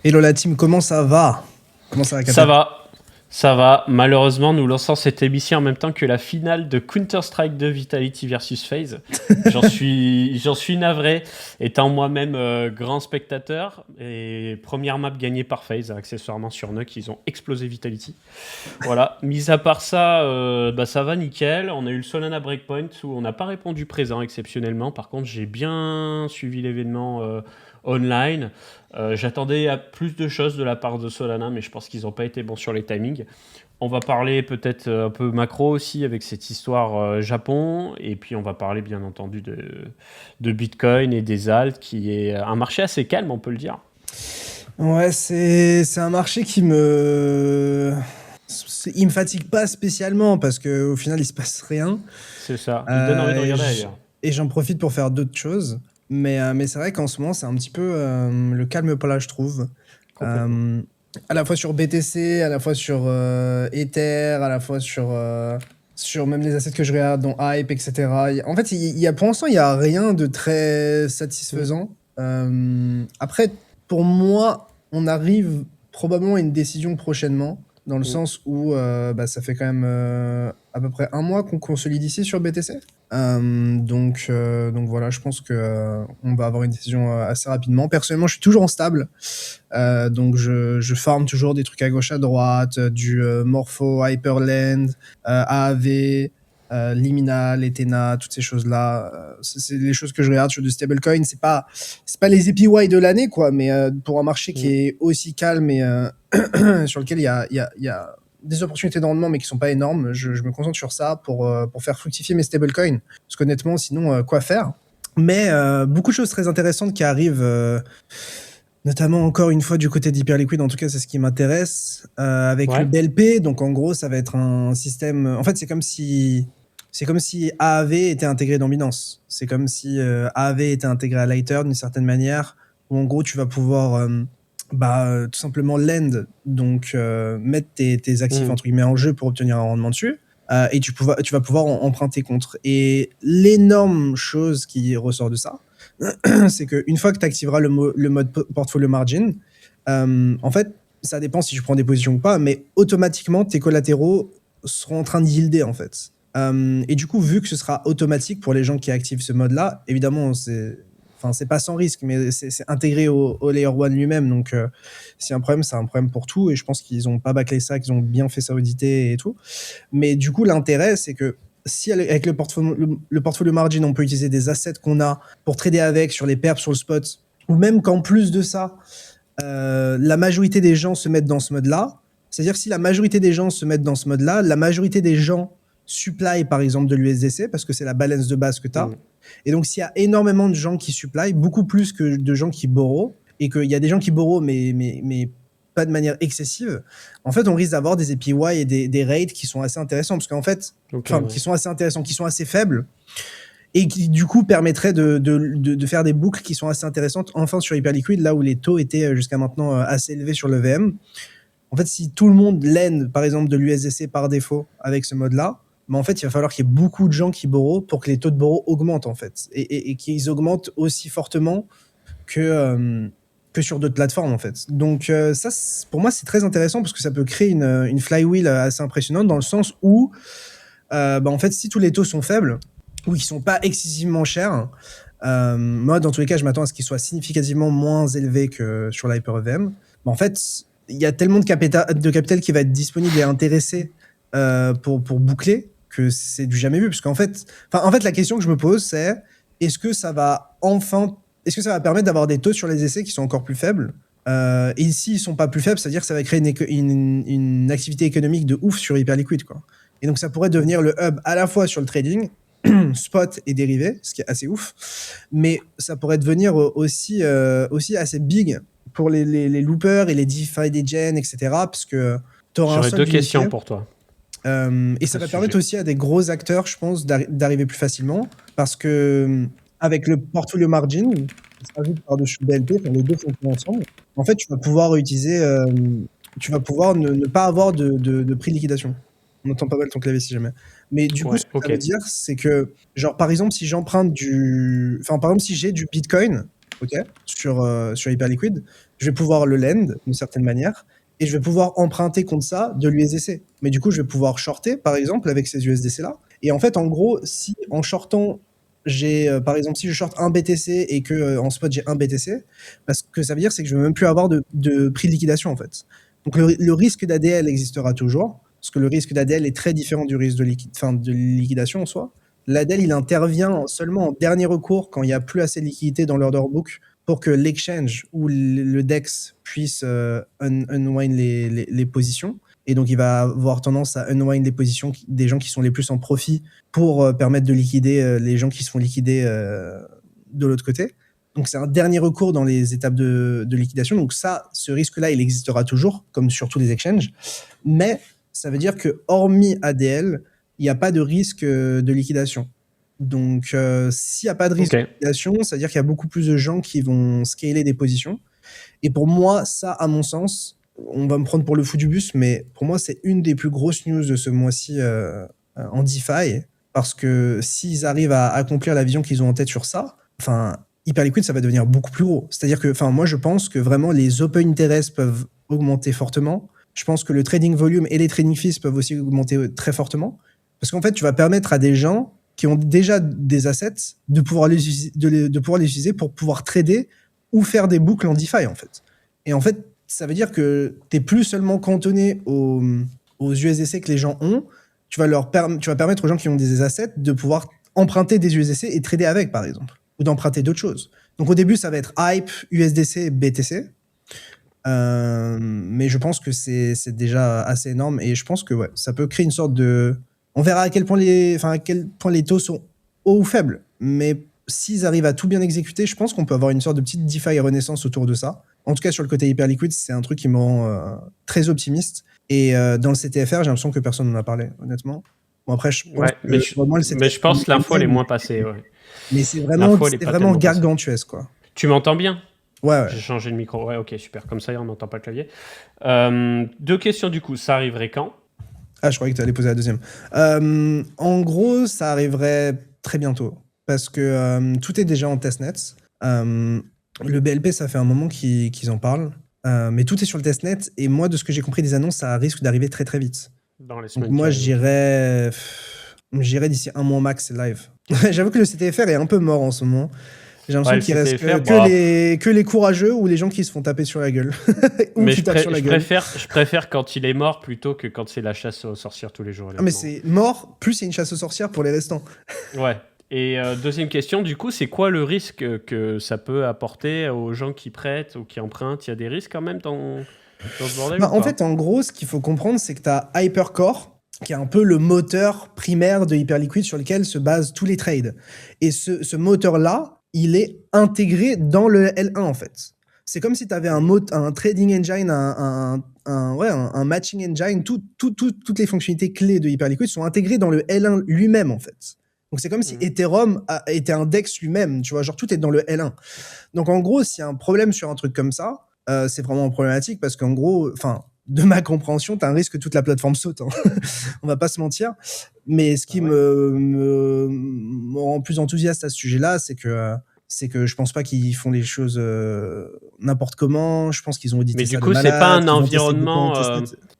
Hello la team, comment ça va? Comment ça va, Ça Capel? va, ça va. Malheureusement, nous lançons cette émission en même temps que la finale de Counter-Strike 2 Vitality versus FaZe. J'en suis navré, étant moi-même grand spectateur. Et première map gagnée par FaZe, accessoirement sur Nuke, ils ont explosé Vitality. Voilà, mis à part ça, ça va nickel. On a eu le Solana Breakpoint où on n'a pas répondu présent exceptionnellement. Par contre, j'ai bien suivi l'événement online. J'attendais à plus de choses de la part de Solana, mais je pense qu'ils n'ont pas été bons sur les timings. On va parler peut-être un peu macro aussi avec cette histoire Japon, et puis on va parler bien entendu de Bitcoin et des alts, qui est un marché assez calme, on peut le dire. Ouais, c'est un marché il me fatigue pas spécialement parce que au final il se passe rien. C'est ça, il donne envie de Et regarder ailleurs. j'en profite pour faire d'autres choses. Mais c'est vrai qu'en ce moment c'est un petit peu le calme plat, je trouve. Complètement. À la fois sur BTC, à la fois sur Ether, à la fois sur même les assets que je regarde, dont Hype, etc. En fait, pour l'instant, il n'y a rien de très Mm. satisfaisant. Après, pour moi, on arrive probablement à une décision prochainement, dans le Mm. sens où ça fait quand même à peu près un mois qu'on consolide ici sur BTC. Donc voilà, je pense que on va avoir une décision assez rapidement. Personnellement, je suis toujours en stable. Donc je farm toujours des trucs à gauche à droite, du Morpho, Hyperland, AAV, Liminal, Ethena, toutes ces choses-là. C'est les choses que je regarde sur du stablecoin. C'est pas les APY de l'année, quoi, mais pour un marché qui Mm. est aussi calme et sur lequel il y a des opportunités de rendement, mais qui sont pas énormes, je me concentre sur ça pour faire fructifier mes stablecoins. Parce qu'honnêtement, sinon, quoi faire? Mais beaucoup de choses très intéressantes qui arrivent, notamment encore une fois du côté d'Hyperliquid, en tout cas c'est ce qui m'intéresse, avec le Ouais. BLP. Donc en gros ça va être un système, en fait c'est comme si AAV était intégré dans Binance. C'est comme si AAV était intégré à Lighter d'une certaine manière, où en gros tu vas pouvoir tout simplement lend, donc mettre tes actifs Mm. entre guillemets en jeu pour obtenir un rendement dessus. Et tu vas pouvoir emprunter contre. Et l'énorme chose qui ressort de ça, c'est qu'une fois que tu activeras le mode portfolio margin, en fait, ça dépend si tu prends des positions ou pas, mais automatiquement, tes collatéraux seront en train de yielder, en fait. Et du coup, vu que ce sera automatique pour les gens qui activent ce mode-là, évidemment, c'est pas sans risque, mais c'est intégré au Layer 1 lui-même. Donc, s'il y a un problème, c'est un problème pour tout. Et je pense qu'ils ont pas bâclé ça, qu'ils ont bien fait ça auditer et tout. Mais du coup, l'intérêt, c'est que si avec le portfolio margin, on peut utiliser des assets qu'on a pour trader avec sur les perps, sur le spot, ou même qu'en plus de ça, la majorité des gens se mettent dans ce mode-là. C'est-à-dire que si la majorité des gens se mettent dans ce mode-là, la majorité des gens supply par exemple de l'USDC parce que c'est la balance de base que tu as. Mm. Et donc s'il y a énormément de gens qui supply, beaucoup plus que de gens qui borrow, et qu'il y a des gens qui borrow mais pas de manière excessive, en fait on risque d'avoir des APY et des rates qui sont assez intéressants parce qu'en fait, Ok, enfin ouais. qui sont assez intéressants, qui sont assez faibles et qui du coup permettrait de faire des boucles qui sont assez intéressantes enfin sur Hyperliquid, là où les taux étaient jusqu'à maintenant assez élevés sur le VM. En fait, si tout le monde lend par exemple de l'USDC par défaut avec ce mode-là, mais en fait, il va falloir qu'il y ait beaucoup de gens qui borrow pour que les taux de borrow augmentent en fait, et qu'ils augmentent aussi fortement que sur d'autres plateformes en fait. Donc ça, pour moi, c'est très intéressant parce que ça peut créer une flywheel assez impressionnante dans le sens où en fait, si tous les taux sont faibles ou qu'ils sont pas excessivement chers, moi, dans tous les cas, je m'attends à ce qu'ils soient significativement moins élevés que sur l'HyperVM. En fait, il y a tellement de capital qui va être disponible et intéressé pour boucler que c'est du jamais vu. Parce en fait, la question que je me pose, c'est est-ce que ça va permettre d'avoir des taux sur les essais qui sont encore plus faibles? Et s'ils sont pas plus faibles, c'est-à-dire que ça va créer une activité économique de ouf sur Hyperliquid, quoi. Et donc, ça pourrait devenir le hub à la fois sur le trading, spot et dérivé, ce qui est assez ouf, mais ça pourrait devenir aussi assez big pour les loopers et les DeFi des gens, etc., parce que tu auras un J'aurais deux solde questions unifié. pour toi Et ça à ce va permettre sujet. aussi à des gros acteurs, je pense, d'arriver plus facilement, parce que avec le portfolio margin qui se rajoute par-dessus le BLP, enfin, les deux fonctionnent ensemble, en fait, tu vas pouvoir ne pas avoir de prix de liquidation. On entend pas mal ton clavier si jamais. Mais du coup, Ouais, ce que ça ok. veut dire, c'est que, genre, par exemple, si j'ai du Bitcoin, ok, sur Hyperliquid, je vais pouvoir le lend d'une certaine manière, et je vais pouvoir emprunter contre ça de l'USDC. Mais du coup, je vais pouvoir shorter, par exemple, avec ces USDC-là. Et en fait, en gros, si en shortant, par exemple, si je short un BTC et que en spot j'ai un BTC, parce que ça veut dire, c'est que je ne vais même plus avoir de prix de liquidation, en fait. Donc le risque d'ADL existera toujours, parce que le risque d'ADL est très différent du risque de liquidation en soi. L'ADL, il intervient seulement en dernier recours quand il n'y a plus assez de liquidité dans l'order book pour que l'exchange ou le DEX puisse unwind les positions. Et donc, il va avoir tendance à unwind les positions des gens qui sont les plus en profit pour permettre de liquider les gens qui se font liquider de l'autre côté. Donc, c'est un dernier recours dans les étapes de liquidation. Donc, ce risque-là, il existera toujours, comme sur tous les exchanges. Mais ça veut dire que, hormis ADL, il n'y a pas de risque de liquidation. Donc, s'il n'y a pas de risque de liquidation, ça veut dire qu'il y a beaucoup plus de gens qui vont scaler des positions. Et pour moi, ça, à mon sens, on va me prendre pour le fou du bus, mais pour moi, c'est une des plus grosses news de ce mois-ci en DeFi, parce que s'ils arrivent à accomplir la vision qu'ils ont en tête sur ça, enfin, Hyperliquid, ça va devenir beaucoup plus gros. C'est-à-dire que, enfin, moi, je pense que vraiment les open interest peuvent augmenter fortement. Je pense que le trading volume et les trading fees peuvent aussi augmenter très fortement, parce qu'en fait, tu vas permettre à des gens qui ont déjà des assets de pouvoir les utiliser pour pouvoir trader ou faire des boucles en DeFi, en fait. Et en fait, ça veut dire que tu n'es plus seulement cantonné aux USDC que les gens ont, tu vas permettre aux gens qui ont des assets de pouvoir emprunter des USDC et trader avec, par exemple, ou d'emprunter d'autres choses. Donc au début, ça va être Hype, USDC, BTC. Mais je pense que c'est déjà assez énorme, et je pense que ouais, ça peut créer une sorte de... On verra à quel point les taux sont hauts ou faibles, mais s'ils arrivent à tout bien exécuter, je pense qu'on peut avoir une sorte de petite DeFi renaissance autour de ça. En tout cas, sur le côté Hyperliquid, c'est un truc qui me rend très optimiste. Et dans le CTFR, j'ai l'impression que personne n'en a parlé, honnêtement. Bon, après, je pense mais je pense que l'info, elle est moins passée. Ouais. Mais c'est vraiment gargantuesque, quoi. Tu m'entends bien ? Ouais. J'ai changé le micro. Ouais, ok, super. Comme ça, on n'entend pas le clavier. 2 questions, du coup. Ça arriverait quand ? Ah, je croyais que tu allais poser la deuxième. En gros, ça arriverait très bientôt, parce que tout est déjà en testnet. Le BLP, ça fait un moment qu'ils en parlent, mais tout est sur le testnet, et moi, de ce que j'ai compris des annonces, ça risque d'arriver très très vite. Dans les semaines. Donc moi, j'irais d'ici un mois max live. J'avoue que le CTFR est un peu mort en ce moment. J'ai l'impression qu'il reste que les courageux ou les gens qui se font taper sur la gueule. Mais je préfère quand il est mort plutôt que quand c'est la chasse aux sorcières tous les jours. Ah, mais c'est mort, plus c'est une chasse aux sorcières pour les restants. Ouais. Et deuxième question, du coup, c'est quoi le risque que ça peut apporter aux gens qui prêtent ou qui empruntent ? Il y a des risques quand même dans ce bordel ? En fait, en gros, ce qu'il faut comprendre, c'est que tu as Hypercore, qui est un peu le moteur primaire de Hyperliquid sur lequel se basent tous les trades. Et ce moteur-là, il est intégré dans le L1, en fait. C'est comme si tu avais un trading engine, un matching engine, toutes les fonctionnalités clés de Hyperliquid sont intégrées dans le L1 lui-même, en fait. Donc c'est comme si Ethereum était un DEX lui-même, tu vois, genre tout est dans le L1. Donc en gros, s'il y a un problème sur un truc comme ça, c'est vraiment problématique, parce qu'en gros, enfin, de ma compréhension, tu as un risque que toute la plateforme saute. Hein. On va pas se mentir. Mais ce qui me rend plus enthousiaste à ce sujet-là, c'est que je pense pas qu'ils font les choses n'importe comment. Je pense qu'ils ont audité ça de malade. Mais du coup, c'est pas un environnement,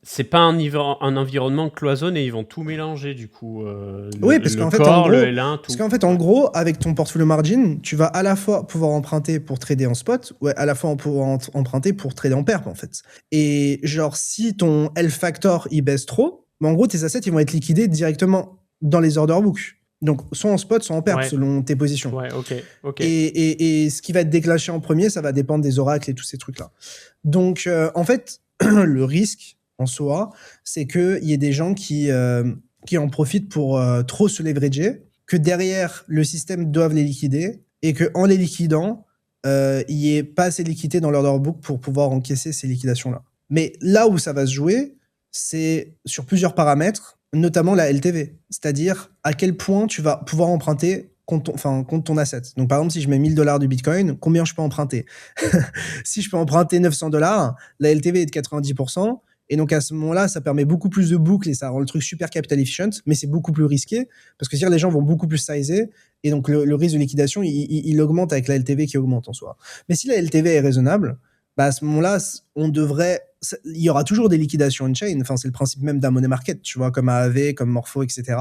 c'est pas un environnement cloisonné. Ils vont tout mélanger du coup. Oui, parce qu'en fait, en gros, avec ton portfolio margin, tu vas à la fois pouvoir emprunter pour trader en spot, ou à la fois pouvoir emprunter pour trader en perp, en fait. Et genre, si ton L factor il baisse trop, en gros, tes assets ils vont être liquidés directement dans les order books. Donc, soit en spot, soit en perp, selon tes positions. Ouais, ok. Et ce qui va être déclenché en premier, ça va dépendre des oracles et tous ces trucs-là. Donc, en fait, le risque en soi, c'est qu'il y ait des gens qui en profitent pour trop se leverager, que derrière, le système doive les liquider, et qu'en les liquidant, il n'y ait pas assez de liquidité dans l'order book pour pouvoir encaisser ces liquidations-là. Mais là où ça va se jouer, c'est sur plusieurs paramètres, notamment la LTV, c'est-à-dire à quel point tu vas pouvoir emprunter contre ton asset. Donc par exemple, si je mets $1000 du Bitcoin, combien je peux emprunter ? Si je peux emprunter $900, la LTV est de 90%, et donc à ce moment-là, ça permet beaucoup plus de boucles et ça rend le truc super capital efficient, mais c'est beaucoup plus risqué, parce que les gens vont beaucoup plus sizer, et donc le risque de liquidation, il augmente avec la LTV qui augmente en soi. Mais si la LTV est raisonnable, bah, à ce moment-là, il y aura toujours des liquidations on-chain. Enfin, c'est le principe même d'un money market, tu vois, comme AAV, comme Morpho, etc.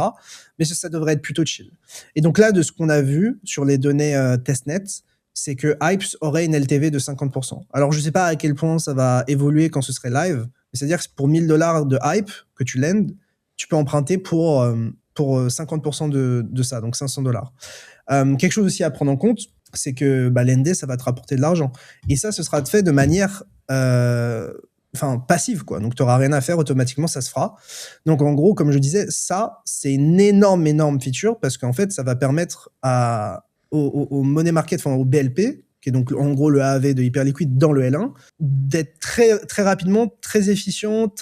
Mais ça devrait être plutôt chill. Et donc là, de ce qu'on a vu sur les données testnet, c'est que Hypes aurait une LTV de 50%. Alors, je sais pas à quel point ça va évoluer quand ce serait live, mais c'est-à-dire que pour $1000 de Hype que tu lends, tu peux emprunter pour 50% de ça, donc $500. Quelque chose aussi à prendre en compte, c'est que lender, ça va te rapporter de l'argent. Et ça, ce sera fait de manière passive, quoi. Donc, tu n'auras rien à faire, automatiquement, ça se fera. Donc, en gros, comme je disais, ça, c'est une énorme feature parce qu'en fait, ça va permettre au money market, enfin, au BLP, qui est donc en gros le AAV de Hyperliquid dans le L1, d'être très rapidement, très efficient,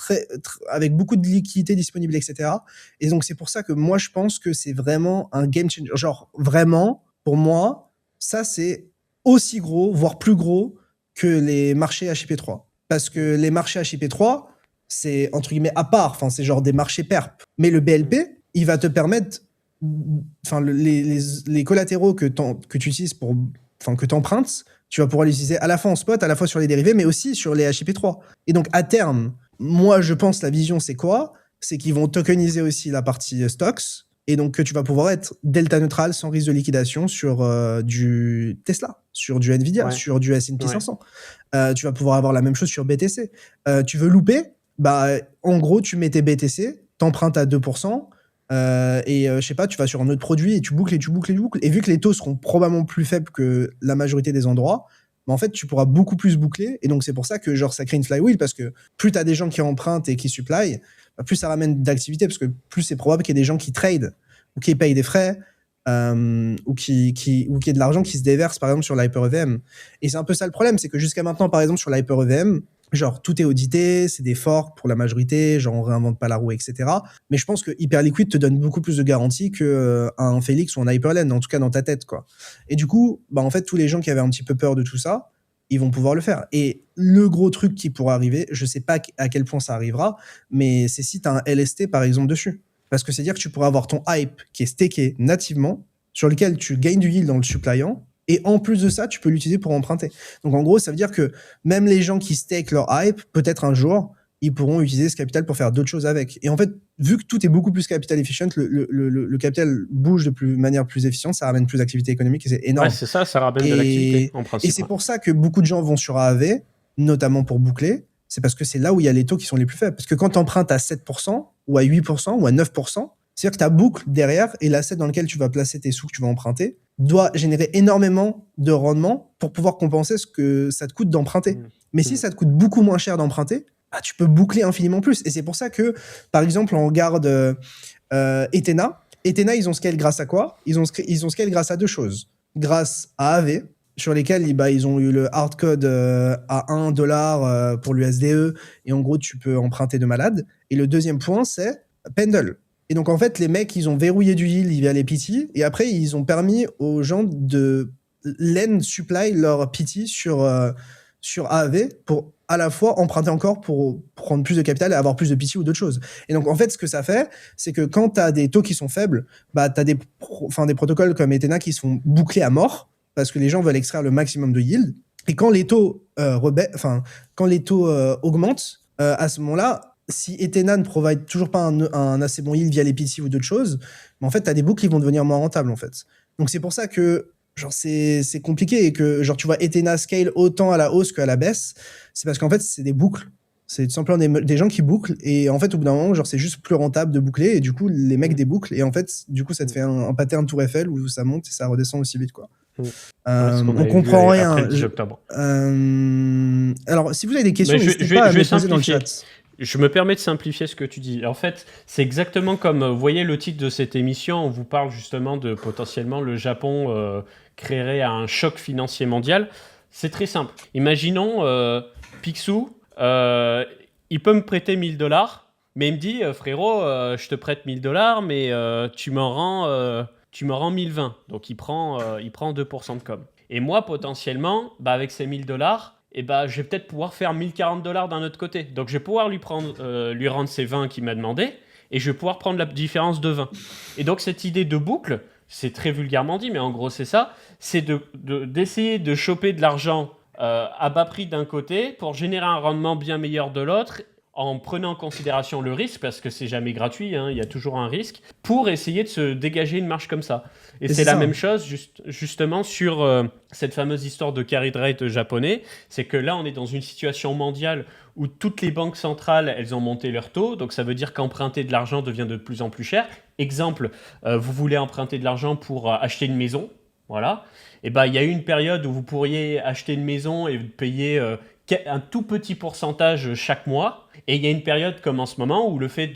avec beaucoup de liquidités disponibles, etc. Et donc, c'est pour ça que moi, je pense que c'est vraiment un game changer. Genre, vraiment, pour moi, ça, c'est aussi gros, voire plus gros que les marchés HIP3. Parce que les marchés HIP3, c'est entre guillemets à part, enfin, c'est genre des marchés perp. Mais le BLP, il va te permettre, enfin, les collatéraux que tu utilises que tu empruntes, tu vas pouvoir l'utiliser à la fois en spot, à la fois sur les dérivés, mais aussi sur les HIP3. Et donc, à terme, moi, je pense la vision, c'est quoi? C'est qu'ils vont tokeniser aussi la partie stocks, et donc que tu vas pouvoir être delta neutral sans risque de liquidation sur du Tesla, sur du Nvidia, sur du S&P 500. Tu vas pouvoir avoir la même chose sur BTC. Tu veux louper? En gros, tu mets tes BTC, t'empruntes à 2%, je sais pas, tu vas sur un autre produit et tu boucles. Et vu que les taux seront probablement plus faibles que la majorité des endroits, en fait, tu pourras beaucoup plus boucler. Et donc, c'est pour ça que genre, ça crée une flywheel, parce que plus tu as des gens qui empruntent et qui supply, plus ça ramène d'activité, parce que plus c'est probable qu'il y ait des gens qui trade ou qui payent des frais, ou qu'il y ait de l'argent qui se déverse, par exemple, sur l'Hyper-EVM. Et c'est un peu ça le problème, c'est que jusqu'à maintenant, par exemple, sur l'Hyper-EVM, genre, tout est audité, c'est des forks pour la majorité, genre, on réinvente pas la roue, etc. Mais je pense que Hyperliquid te donne beaucoup plus de garanties qu'un Felix ou un Hyperlend, en tout cas dans ta tête, quoi. Et du coup, en fait, tous les gens qui avaient un petit peu peur de tout ça, ils vont pouvoir le faire. Et le gros truc qui pourrait arriver, je sais pas à quel point ça arrivera, mais c'est si tu as un LST, par exemple, dessus. Parce que c'est-à-dire que tu pourras avoir ton hype qui est staké nativement, sur lequel tu gagnes du yield dans le supplyant, et en plus de ça, tu peux l'utiliser pour emprunter. Donc en gros, ça veut dire que même les gens qui stake leur hype, peut-être un jour, ils pourront utiliser ce capital pour faire d'autres choses avec. Et en fait, vu que tout est beaucoup plus capital efficient, le capital bouge de manière plus efficiente, ça ramène plus d'activité économique et c'est énorme. Ouais, c'est ça ramène de l'activité en principe. Et c'est pour ça que beaucoup de gens vont sur AAV, notamment pour boucler. C'est parce que c'est là où il y a les taux qui sont les plus faibles. Parce que quand tu empruntes à 7%, ou à 8%, ou à 9%, c'est-à-dire que ta boucle derrière et l'asset dans lequel tu vas placer tes sous que tu vas emprunter doit générer énormément de rendement pour pouvoir compenser ce que ça te coûte d'emprunter. Mais si ça te coûte beaucoup moins cher d'emprunter, tu peux boucler infiniment plus. Et c'est pour ça que, par exemple, on regarde Ethena. Ethena, ils ont scale grâce à quoi? Ils ont scale grâce à deux choses. Grâce à AV, sur lesquels ils ont eu le hard code à $1 pour l'USDE, et en gros, tu peux emprunter de malade. Et le deuxième point, c'est Pendle. Et donc, en fait, les mecs, ils ont verrouillé du yield via les PT, et après, ils ont permis aux gens de lend supply leur PT sur AAV pour à la fois emprunter encore pour prendre plus de capital et avoir plus de PT ou d'autres choses. Et donc, en fait, ce que ça fait, c'est que quand tu as des taux qui sont faibles, tu as des protocoles comme Ethena qui se font boucler à mort, parce que les gens veulent extraire le maximum de yield. Et quand les taux augmentent, à ce moment-là, si Ethena ne provide toujours pas un assez bon yield via les PT ou d'autres choses, en fait, tu as des boucles qui vont devenir moins rentables, en fait. Donc, c'est pour ça que genre c'est compliqué, et que genre tu vois Ethena scale autant à la hausse qu'à la baisse, c'est parce qu'en fait, c'est des boucles. C'est tout simplement des gens qui bouclent, et en fait, au bout d'un moment, genre, c'est juste plus rentable de boucler, et du coup, les mecs débouclent, et en fait, du coup, ça te fait un pattern Tour Eiffel où ça monte et ça redescend aussi vite, quoi. On comprend rien. Après le 10 octobre. Alors, si vous avez des questions, n'hésitez pas à me les poser dans le chat. Je me permets de simplifier ce que tu dis. En fait, c'est exactement comme, vous voyez le titre de cette émission, on vous parle justement de potentiellement le Japon créerait un choc financier mondial. C'est très simple. Imaginons Picsou, il peut me prêter $1000, mais il me dit, frérot, je te prête $1000, mais tu me rends 1020. Donc il prend 2% de com. Et moi, potentiellement, avec ces $1000, je vais peut-être pouvoir faire $1040 d'un autre côté. Donc je vais pouvoir lui rendre ses 20 qu'il m'a demandé, et je vais pouvoir prendre la différence de 20. Et donc cette idée de boucle, c'est très vulgairement dit, mais en gros c'est ça, c'est d'essayer de choper de l'argent à bas prix d'un côté pour générer un rendement bien meilleur de l'autre en prenant en considération le risque, parce que c'est jamais gratuit, hein, il y a toujours un risque, pour essayer de se dégager une marge comme ça. Et Et c'est c'est la ça. même chose justement sur cette fameuse histoire de carry trade japonais, c'est que là on est dans une situation mondiale où toutes les banques centrales, elles ont monté leur taux, donc ça veut dire qu'emprunter de l'argent devient de plus en plus cher. Exemple, vous voulez emprunter de l'argent pour acheter une maison, voilà. Et ben, il y a eu une période où vous pourriez acheter une maison et payer un tout petit pourcentage chaque mois. Et il y a une période comme en ce moment où le fait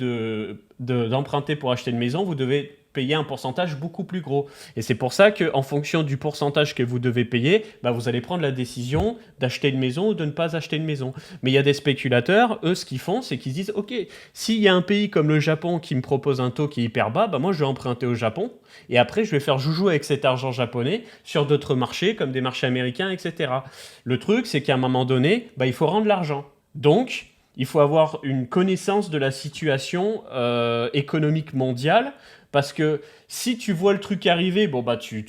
d'emprunter pour acheter une maison, vous devez payer un pourcentage beaucoup plus gros. Et c'est pour ça qu'en fonction du pourcentage que vous devez payer, bah, vous allez prendre la décision d'acheter une maison ou de ne pas acheter une maison. Mais il y a des spéculateurs, eux, ce qu'ils font, c'est qu'ils se disent, OK, s'il y a un pays comme le Japon qui me propose un taux qui est hyper bas, bah, moi je vais emprunter au Japon. Et après, je vais faire joujou avec cet argent japonais sur d'autres marchés, comme des marchés américains, etc. Le truc, c'est qu'à un moment donné, bah, il faut rendre l'argent. Donc, il faut avoir une connaissance de la situation économique mondiale, parce que si tu vois le truc arriver, bon bah tu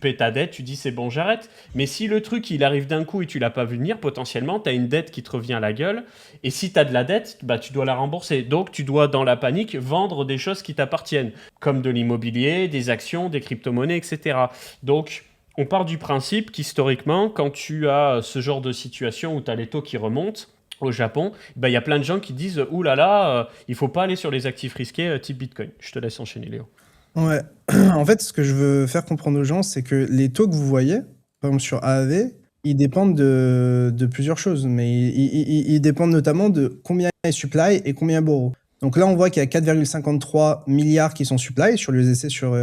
paies ta dette, tu dis c'est bon j'arrête. Mais si le truc il arrive d'un coup et tu l'as pas vu venir, potentiellement tu as une dette qui te revient à la gueule. Et si tu as de la dette, bah tu dois la rembourser. Donc tu dois dans la panique vendre des choses qui t'appartiennent, comme de l'immobilier, des actions, des crypto-monnaies, etc. Donc on part du principe qu'historiquement, quand tu as ce genre de situation où tu as les taux qui remontent, au Japon, bah, il y a plein de gens qui disent ouh là là, il faut pas aller sur les actifs risqués type Bitcoin. Je te laisse enchaîner, Léo. Ouais. En fait, ce que je veux faire comprendre aux gens, c'est que les taux que vous voyez, par exemple sur AAV, ils dépendent de plusieurs choses, mais ils dépendent notamment de combien est supply et combien borrow. Donc là, on voit qu'il y a 4,53 milliards qui sont supply sur l'USDC sur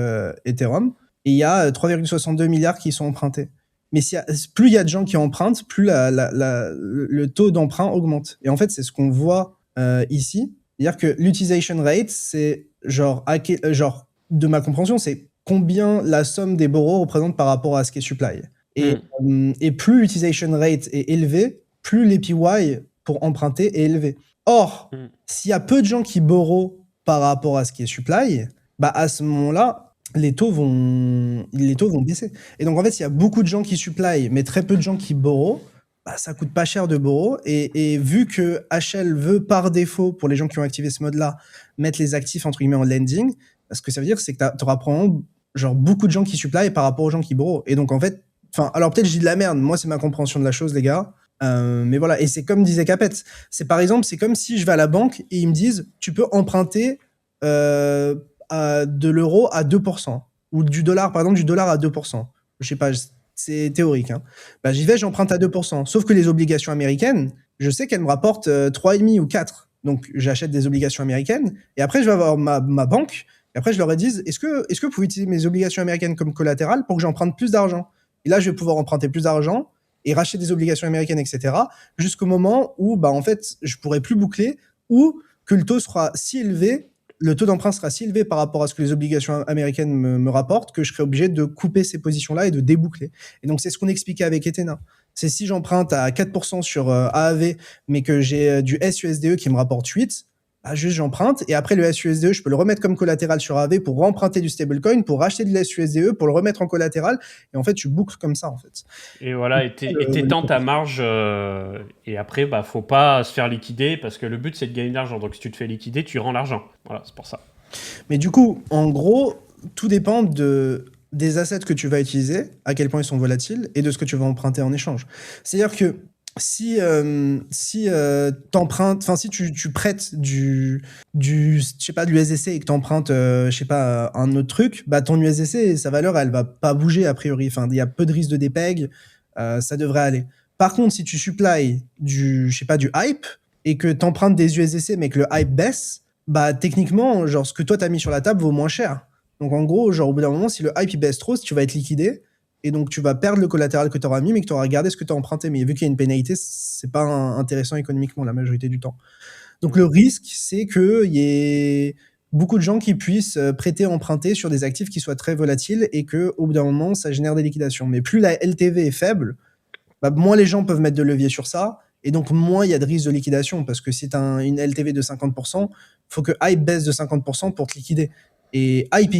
Ethereum, et il y a 3,62 milliards qui sont empruntés. Mais plus il y a de gens qui empruntent, plus le taux d'emprunt augmente. Et en fait, c'est ce qu'on voit ici. C'est-à-dire que l'utilisation rate, c'est genre de ma compréhension, c'est combien la somme des borrows représente par rapport à ce qui est supply. Et plus l'utilisation rate est élevée, plus l'APY pour emprunter est élevé. Or, s'il y a peu de gens qui borrow par rapport à ce qui est supply, bah à ce moment-là, les taux vont baisser. Et donc, en fait, s'il y a beaucoup de gens qui supply, mais très peu de gens qui borrow, bah, ça coûte pas cher de borrow. Et vu que HL veut par défaut, pour les gens qui ont activé ce mode-là, mettre les actifs entre guillemets en lending, ce que ça veut dire, c'est que tu auras probablement genre beaucoup de gens qui supply par rapport aux gens qui borrow. Et donc, en fait, alors peut-être je dis de la merde, moi c'est ma compréhension de la chose, les gars. Mais voilà, et c'est comme disait Capet, c'est par exemple, c'est comme si je vais à la banque et ils me disent, tu peux emprunter de l'euro à 2%, ou du dollar, par exemple, du dollar à 2%. Je sais pas, c'est théorique. Hein. Bah, j'y vais, j'emprunte à 2%. Sauf que les obligations américaines, je sais qu'elles me rapportent 3,5 ou 4. Donc j'achète des obligations américaines, et après je vais avoir ma banque, et après je leur ai dit, est-ce que vous pouvez utiliser mes obligations américaines comme collatéral pour que j'emprunte plus d'argent? Et là, je vais pouvoir emprunter plus d'argent et racheter des obligations américaines, etc. Jusqu'au moment où, bah, en fait, je pourrai plus boucler, ou que le taux sera si élevé, le taux d'emprunt sera si élevé par rapport à ce que les obligations américaines me rapportent, que je serai obligé de couper ces positions-là et de déboucler. Et donc, c'est ce qu'on expliquait avec Ethena. C'est si j'emprunte à 4% sur AAV, mais que j'ai du SUSDE qui me rapporte 8, bah, juste j'emprunte, et après le SUSDE, je peux le remettre comme collatéral sur AAV pour remprunter du stablecoin, pour racheter de l'SUSDE, pour le remettre en collatéral, et en fait, tu boucles comme ça, en fait. Et voilà, et t'étends ta marge, et après, bah, faut pas se faire liquider, parce que le but, c'est de gagner de l'argent. Donc, si tu te fais liquider, tu rends l'argent. Voilà, c'est pour ça. Mais du coup, en gros, tout dépend des assets que tu vas utiliser, à quel point ils sont volatiles, et de ce que tu vas emprunter en échange. C'est-à-dire que si t'empruntes, enfin si tu prêtes je sais pas, de l'USDC et que t'empruntes, je sais pas, un autre truc, bah ton USDC, sa valeur, elle va pas bouger a priori. Enfin, il y a peu de risque de dépeg, ça devrait aller. Par contre, si tu supplies je sais pas, du hype, et que t'empruntes des USDC mais que le hype baisse, bah techniquement, genre ce que toi t'as mis sur la table vaut moins cher. Donc en gros, genre au bout d'un moment, si le hype il baisse trop, si tu vas être liquidé, et donc tu vas perdre le collatéral que tu auras mis, mais que tu auras gardé ce que tu as emprunté. Mais vu qu'il y a une pénalité, c'est pas intéressant économiquement la majorité du temps. Donc le risque, c'est qu'il y ait beaucoup de gens qui puissent prêter, emprunter sur des actifs qui soient très volatiles, et qu'au bout d'un moment, ça génère des liquidations. Mais plus la LTV est faible, bah, moins les gens peuvent mettre de levier sur ça, et donc moins il y a de risque de liquidation, parce que si tu as une LTV de 50%, il faut que Hype baisse de 50% pour te liquider. Et Hype,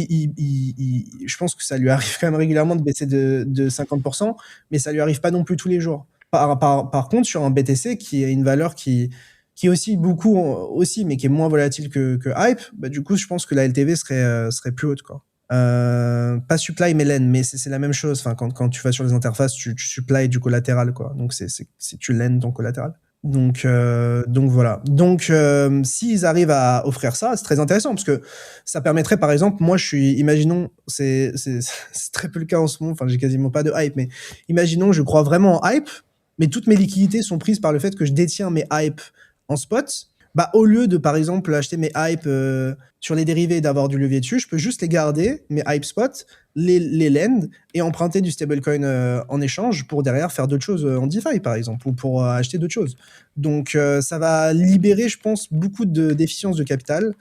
je pense que ça lui arrive quand même régulièrement de baisser de 50%, mais ça lui arrive pas non plus tous les jours. Par contre, sur un BTC qui a une valeur qui est aussi beaucoup, aussi, mais qui est moins volatile que Hype, bah, du coup, je pense que la LTV serait plus haute, quoi. Pas supply, mais lend, mais c'est la même chose. Enfin, quand tu vas sur les interfaces, tu supply du collatéral, quoi. Donc, tu lend ton collatéral. Donc voilà. Donc, s'ils arrivent à offrir ça, c'est très intéressant parce que ça permettrait, par exemple, moi, imaginons, c'est très peu le cas en ce moment, enfin, j'ai quasiment pas de hype, mais imaginons, je crois vraiment en hype, mais toutes mes liquidités sont prises par le fait que je détiens mes hype en spot. Bah, au lieu de, par exemple, acheter mes hype sur les dérivés et d'avoir du levier dessus, je peux juste les garder, mes hype spot, les lend et emprunter du stablecoin en échange pour derrière faire d'autres choses en DeFi, par exemple, ou pour acheter d'autres choses. Donc, ça va libérer, je pense, beaucoup d'efficience de capital.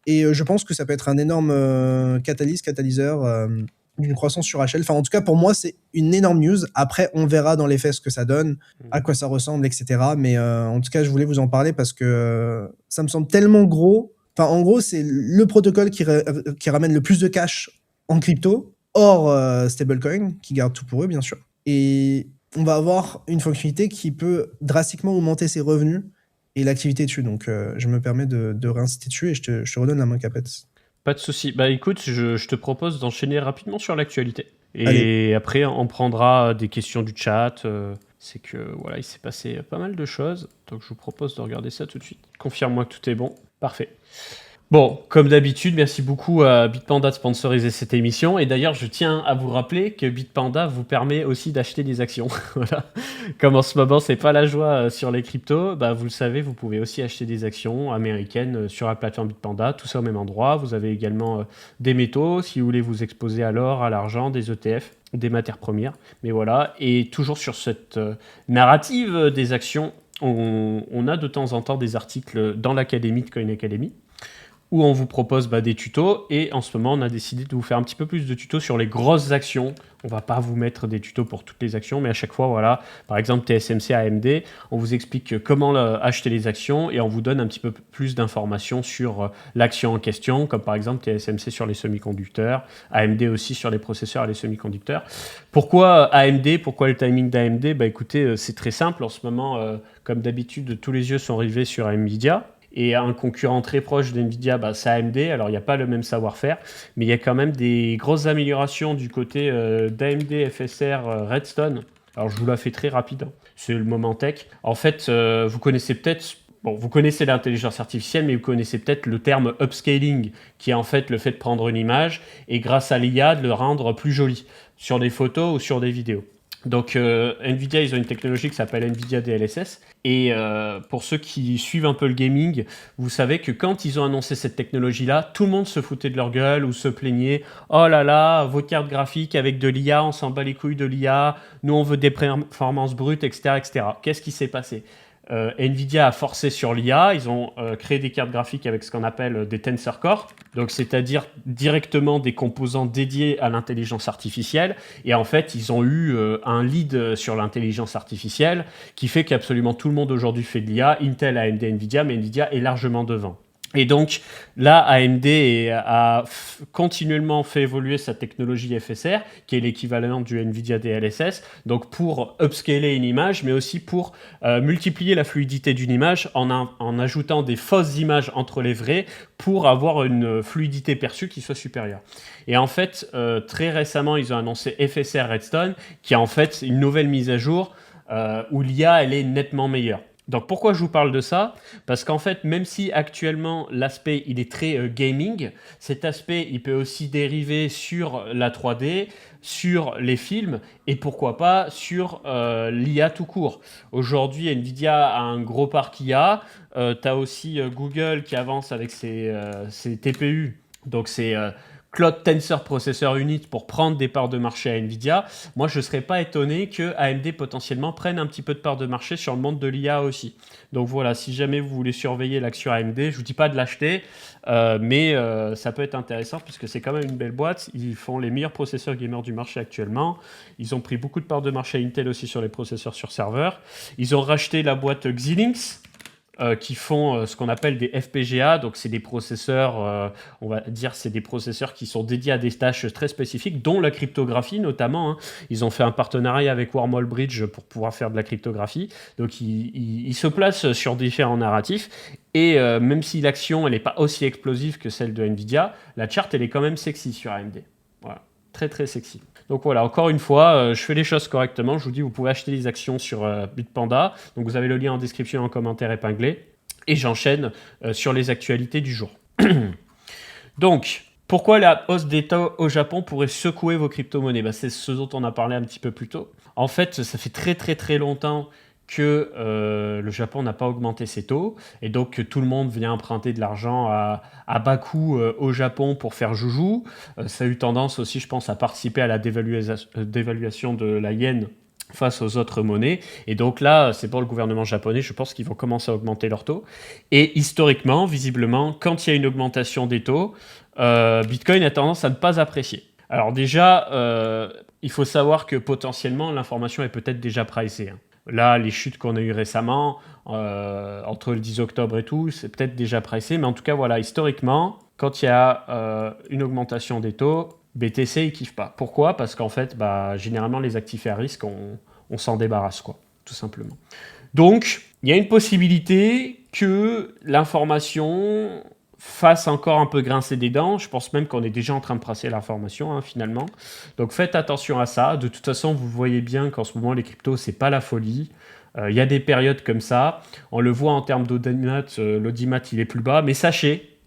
Et je pense que ça peut être un énorme catalyseur d'une croissance sur HL. Enfin, en tout cas, pour moi, c'est une énorme news. Après, on verra dans les faits ce que ça donne, à quoi ça ressemble, etc. Mais en tout cas, je voulais vous en parler parce que ça me semble tellement gros. Enfin, en gros, c'est le protocole qui ramène le plus de cash en crypto, hors stablecoin, qui garde tout pour eux, bien sûr. Et on va avoir une fonctionnalité qui peut drastiquement augmenter ses revenus et l'activité dessus. Donc, je me permets de réinciter dessus et je te redonne la main, Capet. Pas de souci. Bah écoute, je te propose d'enchaîner rapidement sur l'actualité. Allez. Et après, on prendra des questions du chat. C'est que voilà, il s'est passé pas mal de choses. Donc je vous propose de regarder ça tout de suite. Confirme-moi que tout est bon. Parfait. Bon, comme d'habitude, merci beaucoup à Bitpanda de sponsoriser cette émission. Et d'ailleurs, je tiens à vous rappeler que Bitpanda vous permet aussi d'acheter des actions. Voilà. Comme en ce moment, c'est pas la joie sur les cryptos, bah, vous le savez, vous pouvez aussi acheter des actions américaines sur la plateforme Bitpanda, tout ça au même endroit. Vous avez également des métaux, si vous voulez vous exposer à l'or, à l'argent, des ETF, des matières premières. Mais voilà, et toujours sur cette narrative des actions, on a de temps en temps des articles dans l'académie de Coin Academy, où on vous propose des tutos, et en ce moment on a décidé de vous faire un petit peu plus de tutos sur les grosses actions. On va pas vous mettre des tutos pour toutes les actions, mais à chaque fois, voilà, par exemple TSMC, AMD, on vous explique comment acheter les actions et on vous donne un petit peu plus d'informations sur l'action en question, comme par exemple TSMC sur les semi-conducteurs, AMD aussi sur les processeurs et les semi-conducteurs. Pourquoi AMD? Pourquoi le timing d'AMD? Bah écoutez, c'est très simple, en ce moment, comme d'habitude, tous les yeux sont rivés sur Nvidia. Et un concurrent très proche d'NVIDIA, c'est AMD. Alors, il n'y a pas le même savoir-faire, mais il y a quand même des grosses améliorations du côté d'AMD FSR Redstone. Alors, je vous la fais très rapide. C'est le moment tech. En fait, vous connaissez peut-être... Bon, vous connaissez l'intelligence artificielle, mais vous connaissez peut-être le terme upscaling, qui est en fait le fait de prendre une image et grâce à l'IA, de le rendre plus joli sur des photos ou sur des vidéos. Donc Nvidia, ils ont une technologie qui s'appelle Nvidia DLSS. Et pour ceux qui suivent un peu le gaming, vous savez que quand ils ont annoncé cette technologie-là, tout le monde se foutait de leur gueule ou se plaignait. Oh là là, vos cartes graphiques avec de l'IA, on s'en bat les couilles de l'IA. Nous, on veut des performances brutes, etc., etc. Qu'est-ce qui s'est passé? Nvidia a forcé sur l'IA, ils ont créé des cartes graphiques avec ce qu'on appelle des Tensor Core, donc c'est-à-dire directement des composants dédiés à l'intelligence artificielle, et en fait ils ont eu un lead sur l'intelligence artificielle qui fait qu'absolument tout le monde aujourd'hui fait de l'IA, Intel, AMD, Nvidia, mais Nvidia est largement devant. Et donc là, AMD a continuellement fait évoluer sa technologie FSR, qui est l'équivalent du Nvidia DLSS, donc pour upscaler une image, mais aussi pour multiplier la fluidité d'une image en ajoutant des fausses images entre les vraies pour avoir une fluidité perçue qui soit supérieure. Et en fait, très récemment, ils ont annoncé FSR Redstone, qui est en fait une nouvelle mise à jour où l'IA, elle est nettement meilleure. Donc pourquoi je vous parle de ça? Parce qu'en fait, même si actuellement l'aspect il est très gaming, cet aspect il peut aussi dériver sur la 3D, sur les films et pourquoi pas sur l'IA tout court. Aujourd'hui, Nvidia a un gros parc IA, tu as aussi Google qui avance avec ses TPU, donc c'est Cloud Tensor Processor Unit pour prendre des parts de marché à Nvidia. Moi, je ne serais pas étonné que AMD potentiellement prenne un petit peu de parts de marché sur le monde de l'IA aussi. Donc voilà, si jamais vous voulez surveiller l'action AMD, je ne vous dis pas de l'acheter, mais ça peut être intéressant puisque c'est quand même une belle boîte. Ils font les meilleurs processeurs gamers du marché actuellement. Ils ont pris beaucoup de parts de marché à Intel aussi sur les processeurs sur serveur. Ils ont racheté la boîte Xilinx. qui font ce qu'on appelle des FPGA, donc c'est des processeurs, on va dire, c'est des processeurs qui sont dédiés à des tâches très spécifiques, dont la cryptographie notamment. Hein. Ils ont fait un partenariat avec Wormhole Bridge pour pouvoir faire de la cryptographie. Donc ils se placent sur différents narratifs. Et même si l'action elle n'est pas aussi explosive que celle de Nvidia, la charte elle est quand même sexy sur AMD. Voilà, très très sexy. Donc voilà, encore une fois, je fais les choses correctement. Je vous dis, vous pouvez acheter des actions sur Bitpanda. Donc vous avez le lien en description et en commentaire épinglé. Et j'enchaîne sur les actualités du jour. Donc, pourquoi la hausse des taux au Japon pourrait secouer vos crypto-monnaies ? C'est ce dont on a parlé un petit peu plus tôt. En fait, ça fait très très très longtemps que le Japon n'a pas augmenté ses taux et donc que tout le monde vient emprunter de l'argent à bas coût au Japon pour faire joujou. Ça a eu tendance aussi, je pense, à participer à la dévaluation de la yen face aux autres monnaies. Et donc là, c'est pour le gouvernement japonais, je pense qu'ils vont commencer à augmenter leurs taux. Et historiquement, visiblement, quand il y a une augmentation des taux, Bitcoin a tendance à ne pas apprécier. Alors déjà, il faut savoir que potentiellement, l'information est peut-être déjà pricée. Hein. Là, les chutes qu'on a eues récemment, entre le 10 octobre et tout, c'est peut-être déjà pricé. Mais en tout cas, voilà, historiquement, quand il y a une augmentation des taux, BTC, il ne kiffe pas. Pourquoi ? Parce qu'en fait, généralement, les actifs à risque, on s'en débarrasse, quoi, tout simplement. Donc, il y a une possibilité que l'information fasse encore un peu grincer des dents. Je pense même qu'on est déjà en train de presser l'information, hein, finalement. Donc faites attention à ça. De toute façon, vous voyez bien qu'en ce moment, les cryptos, c'est pas la folie. Il y a des périodes comme ça. On le voit en termes d'audimat, l'audimat, il est plus bas. Mais sachez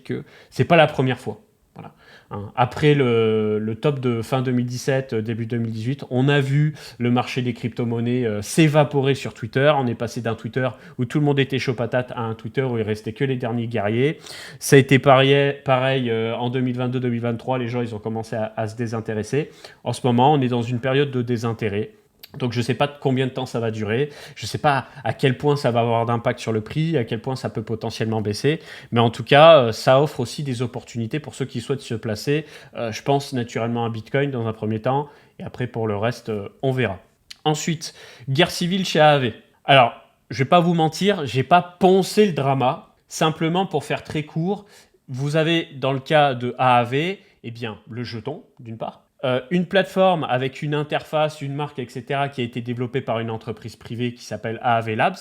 que c'est pas la première fois. Voilà. Hein. Après le top de fin 2017, début 2018, on a vu le marché des crypto-monnaies s'évaporer sur Twitter. On est passé d'un Twitter où tout le monde était chaud patate à un Twitter où il restait que les derniers guerriers. Ça a été pareil en 2022-2023. Les gens ils ont commencé à se désintéresser. En ce moment, on est dans une période de désintérêt. Donc je ne sais pas combien de temps ça va durer, je ne sais pas à quel point ça va avoir d'impact sur le prix, à quel point ça peut potentiellement baisser, mais en tout cas, ça offre aussi des opportunités pour ceux qui souhaitent se placer. Je pense naturellement à Bitcoin dans un premier temps, et après pour le reste, on verra. Ensuite, guerre civile chez AAV. Alors, je ne vais pas vous mentir, je n'ai pas poncé le drama, simplement pour faire très court, vous avez dans le cas de AAV, eh bien, le jeton, d'une part, une plateforme avec une interface, une marque, etc., qui a été développée par une entreprise privée qui s'appelle AAV Labs,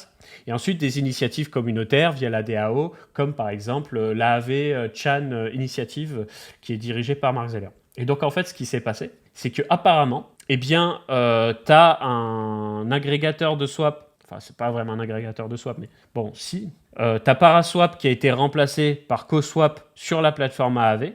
et ensuite des initiatives communautaires via la DAO, comme par exemple l'AAV Chan Initiative, qui est dirigée par Mark Zeller. Et donc en fait, ce qui s'est passé, c'est que apparemment, eh bien, tu as un agrégateur de swap, enfin c'est pas vraiment un agrégateur de swap, mais bon, si, tu as Paraswap qui a été remplacé par CoSwap sur la plateforme AAV,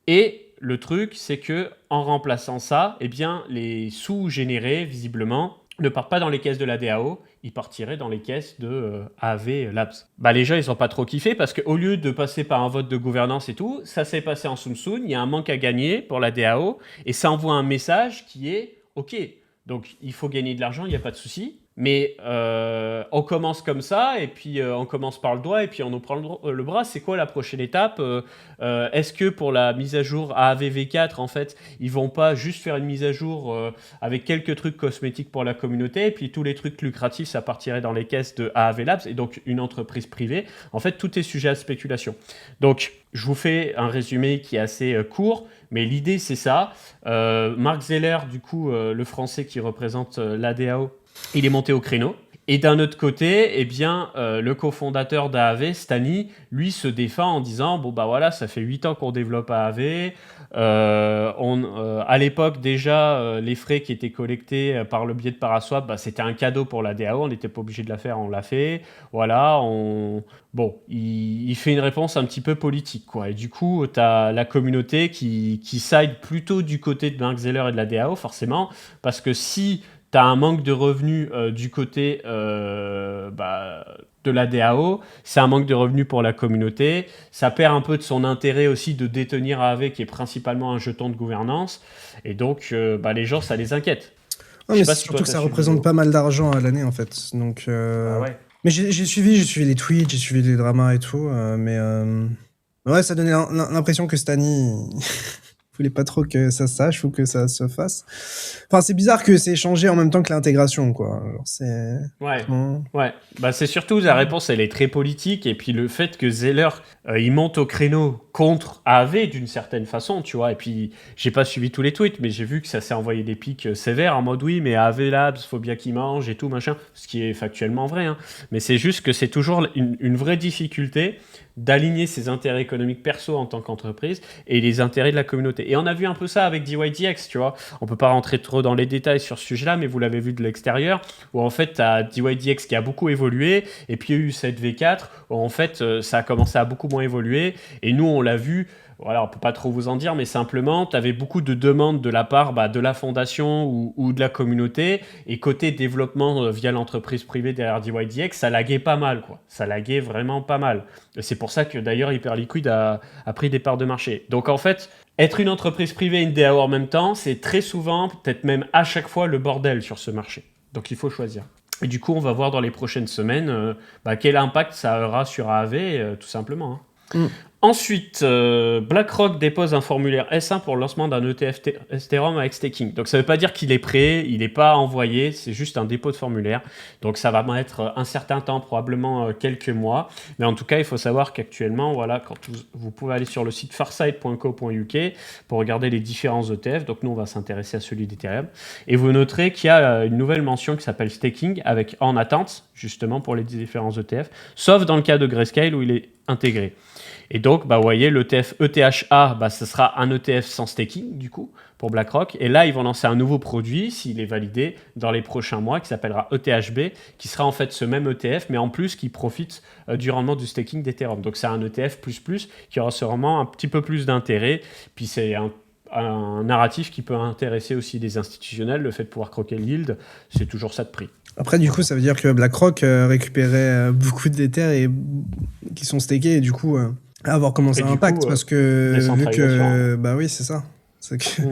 et le truc, c'est que en remplaçant ça, eh bien, les sous générés, visiblement, ne partent pas dans les caisses de la DAO, ils partiraient dans les caisses de AAV Labs. Les gens, ils n'ont pas trop kiffé parce qu'au lieu de passer par un vote de gouvernance et tout, ça s'est passé en soum-soum, il y a un manque à gagner pour la DAO et ça envoie un message qui est « Ok, donc il faut gagner de l'argent, il n'y a pas de souci. » Mais on commence comme ça, et puis on commence par le doigt, et puis on nous prend le bras. C'est quoi la prochaine étape ? Est-ce que pour la mise à jour AAVV4, en fait, ils vont pas juste faire une mise à jour avec quelques trucs cosmétiques pour la communauté, et puis tous les trucs lucratifs, ça partirait dans les caisses de AAV Labs, et donc une entreprise privée. En fait, tout est sujet à spéculation. Donc, je vous fais un résumé qui est assez court, mais l'idée, c'est ça. Mark Zeller, du coup, le français qui représente la DAO, il est monté au créneau. Et d'un autre côté, eh bien, le cofondateur d'AAV, Stani, lui se défend en disant « Bon, voilà, ça fait 8 ans qu'on développe AAV. À l'époque, déjà, les frais qui étaient collectés par le biais de Paraswap, c'était un cadeau pour la DAO. On n'était pas obligé de la faire, on l'a fait. Voilà, Bon, il fait une réponse un petit peu politique, quoi. Et du coup, tu as la communauté qui side plutôt du côté de Mark Zeller et de la DAO, forcément, parce que si tu as un manque de revenus du côté de la DAO, c'est un manque de revenus pour la communauté, ça perd un peu de son intérêt aussi de détenir AAV, qui est principalement un jeton de gouvernance, et donc les gens, ça les inquiète. Non, mais surtout que ça représente pas mal d'argent à l'année, en fait. Donc, ouais. Mais j'ai suivi les tweets, j'ai suivi les dramas et tout, mais ouais, ça donnait l'impression que Stani voulait pas trop que ça se sache ou que ça se fasse. Enfin, c'est bizarre que c'est changé en même temps que l'intégration, quoi. Genre, c'est... Ouais, ouais. Bah, c'est surtout la réponse, elle est très politique. Et puis le fait que Zeller, il monte au créneau contre AAV d'une certaine façon, tu vois. Et puis, j'ai pas suivi tous les tweets, mais j'ai vu que ça s'est envoyé des pics sévères en mode oui, mais AAV Labs, faut bien qu'il mange et tout, machin. Ce qui est factuellement vrai, hein. Mais c'est juste que c'est toujours une vraie difficulté d'aligner ses intérêts économiques perso en tant qu'entreprise et les intérêts de la communauté. Et on a vu un peu ça avec DYDX, tu vois. On peut pas rentrer trop dans les détails sur ce sujet-là, mais vous l'avez vu de l'extérieur, où en fait, tu as DYDX qui a beaucoup évolué, et puis il y a eu cette V4, où en fait, ça a commencé à beaucoup moins évoluer, et nous, on l'a vu. Voilà, on peut pas trop vous en dire, mais simplement, tu avais beaucoup de demandes de la part de la fondation ou de la communauté. Et côté développement via l'entreprise privée derrière DYDX, ça laguait pas mal, quoi. Ça laguait vraiment pas mal. Et c'est pour ça que d'ailleurs Hyperliquid a pris des parts de marché. Donc en fait, être une entreprise privée et une DAO en même temps, c'est très souvent, peut-être même à chaque fois, le bordel sur ce marché. Donc il faut choisir. Et du coup, on va voir dans les prochaines semaines quel impact ça aura sur AAV, tout simplement. Hein. Ensuite, BlackRock dépose un formulaire S1 pour le lancement d'un ETF Ethereum avec staking. Donc ça ne veut pas dire qu'il est prêt, il n'est pas envoyé, c'est juste un dépôt de formulaire. Donc ça va mettre un certain temps, probablement quelques mois. Mais en tout cas, il faut savoir qu'actuellement, voilà, quand vous pouvez aller sur le site farsight.co.uk pour regarder les différents ETF. Donc nous, on va s'intéresser à celui d'Ethereum. Et vous noterez qu'il y a une nouvelle mention qui s'appelle staking avec en attente, justement pour les différents ETF, sauf dans le cas de Grayscale où il est intégré. Et donc, vous voyez, l'ETF ETHA, ce sera un ETF sans staking, du coup, pour BlackRock. Et là, ils vont lancer un nouveau produit, s'il est validé, dans les prochains mois, qui s'appellera ETHB, qui sera en fait ce même ETF, mais en plus, qui profite du rendement du staking d'Ethereum. Donc, c'est un ETF++, qui aura sûrement un petit peu plus d'intérêt. Puis, c'est un narratif qui peut intéresser aussi des institutionnels. Le fait de pouvoir croquer le yield, c'est toujours ça de prix. Après, du coup, ça veut dire que BlackRock récupérait beaucoup d'Ether qui sont stakés, et du coup... avoir comment ça impacte, parce que vu que bah oui, c'est ça, c'est que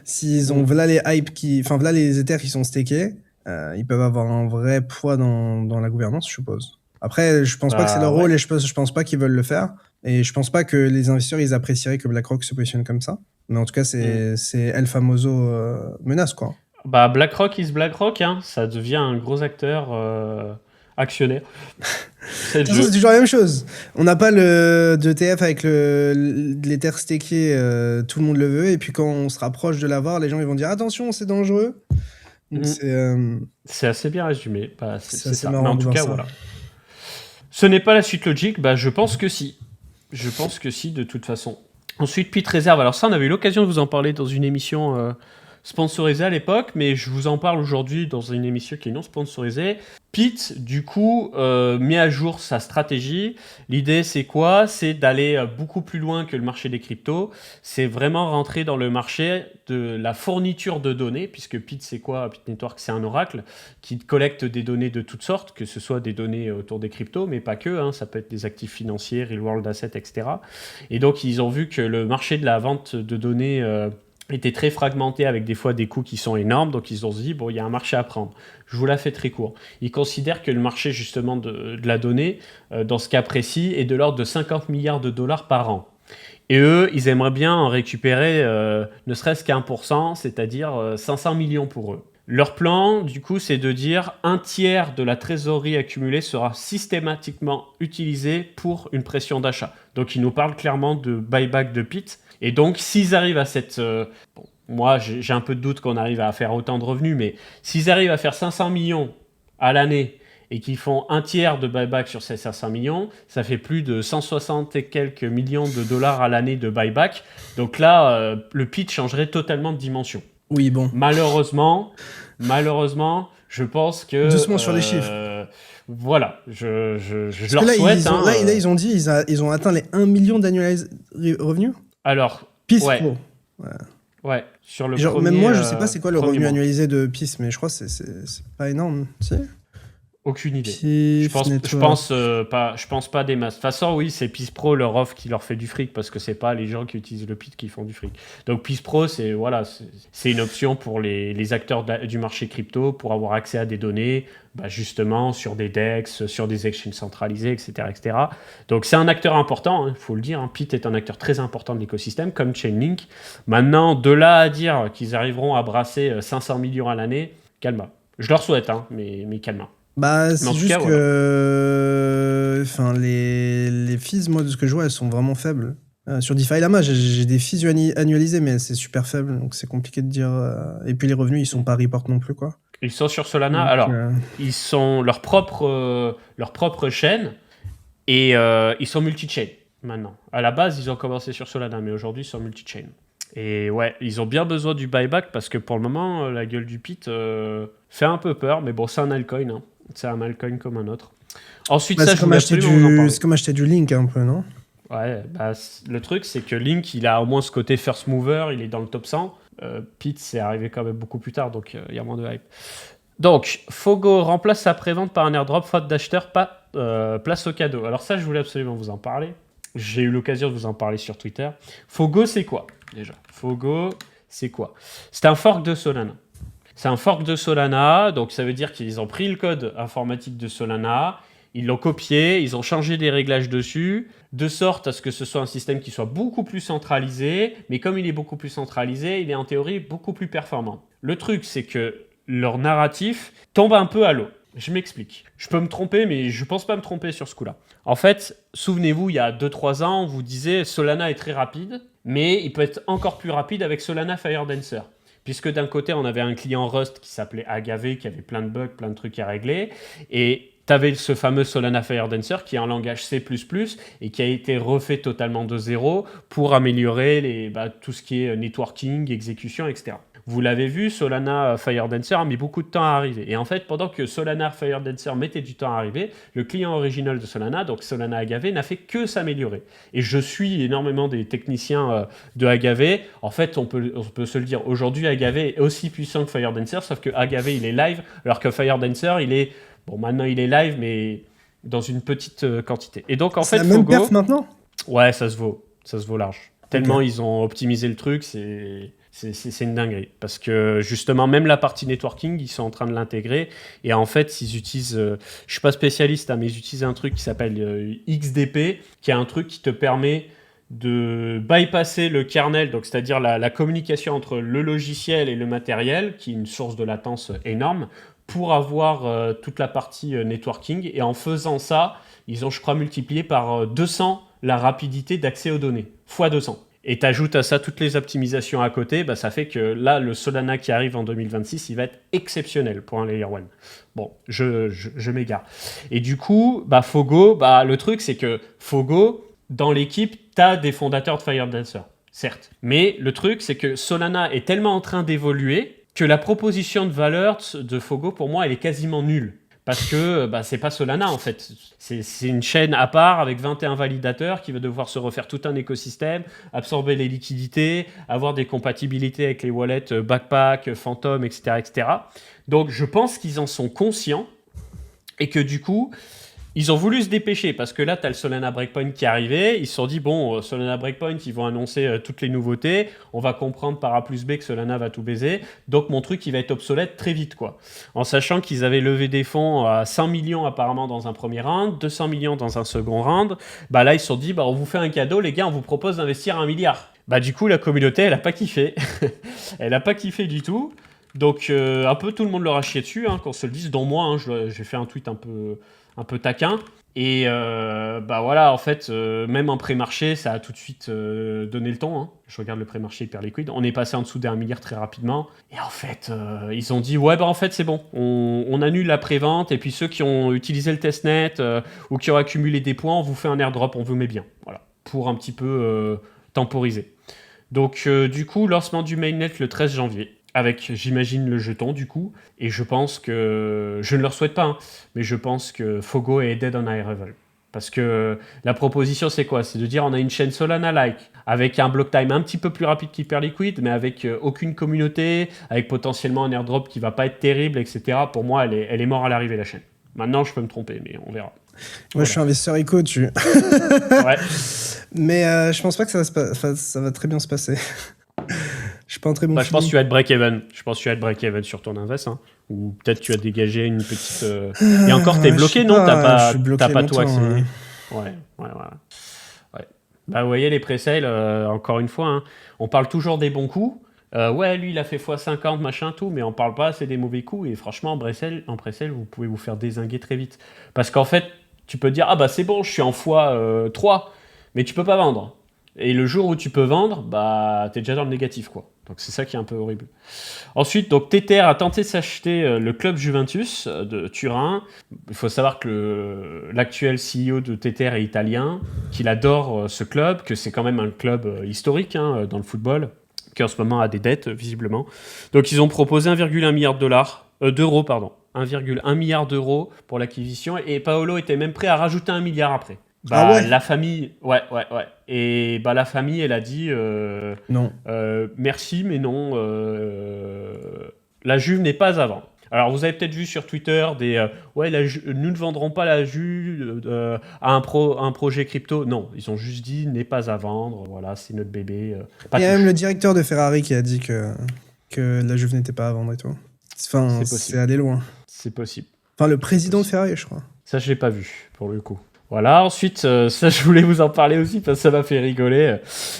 s'ils ont voilà les hype voilà les Ethers qui sont stakés, ils peuvent avoir un vrai poids dans la gouvernance, je suppose. Après, je pense pas que c'est leur rôle, et je pense pas qu'ils veulent le faire, et je pense pas que les investisseurs ils apprécieraient que BlackRock se positionne comme ça, mais en tout cas c'est El Famoso menace, quoi. BlackRock is BlackRock, hein, ça devient un gros acteur actionnaire. C'est toujours la même chose. On n'a pas d'ETF avec l'Ether staké, tout le monde le veut, et puis quand on se rapproche de l'avoir, les gens ils vont dire attention, c'est dangereux. Donc c'est assez bien résumé. C'est ça. Mais en tout cas, voilà. Ce n'est pas la suite logique. Je pense que si. Je pense que si, de toute façon. Ensuite, Pit Reserve. Alors ça, on avait eu l'occasion de vous en parler dans une émission sponsorisée à l'époque, mais je vous en parle aujourd'hui dans une émission qui est non sponsorisée. Pit, du coup, met à jour sa stratégie. L'idée, c'est quoi ? C'est d'aller beaucoup plus loin que le marché des cryptos. C'est vraiment rentrer dans le marché de la fourniture de données, puisque Pit, c'est quoi ? Pit Network, c'est un oracle qui collecte des données de toutes sortes, que ce soit des données autour des cryptos, mais pas que, hein, ça peut être des actifs financiers, real world assets, etc. Et donc, ils ont vu que le marché de la vente de données était très fragmenté, avec des fois des coûts qui sont énormes, donc ils ont dit, il y a un marché à prendre. Je vous la fais très court. Ils considèrent que le marché justement de la donnée, dans ce cas précis, est de l'ordre de 50 milliards de dollars par an. Et eux, ils aimeraient bien en récupérer ne serait-ce qu'1%, c'est-à-dire 500 millions pour eux. Leur plan, du coup, c'est de dire un tiers de la trésorerie accumulée sera systématiquement utilisé pour une pression d'achat. Donc, ils nous parlent clairement de buyback de Pit. Et donc, s'ils arrivent à cette... moi, j'ai un peu de doute qu'on arrive à faire autant de revenus, mais s'ils arrivent à faire 500 millions à l'année et qu'ils font un tiers de buyback sur ces 500 millions, ça fait plus de 160 et quelques millions de dollars à l'année de buyback. Donc là, le pitch changerait totalement de dimension. Oui, bon. Malheureusement, je pense que... Doucement sur les chiffres. Voilà, je leur souhaite. Là, ils ont dit ils ont atteint les 1 million d'annualized revenus. Alors, PIS ouais. Pro. Ouais, sur le genre, premier... Même moi, je sais pas c'est quoi le revenu mois. annualisé de PIS, mais je crois que c'est pas énorme. Si Aucune idée. Je Pif, pense, Network. je pense pas des masses. De toute façon, oui, c'est Peace Pro leur offre qui leur fait du fric parce que c'est pas les gens qui utilisent le PIT qui font du fric. Donc Peace Pro, c'est voilà, c'est une option pour les acteurs du marché crypto pour avoir accès à des données, bah, justement sur des DEX, sur des exchanges centralisés, etc., etc. Donc c'est un acteur important, il faut le dire. Hein. PIT est un acteur très important de l'écosystème, comme Chainlink. Maintenant, de là à dire qu'ils arriveront à brasser 500 millions à l'année, calme. Je leur souhaite, hein, mais calme. Bah, Mais en c'est tout juste cas, voilà. que. Enfin, les fees, moi, de ce que je vois, elles sont vraiment faibles. Sur DeFi Lama, j'ai des fees annualisées, mais c'est super faible, donc c'est compliqué de dire. Et puis les revenus, ils sont pas report non plus, quoi. Ils sont sur Solana. Donc, Alors, ils sont leur propre chaîne et ils sont multi-chain maintenant. À la base, ils ont commencé sur Solana, mais aujourd'hui, ils sont multi-chain. Et ouais, ils ont bien besoin du buyback parce que pour le moment, la gueule du pit fait un peu peur. Mais bon, c'est un altcoin. Hein. C'est un altcoin comme un autre. Ensuite, bah, ça, je voulais absolument vous en parler. c'est comme acheter du Link, un peu, non? Ouais, bah, le truc, c'est que Link, il a au moins ce côté first mover, il est dans le top 100. Pete, c'est arrivé quand même beaucoup plus tard, donc il y a moins de hype. Donc, Fogo remplace sa prévente par un airdrop, faute d'acheteurs, pas place au cadeau. Alors ça, je voulais absolument vous en parler. J'ai eu l'occasion de vous en parler sur Twitter. Fogo, c'est quoi, déjà? Fogo, c'est quoi? C'est un fork de Solana. C'est un fork de Solana, donc ça veut dire qu'ils ont pris le code informatique de Solana, ils l'ont copié, ils ont changé des réglages dessus, de sorte à ce que ce soit un système qui soit beaucoup plus centralisé, mais comme il est beaucoup plus centralisé, il est en théorie beaucoup plus performant. Le truc, c'est que leur narratif tombe un peu à l'eau. Je m'explique. Je peux me tromper, mais je pense pas me tromper sur ce coup-là. En fait, souvenez-vous, il y a 2-3 ans, on vous disait Solana est très rapide, mais il peut être encore plus rapide avec Solana Firedancer. Puisque d'un côté, on avait un client Rust qui s'appelait Agave, qui avait plein de bugs, plein de trucs à régler, et tu avais ce fameux Solana Firedancer qui est en langage C++ et qui a été refait totalement de zéro pour améliorer tout ce qui est networking, exécution, etc. Vous l'avez vu, Solana Firedancer a mis beaucoup de temps à arriver. Et en fait, pendant que Solana Firedancer mettait du temps à arriver, le client original de Solana, donc Solana Agave, n'a fait que s'améliorer. Et je suis énormément des techniciens de Agave. En fait, on peut se le dire, aujourd'hui, Agave est aussi puissant que Firedancer, sauf que Agave, il est live, alors que Firedancer, il est... Bon, maintenant, il est live, mais dans une petite quantité. Et donc, en C'est fait, la même Fogo... perf maintenant? Ouais, ça se vaut. Ça se vaut large. Tellement Ok. ils ont optimisé le truc, c'est une dinguerie. Parce que justement, même la partie networking, ils sont en train de l'intégrer. Et en fait, ils utilisent, je suis pas spécialiste, hein, mais ils utilisent un truc qui s'appelle XDP, qui est un truc qui te permet de bypasser le kernel, donc c'est-à-dire la communication entre le logiciel et le matériel, qui est une source de latence énorme, pour avoir toute la partie networking. Et en faisant ça, ils ont, je crois, multiplié par 200 la rapidité d'accès aux données, fois 200. Et tu ajoutes à ça toutes les optimisations à côté, bah, ça fait que là, le Solana qui arrive en 2026, il va être exceptionnel pour un Layer 1. Bon, je m'égare. Et du coup, bah, Fogo, bah, le truc, c'est que Fogo, dans l'équipe, tu as des fondateurs de Firedancer, certes. Mais le truc, c'est que Solana est tellement en train d'évoluer que la proposition de valeur de Fogo, pour moi, elle est quasiment nulle. Parce que bah, c'est pas Solana en fait. C'est une chaîne à part avec 21 validateurs qui va devoir se refaire tout un écosystème, absorber les liquidités, avoir des compatibilités avec les wallets Backpack, Phantom, etc., etc. Donc je pense qu'ils en sont conscients et que du coup, ils ont voulu se dépêcher parce que là, tu as le Solana Breakpoint qui est arrivé. Ils se sont dit, bon, Solana Breakpoint, ils vont annoncer toutes les nouveautés. On va comprendre par A plus B que Solana va tout baiser. Donc, mon truc, il va être obsolète très vite, quoi. En sachant qu'ils avaient levé des fonds à 100 millions apparemment dans un premier round, 200 millions dans un second round. Bah là, ils se sont dit, bah, on vous fait un cadeau, les gars, on vous propose d'investir 1 milliard. Bah, du coup, la communauté, elle n'a pas kiffé. Elle n'a pas kiffé du tout. Donc, un peu tout le monde leur a chié dessus, hein, qu'on se le dise, dont moi, hein, j'ai fait un tweet un peu taquin. Et bah voilà, en fait, même en pré-marché, ça a tout de suite donné le ton. Hein. Je regarde le pré-marché hyper liquide. On est passé en dessous d'1 milliard très rapidement. Et en fait, ils ont dit, ouais, bah en fait, c'est bon. On annule la pré-vente. Et puis ceux qui ont utilisé le testnet ou qui ont accumulé des points, on vous fait un airdrop, on vous met bien. Voilà, pour un petit peu temporiser. Donc, du coup, lancement du mainnet le 13 janvier. Avec, j'imagine, le jeton, du coup. Et je pense que... Je ne leur souhaite pas, hein, mais je pense que Fogo est dead on arrival. Parce que la proposition, c'est quoi? C'est de dire on a une chaîne Solana-like, avec un block time un petit peu plus rapide qu'Hyperliquid, mais avec aucune communauté, avec potentiellement un airdrop qui va pas être terrible, etc. Pour moi, elle est morte à l'arrivée, la chaîne. Maintenant, je peux me tromper, mais on verra. Moi, je suis investisseur éco, Ouais. Mais je pense pas que ça va très bien se passer. Je suis pas un très bon Je pense que feeling. tu vas être break-even. Je pense que tu vas être break-even sur ton invest. Hein. Ou peut-être tu as dégagé une petite. Et encore, t'es Je bloqué, sais non? je suis bloqué T'as pas tout longtemps, accès. ouais. Ouais. Bah, vous voyez, les pré-sales, encore une fois, hein, on parle toujours des bons coups. Ouais, lui, il a fait x50, machin, tout, mais on parle pas assez des mauvais coups. Et franchement, en pré-sale, vous pouvez vous faire dézinguer très vite. Parce qu'en fait, tu peux dire, ah bah c'est bon, je suis en x3, mais tu peux pas vendre. Et le jour où tu peux vendre, bah t'es déjà dans le négatif, quoi. Donc c'est ça qui est un peu horrible. Ensuite, donc Tether a tenté de s'acheter le club Juventus de Turin. Il faut savoir que l'actuel CEO de Tether est italien, qu'il adore ce club, que c'est quand même un club historique hein, dans le football, qui en ce moment a des dettes visiblement. Donc ils ont proposé 1,1 milliard d'euros, pardon. 1,1 milliard d'euros pour l'acquisition et Paolo était même prêt à rajouter 1 milliard après. Ah ouais? La famille, ouais. Et bah la famille, elle a dit Non. merci, mais non. La Juve n'est pas à vendre. Alors vous avez peut-être vu sur Twitter des ouais, nous ne vendrons pas la Juve à un projet crypto. Non, ils ont juste dit n'est pas à vendre. Voilà, c'est notre bébé. Il y a touche. même le directeur de Ferrari qui a dit que la Juve n'était pas à vendre et tout. Enfin, C'est c'est possible. allé loin. C'est possible. Enfin, le président de Ferrari, je crois. Ça, je l'ai pas vu, pour le coup. Voilà, ensuite, ça, je voulais vous en parler aussi parce que ça m'a fait rigoler.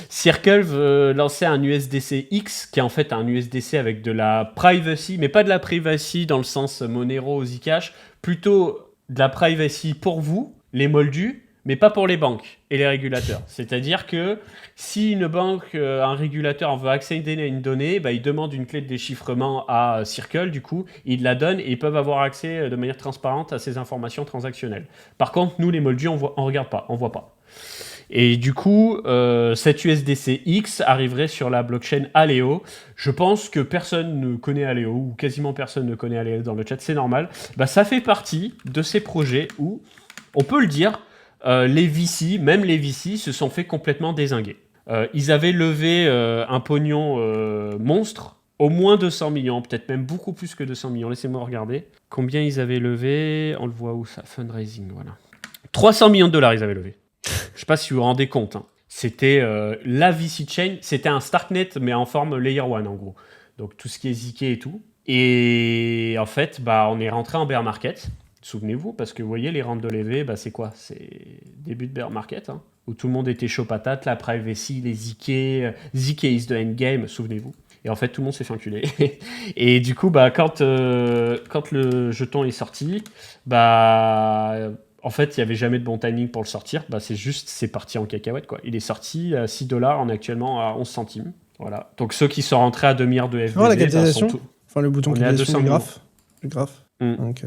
Circle veut lancer un USDC X, qui est en fait un USDC avec de la privacy, mais pas de la privacy dans le sens Monero ou Zcash, plutôt de la privacy pour vous, les moldus, mais pas pour les banques et les régulateurs. C'est-à-dire que si une banque, un régulateur veut accéder à une donnée, bah, il demande une clé de déchiffrement à Circle, du coup, il la donne et ils peuvent avoir accès de manière transparente à ces informations transactionnelles. Par contre, nous, les moldus, on regarde pas, on voit pas. Et du coup, cet USDC X arriverait sur la blockchain Aleo. Je pense que personne ne connaît Aleo, ou quasiment personne ne connaît Aleo dans le chat, c'est normal. Bah, ça fait partie de ces projets où, on peut le dire, les VC, même les VC, se sont fait complètement dézinguer. Ils avaient levé un pognon monstre, au moins 200 millions, peut-être même beaucoup plus que 200 millions. Laissez-moi regarder. Combien ils avaient levé? On le voit où ça? Fundraising, voilà. 300 millions de dollars ils avaient levé. Je sais pas si vous vous rendez compte. Hein. C'était la VC Chain, c'était un Starknet, mais en forme Layer 1 en gros. Donc tout ce qui est ZK et tout. Et en fait, bah, on est rentré en bear market. Souvenez-vous, parce que vous voyez, les rentes de levée, bah, c'est quoi? C'est début de bear market, hein, où tout le monde était chaud patate, la privacy, les ZK, ZK is the endgame, souvenez-vous. Et en fait, tout le monde s'est fait enculer. Et du coup, bah, quand le jeton est sorti, bah, en fait, il n'y avait jamais de bon timing pour le sortir. Bah, c'est parti en cacahuète, quoi. Il est sorti à 6 $, on est actuellement à 11 centimes. Voilà. Donc ceux qui sont rentrés à 2 milliards de FBV, la capitalisation bah, Enfin, le bouton on est à capitalisation 200 du millions. graphe. Du graphe. Ok.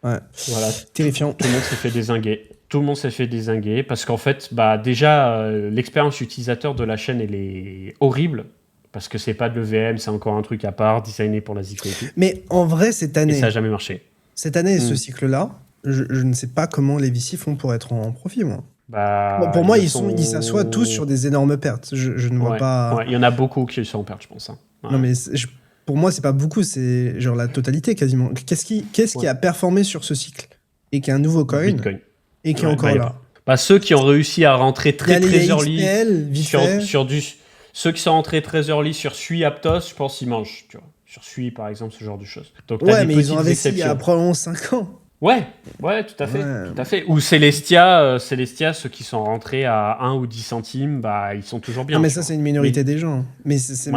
Ouais. Voilà. Terrifiant. Tout le monde s'est fait dézinguer. Tout le monde s'est fait dézinguer parce qu'en fait, bah, déjà, l'expérience utilisateur de la chaîne, elle est horrible. Parce que c'est pas de l'EVM, c'est encore un truc à part, designé pour la ZK et tout. Mais en vrai, cette année, Et ça n'a jamais marché. Cette année, ce cycle-là, je ne sais pas comment les VC font pour être en profit, moi. Bah, pour moi, ils s'assoient tous sur des énormes pertes. Je ne vois pas... Ouais, il y en a beaucoup qui sont en perte, je pense. Hein. Ouais. Non, mais pour moi, c'est pas beaucoup, c'est genre la totalité quasiment. Qu'est-ce qui a performé sur ce cycle? Et qui est un nouveau coin Bitcoin. Et qui est encore là. Bah, ceux qui ont réussi à rentrer très early ceux qui sont rentrés très early sur Sui Aptos, je pense qu'ils mangent, tu vois. Sur Sui, par exemple, ce genre de choses. Donc, ouais, mais ils ont investi il y a probablement 5 ans. Ouais, tout à fait. Tout à fait. Ou Celestia, ceux qui sont rentrés à 1 ou 10 centimes, bah, ils sont toujours bien. Non, mais ça, c'est une minorité des gens. Mais c'est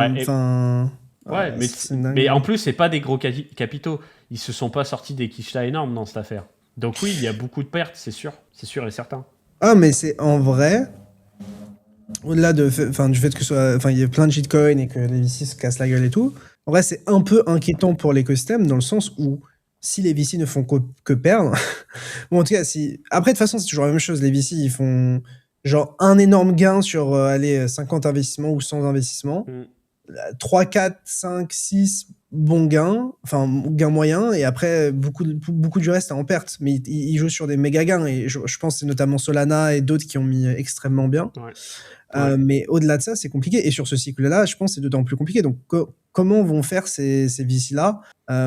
mais en plus, c'est pas des gros capitaux. Ils se sont pas sortis des quichetas énormes dans cette affaire. Donc oui, il y a beaucoup de pertes, c'est sûr et certain. Ah, mais c'est en vrai, au-delà du fait que il y a plein de shitcoins et que les VC se cassent la gueule et tout, en vrai, c'est un peu inquiétant pour l'écosystème dans le sens où si les VC ne font que perdre, bon, en tout cas, après, de toute façon, c'est toujours la même chose. Les VC, ils font genre un énorme gain sur 50 investissements ou 100 investissements. 3, 4, 5, 6 bons gains, enfin gains moyens, et après beaucoup du reste est en perte. Mais ils jouent sur des méga gains, et je pense que c'est notamment Solana et d'autres qui ont mis extrêmement bien. Ouais. Mais au-delà de ça, c'est compliqué. Et sur ce cycle-là, je pense que c'est d'autant plus compliqué. Donc, comment vont faire ces VC-là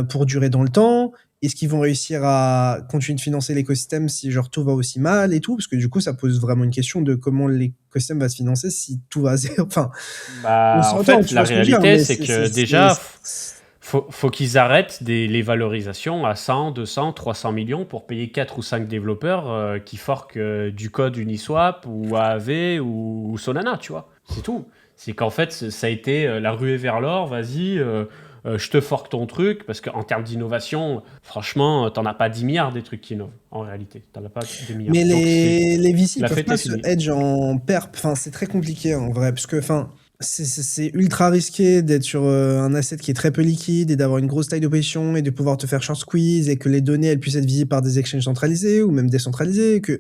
pour durer dans le temps? est-ce qu'ils vont réussir à continuer de financer l'écosystème si genre tout va aussi mal et tout? Parce que du coup, ça pose vraiment une question de comment l'écosystème va se financer si tout va à zéro. Enfin, on Bah, en s'entend, fait, tu la vois ce que je veux dire, réalité, mais c'est que déjà, faut qu'ils arrêtent les valorisations à 100, 200, 300 millions pour payer 4 ou 5 développeurs qui forquent du code Uniswap ou AAV ou Solana, tu vois. C'est tout. C'est qu'en fait, ça a été la ruée vers l'or, vas-y, je te forque ton truc, parce qu'en termes d'innovation, franchement, t'en as pas 10 milliards des trucs qui innovent, en réalité. T'en as pas des milliards. Mais Donc, les VC, ils la peuvent fête pas est se finie. hedge en perp. Enfin, c'est très compliqué en vrai, parce que enfin, c'est ultra risqué d'être sur un asset qui est très peu liquide et d'avoir une grosse taille de position et de pouvoir te faire short squeeze et que les données elles puissent être visibles par des exchanges centralisés ou même décentralisés, que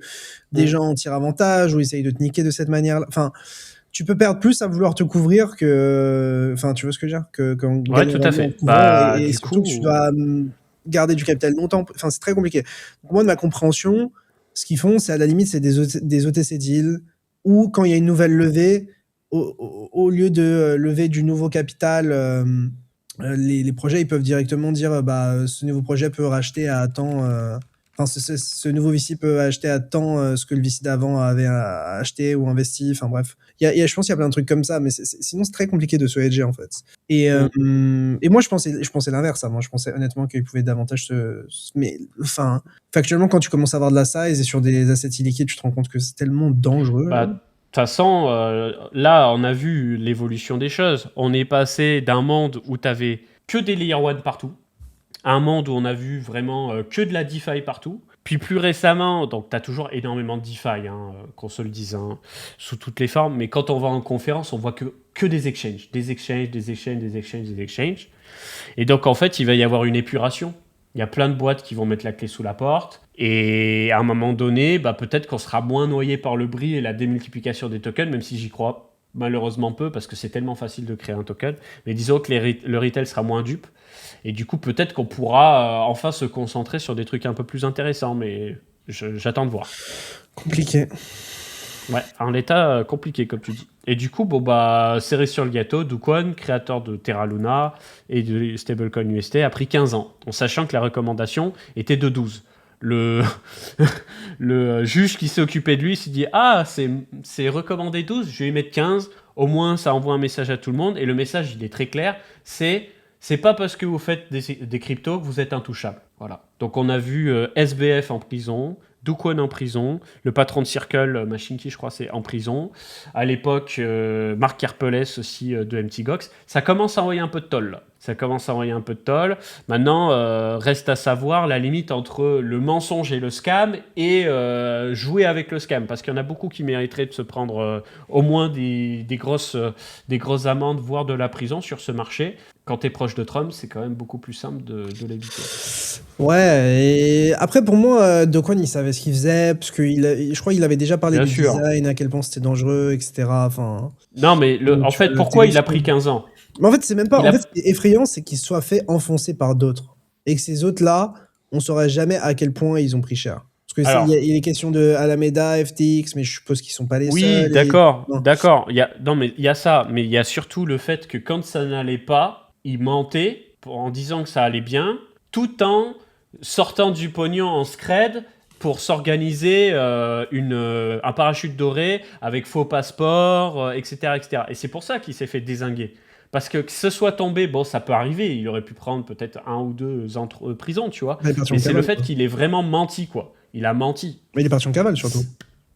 des gens en tirent avantage ou essayent de te niquer de cette manière. Enfin, tu peux perdre plus à vouloir te couvrir que, enfin, tu vois ce que je veux dire, qu'en Ouais, gagnant tout à vraiment en fait. couvrant Bah, et du surtout que tu coup, dois garder du capital longtemps. Enfin, c'est très compliqué. Donc, moi, de ma compréhension, ce qu'ils font, c'est à la limite, c'est des OTC deals ou quand il y a une nouvelle levée, au lieu de lever du nouveau capital, les projets, ils peuvent directement dire, bah, ce nouveau projet peut racheter à temps. Enfin, ce nouveau VC peut acheter à temps ce que le VC d'avant avait acheté ou investi. Enfin bref, je pense qu'il y a plein de trucs comme ça, mais sinon c'est très compliqué de se hedger en fait. Et moi je pensais l'inverse. Hein. Moi je pensais honnêtement qu'ils pouvaient davantage mais enfin, factuellement quand tu commences à avoir de la size et sur des assets illiquides, tu te rends compte que c'est tellement dangereux. bah, de toute façon, là, on a vu l'évolution des choses. On est passé d'un monde où tu avais que des Layer 1 partout, à un monde où on a vu vraiment que de la DeFi partout. Puis plus récemment, donc tu as toujours énormément de DeFi, hein, qu'on se le dise, hein, sous toutes les formes, mais quand on va en conférence, on voit que des exchanges, des exchanges, des exchanges, des exchanges, des exchanges. Et donc en fait, il va y avoir une épuration. Il y a plein de boîtes qui vont mettre la clé sous la porte. Et à un moment donné, bah, peut-être qu'on sera moins noyé par le bris et la démultiplication des tokens, même si j'y crois malheureusement peu, parce que c'est tellement facile de créer un token. Mais disons que le retail sera moins dupe. Et du coup, peut-être qu'on pourra enfin se concentrer sur des trucs un peu plus intéressants. Mais j'attends de voir. Compliqué. Ouais, en l'état compliqué, comme tu dis. Et du coup, bon, bah, cerise sur le gâteau, Do Kwon, créateur de Terra Luna et de stablecoin UST, a pris 15 ans, en sachant que la recommandation était de 12. Le, le juge qui s'est occupé de lui s'est dit: ah, c'est recommandé 12, je vais y mettre 15, au moins ça envoie un message à tout le monde. Et le message, il est très clair, c'est pas parce que vous faites des cryptos que vous êtes intouchable. Voilà. Donc on a vu SBF en prison, Do Kwon en prison, le patron de Circle, Machine Key, je crois, c'est en prison. À l'époque, Marc Karpeles aussi de MT Gox. Ça commence à envoyer un peu de toll, là. Ça commence à envoyer un peu de toll. Maintenant, reste à savoir la limite entre le mensonge et le scam et jouer avec le scam. Parce qu'il y en a beaucoup qui mériteraient de se prendre au moins des grosses amendes, voire de la prison sur ce marché. Quand tu es proche de Trump, c'est quand même beaucoup plus simple de l'éviter. Ouais, et après pour moi, Do Kwon il savait ce qu'il faisait, parce que je crois qu'il avait déjà parlé Bien du sûr. design, à quel point c'était dangereux, etc. Enfin, Non, mais en tu vois, fait, le pourquoi il a téléphone. pris 15 ans? Mais en fait, c'est même pas. Il En fait, ce a... qui est effrayant, c'est qu'ils se soient fait enfoncer par d'autres. Et que ces autres-là, on saurait jamais à quel point ils ont pris cher. Parce que Alors, il est question de Alameda, FTX, mais je suppose qu'ils sont pas les oui, seuls. Et... d'accord, Non. d'accord. Non, mais il y a ça, mais il y a surtout le fait que quand ça n'allait pas, il mentait en disant que ça allait bien, tout en sortant du pognon en scred pour s'organiser un parachute doré avec faux passeport, etc., etc. Et c'est pour ça qu'il s'est fait dézinguer. Parce que ce soit tombé, bon, ça peut arriver. Il aurait pu prendre peut-être 1 ou 2 ans de prison, tu vois. Il est parti Mais en c'est le cavale, fait quoi. qu'il ait vraiment menti, quoi. Il a menti. Mais il est parti en cavale, surtout.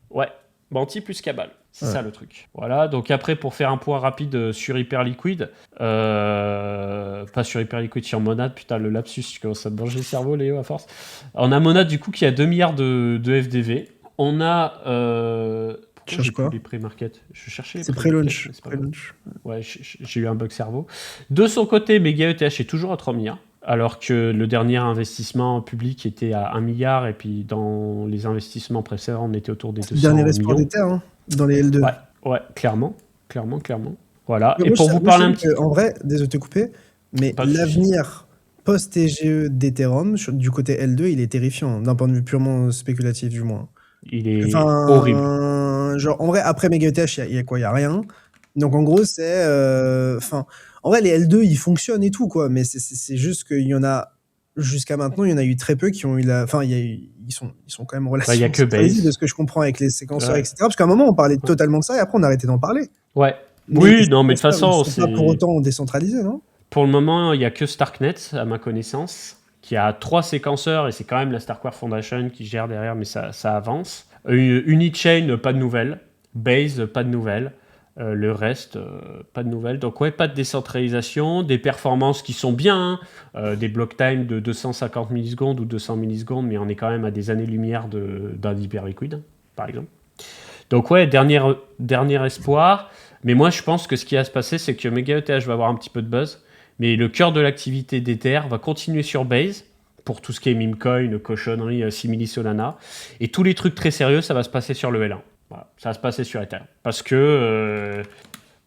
Ouais, menti plus cabale. C'est Ouais. ça le truc. Voilà, donc après, pour faire un point rapide sur Hyperliquid, pas sur Hyperliquid, sur Monad, putain, le lapsus, je commence à me manger le cerveau, Léo, à force. On a Monad, du coup, qui a 2 milliards de FDV. On a. Tu Pourquoi j'ai cherches plus quoi? les pré-market? Je cherchais les C'est pré-market, pré-launch. mais c'est pas grave. Pré-launch. Ouais, j'ai eu un bug cerveau. De son côté, Mega ETH est toujours à 3 milliards. Alors que le dernier investissement public était à 1 milliard, et puis dans les investissements précédents, on était autour des C'est le dernier 200 espoir millions. des terres, hein, dans les L2. Ouais, ouais, clairement, clairement, clairement. Voilà. Mais Et pour vous moi, je parler un t'avoue petit... qu'en vrai, désolé de te couper, mais Pas de souci. l'avenir post-TGE d'Ethereum, du côté L2, il est terrifiant, d'un point de vue purement spéculatif, du moins. Il est horrible. Enfin, genre, en vrai, après MegaETH, il y a quoi? Il y a rien. Donc, en gros, c'est. Enfin, en vrai, les L2, ils fonctionnent et tout, quoi. Mais c'est juste qu'il y en a jusqu'à maintenant, il y en a eu très peu qui ont eu la. Enfin, ils sont quand même Il y a relativement que centralisés de Base. ce que je comprends avec les séquenceurs, Ouais. etc. Parce qu'à un moment, on parlait Ouais. totalement de ça et après, on a arrêté d'en parler. Ouais. Mais les Oui, non, mais de toute séquenceurs, ils façon, sont pas pour autant décentralisés, non? pour le moment, il n'y a que Starknet, à ma connaissance, qui a 3 séquenceurs, et c'est quand même la Starkware Foundation qui gère derrière, mais ça avance. Unichain, pas de nouvelles. Base, pas de nouvelles. Le reste, pas de nouvelles. Donc ouais, pas de décentralisation, des performances qui sont bien, des block time de 250 millisecondes ou 200 millisecondes, mais on est quand même à des années-lumière d'un hyperliquide, par exemple. Donc ouais, dernier espoir. Mais moi, je pense que ce qui va se passer, c'est que MegaETH va avoir un petit peu de buzz, mais le cœur de l'activité d'Ether va continuer sur Base, pour tout ce qui est memecoin, cochonnerie, simili Solana. Et tous les trucs très sérieux, ça va se passer sur le L1. Voilà, ça va se passer sur Ether. Parce que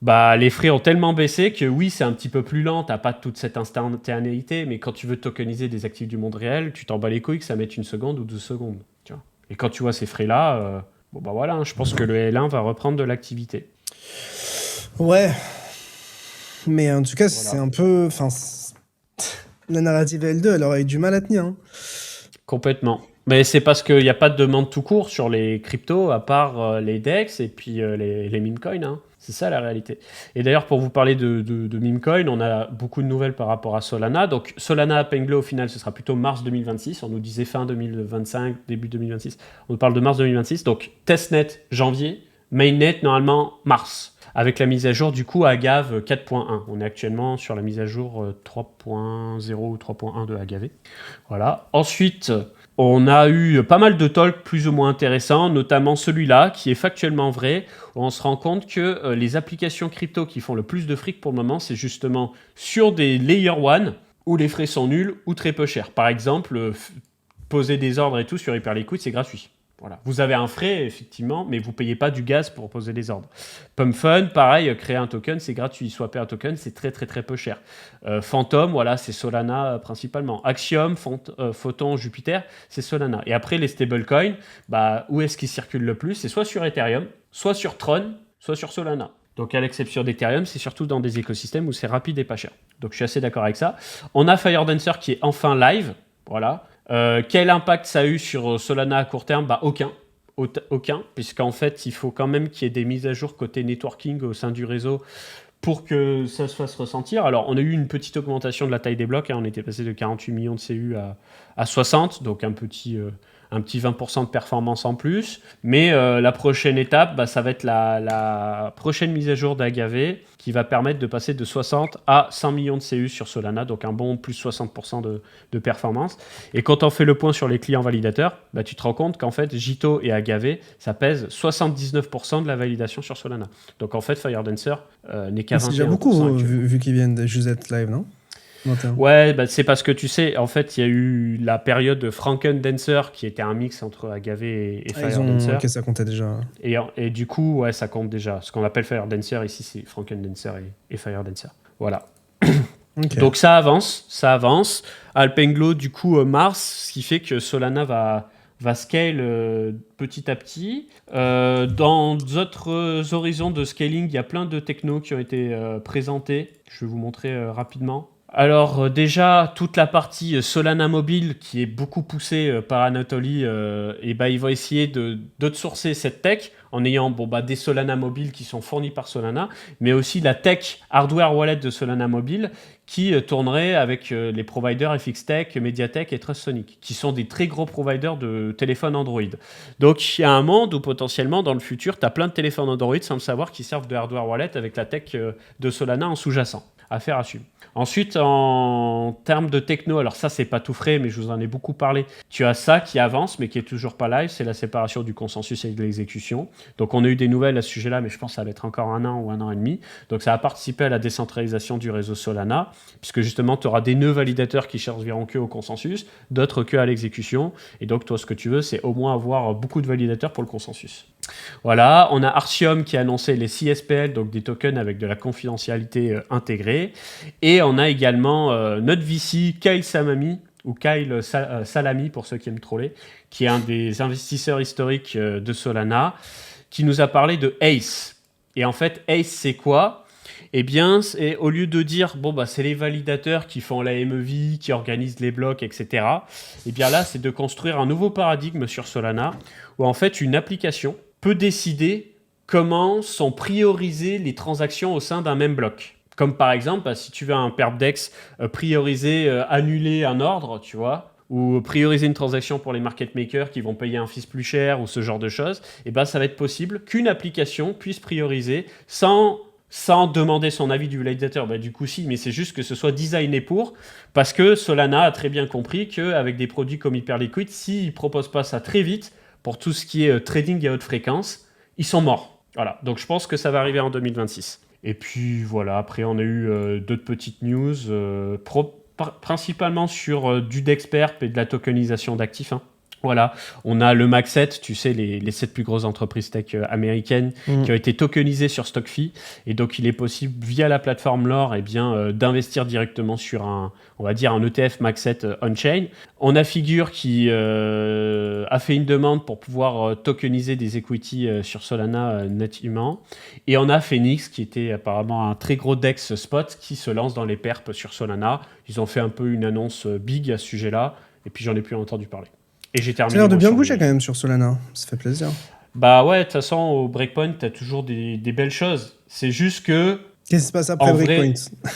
les frais ont tellement baissé que oui, c'est un petit peu plus lent, t'as pas toute cette instantanéité, mais quand tu veux tokeniser des actifs du monde réel, tu t'en bats les couilles que ça mette 1 seconde ou 2 secondes. Tu vois. Et quand tu vois ces frais-là, voilà, je pense que le L1 va reprendre de l'activité. Ouais. Mais en tout cas, c'est Voilà. un peu. Enfin, la narrative L2, elle aurait eu du mal à tenir. Hein. Complètement. Mais c'est parce qu'il n'y a pas de demande tout court sur les cryptos, à part les DEX et puis les meme coins. Hein. C'est ça la réalité. Et d'ailleurs, pour vous parler de meme coin, on a beaucoup de nouvelles par rapport à Solana. Donc Solana Penglo, au final, ce sera plutôt mars 2026. On nous disait fin 2025, début 2026. On nous parle de mars 2026. Donc testnet janvier, mainnet normalement mars. Avec la mise à jour du coup Agave 4.1. On est actuellement sur la mise à jour 3.0 ou 3.1 de Agave. Voilà. Ensuite, on a eu pas mal de talks plus ou moins intéressants, notamment celui-là, qui est factuellement vrai, où on se rend compte que les applications crypto qui font le plus de fric pour le moment, c'est justement sur des Layer 1, où les frais sont nuls ou très peu chers. Par exemple, poser des ordres et tout sur Hyperliquid, c'est gratuit. Voilà. Vous avez un frais, effectivement, mais vous ne payez pas du gaz pour poser des ordres. PumpFun, pareil, créer un token, c'est gratuit. Swapper un token, c'est très très très peu cher. Phantom, voilà, c'est Solana principalement. Axiom, Photon, Jupiter, c'est Solana. Et après, les stablecoins, où est-ce qu'ils circulent le plus? C'est soit sur Ethereum, soit sur Tron, soit sur Solana. Donc à l'exception d'Ethereum, c'est surtout dans des écosystèmes où c'est rapide et pas cher. Donc je suis assez d'accord avec ça. On a Firedancer qui est enfin live. Voilà. Quel impact ça a eu sur Solana à court terme? Aucun. Aucun, puisqu'en fait, il faut quand même qu'il y ait des mises à jour côté networking au sein du réseau pour que ça se fasse ressentir. Alors, on a eu une petite augmentation de la taille des blocs. Hein, on était passé de 48 millions de CU à 60, donc un petit 20% de performance en plus. Mais la prochaine étape, ça va être la prochaine mise à jour d'Agave qui va permettre de passer de 60 à 100 millions de CU sur Solana, donc un bon plus 60% de performance. Et quand on fait le point sur les clients validateurs, tu te rends compte qu'en fait, Jito et Agave, ça pèse 79% de la validation sur Solana. Donc en fait, Firedancer n'est qu'à 21%. C'est déjà beaucoup, vu qu'ils viennent de juste être live, non? Ouais, c'est parce que tu sais, en fait, il y a eu la période de Frankendancer qui était un mix entre Agave et Firedancer. Ok, ça comptait déjà. Et du coup, ouais, ça compte déjà. Ce qu'on appelle Firedancer ici, c'est Frankendancer et Firedancer. Voilà. Okay. Donc ça avance. Alpenglo, du coup, mars, ce qui fait que Solana va scale petit à petit. Dans d'autres horizons de scaling, il y a plein de technos qui ont été présentés. Je vais vous montrer rapidement. Alors déjà, toute la partie Solana Mobile qui est beaucoup poussée par Anatoly, il va essayer d'outsourcer cette tech en ayant des Solana Mobile qui sont fournis par Solana, mais aussi la tech hardware wallet de Solana Mobile qui tournerait avec les providers FXTech, Mediatek et TrustSonic, qui sont des très gros providers de téléphones Android. Donc il y a un monde où potentiellement dans le futur, tu as plein de téléphones Android sans le savoir qui servent de hardware wallet avec la tech de Solana en sous-jacent. Affaire à suivre. Ensuite, en termes de techno, alors ça, c'est pas tout frais, mais je vous en ai beaucoup parlé. Tu as ça qui avance, mais qui est toujours pas live, c'est la séparation du consensus et de l'exécution. Donc, on a eu des nouvelles à ce sujet-là, mais je pense que ça va être encore 1 an ou 1 an et demi. Donc, ça va participer à la décentralisation du réseau Solana, puisque justement, tu auras des nœuds validateurs qui serviront que au consensus, d'autres que à l'exécution. Et donc, toi, ce que tu veux, c'est au moins avoir beaucoup de validateurs pour le consensus. Voilà, on a Artium qui a annoncé les CSPL, donc des tokens avec de la confidentialité intégrée. Et on a également notre VC, Kyle Salami, ou Kyle Salami pour ceux qui aiment troller, qui est un des investisseurs historiques de Solana, qui nous a parlé de ACE. Et en fait, ACE, c'est quoi ? Eh bien, au lieu de dire, bon, bah, c'est les validateurs qui font la MEV, qui organisent les blocs, etc., eh bien là, c'est de construire un nouveau paradigme sur Solana, où en fait, une application peut décider comment sont priorisées les transactions au sein d'un même bloc. Comme par exemple, bah, si tu veux un perpdex prioriser, annuler un ordre, tu vois, ou prioriser une transaction pour les market makers qui vont payer un fee plus cher, ou ce genre de choses, et ben ça va être possible qu'une application puisse prioriser sans demander son avis du validateur. Bah, du coup, si, mais c'est juste que ce soit designé pour, parce que Solana a très bien compris qu'avec des produits comme Hyperliquid, s'ils ne proposent pas ça très vite, pour tout ce qui est trading à haute fréquence, ils sont morts. Voilà, donc je pense que ça va arriver en 2026. Et puis voilà, après on a eu d'autres petites news, principalement sur du DexPerp et de la tokenisation d'actifs. Hein. Voilà, on a le Max 7, tu sais, les 7 plus grosses entreprises tech américaines qui ont été tokenisées sur StockFi. Et donc, il est possible, via la plateforme Lore, d'investir directement sur on va dire, un ETF Max 7 on-chain. On a Figure qui a fait une demande pour pouvoir tokeniser des equity sur Solana nativement. Et on a Phoenix, qui était apparemment un très gros DEX spot, qui se lance dans les perps sur Solana. Ils ont fait un peu une annonce big à ce sujet-là. Et puis, j'en ai plus entendu parler. Et j'ai terminé. Ça a l'air de bien bouger quand même sur Solana. Ça fait plaisir. Bah ouais, de toute façon, au Breakpoint, t'as toujours des belles choses. C'est juste que. Qu'est-ce qui se passe après Breakpoint?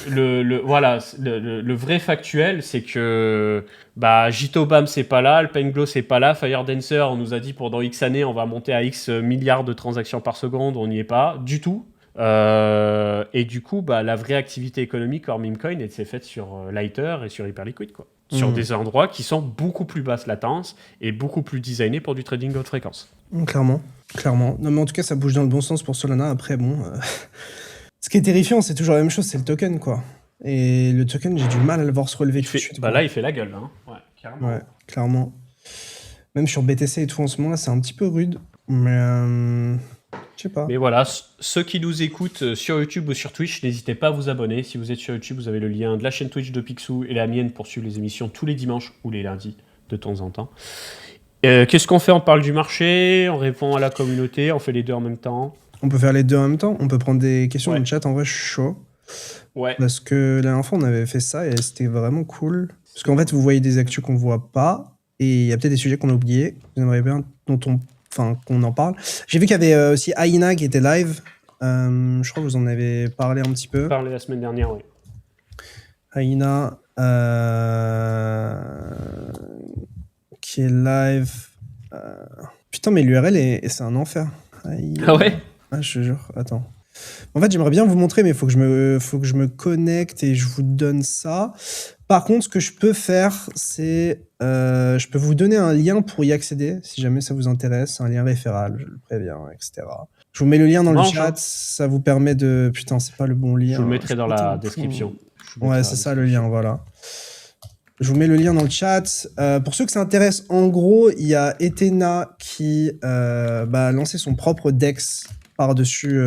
Le vrai factuel, c'est que bah, Jitobam, c'est pas là, Alpenglow, c'est pas là, Firedancer, on nous a dit pendant X années, on va monter à X milliards de transactions par seconde, on n'y est pas du tout. Et du coup, bah, la vraie activité économique hors Memecoin, elle s'est faite sur Lighter et sur Hyperliquid, quoi. Sur des endroits qui sont beaucoup plus basse latence et beaucoup plus designés pour du trading haute fréquence. Clairement. Non, mais en tout cas, ça bouge dans le bon sens pour Solana. Après, bon... Ce qui est terrifiant, c'est toujours la même chose, c'est le token, quoi. Et le token, j'ai du mal à le voir se relever tout de suite. Bah là, il fait la gueule, hein. Ouais, carrément. Ouais, clairement. Même sur BTC et tout en ce moment, là, c'est un petit peu rude. Mais... je sais pas. Mais voilà, ceux qui nous écoutent sur YouTube ou sur Twitch, n'hésitez pas à vous abonner. Si vous êtes sur YouTube, vous avez le lien de la chaîne Twitch de Picsou et la mienne pour suivre les émissions tous les dimanches ou les lundis de temps en temps. Qu'est-ce qu'on fait? On parle du marché, on répond à la communauté, on fait les deux en même temps. On peut faire les deux en même temps. On peut prendre des questions dans le chat. En vrai, je suis chaud. Ouais. Parce que la dernière fois, on avait fait ça et c'était vraiment cool. Parce qu'en fait, vous voyez des actus qu'on voit pas. Et il y a peut-être des sujets qu'on a oubliés. Vous aimeriez bien qu'on en parle. J'ai vu qu'il y avait aussi Aina qui était live. Je crois que vous en avez parlé un petit peu. Parlé la semaine dernière, oui. Aina qui est live. Putain, mais l'URL, c'est un enfer. Aina. Ah ouais? Ah, je te jure. Attends. En fait, j'aimerais bien vous montrer, mais il faut que je me connecte et je vous donne ça. Par contre, ce que je peux faire, c'est... je peux vous donner un lien pour y accéder, si jamais ça vous intéresse. Un lien référal, je le préviens, etc. Je vous mets le lien dans le chat. Ça vous permet de... Putain, c'est pas le bon lien. Je le mettrai dans la description. Ouais, c'est ça le lien, voilà. Je vous mets le lien dans le chat. Pour ceux que ça intéresse, en gros, il y a Ethena qui a lancé son propre DEX par-dessus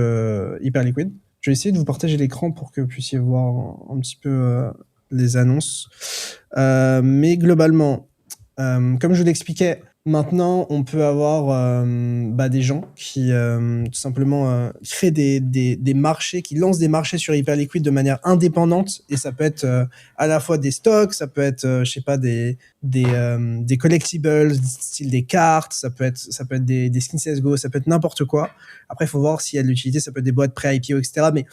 Hyperliquid. Je vais essayer de vous partager l'écran pour que vous puissiez voir un petit peu les annonces. Mais globalement, comme je vous l'expliquais, maintenant, on peut avoir des gens qui tout simplement créent des marchés, qui lancent des marchés sur Hyperliquid de manière indépendante. Et ça peut être à la fois des stocks, ça peut être, je sais pas, des collectibles, style des cartes, ça peut être des skins CSGO, ça peut être n'importe quoi. Après, il faut voir s'il y a de l'utilité, ça peut être des boîtes pré-IPO, etc. Mais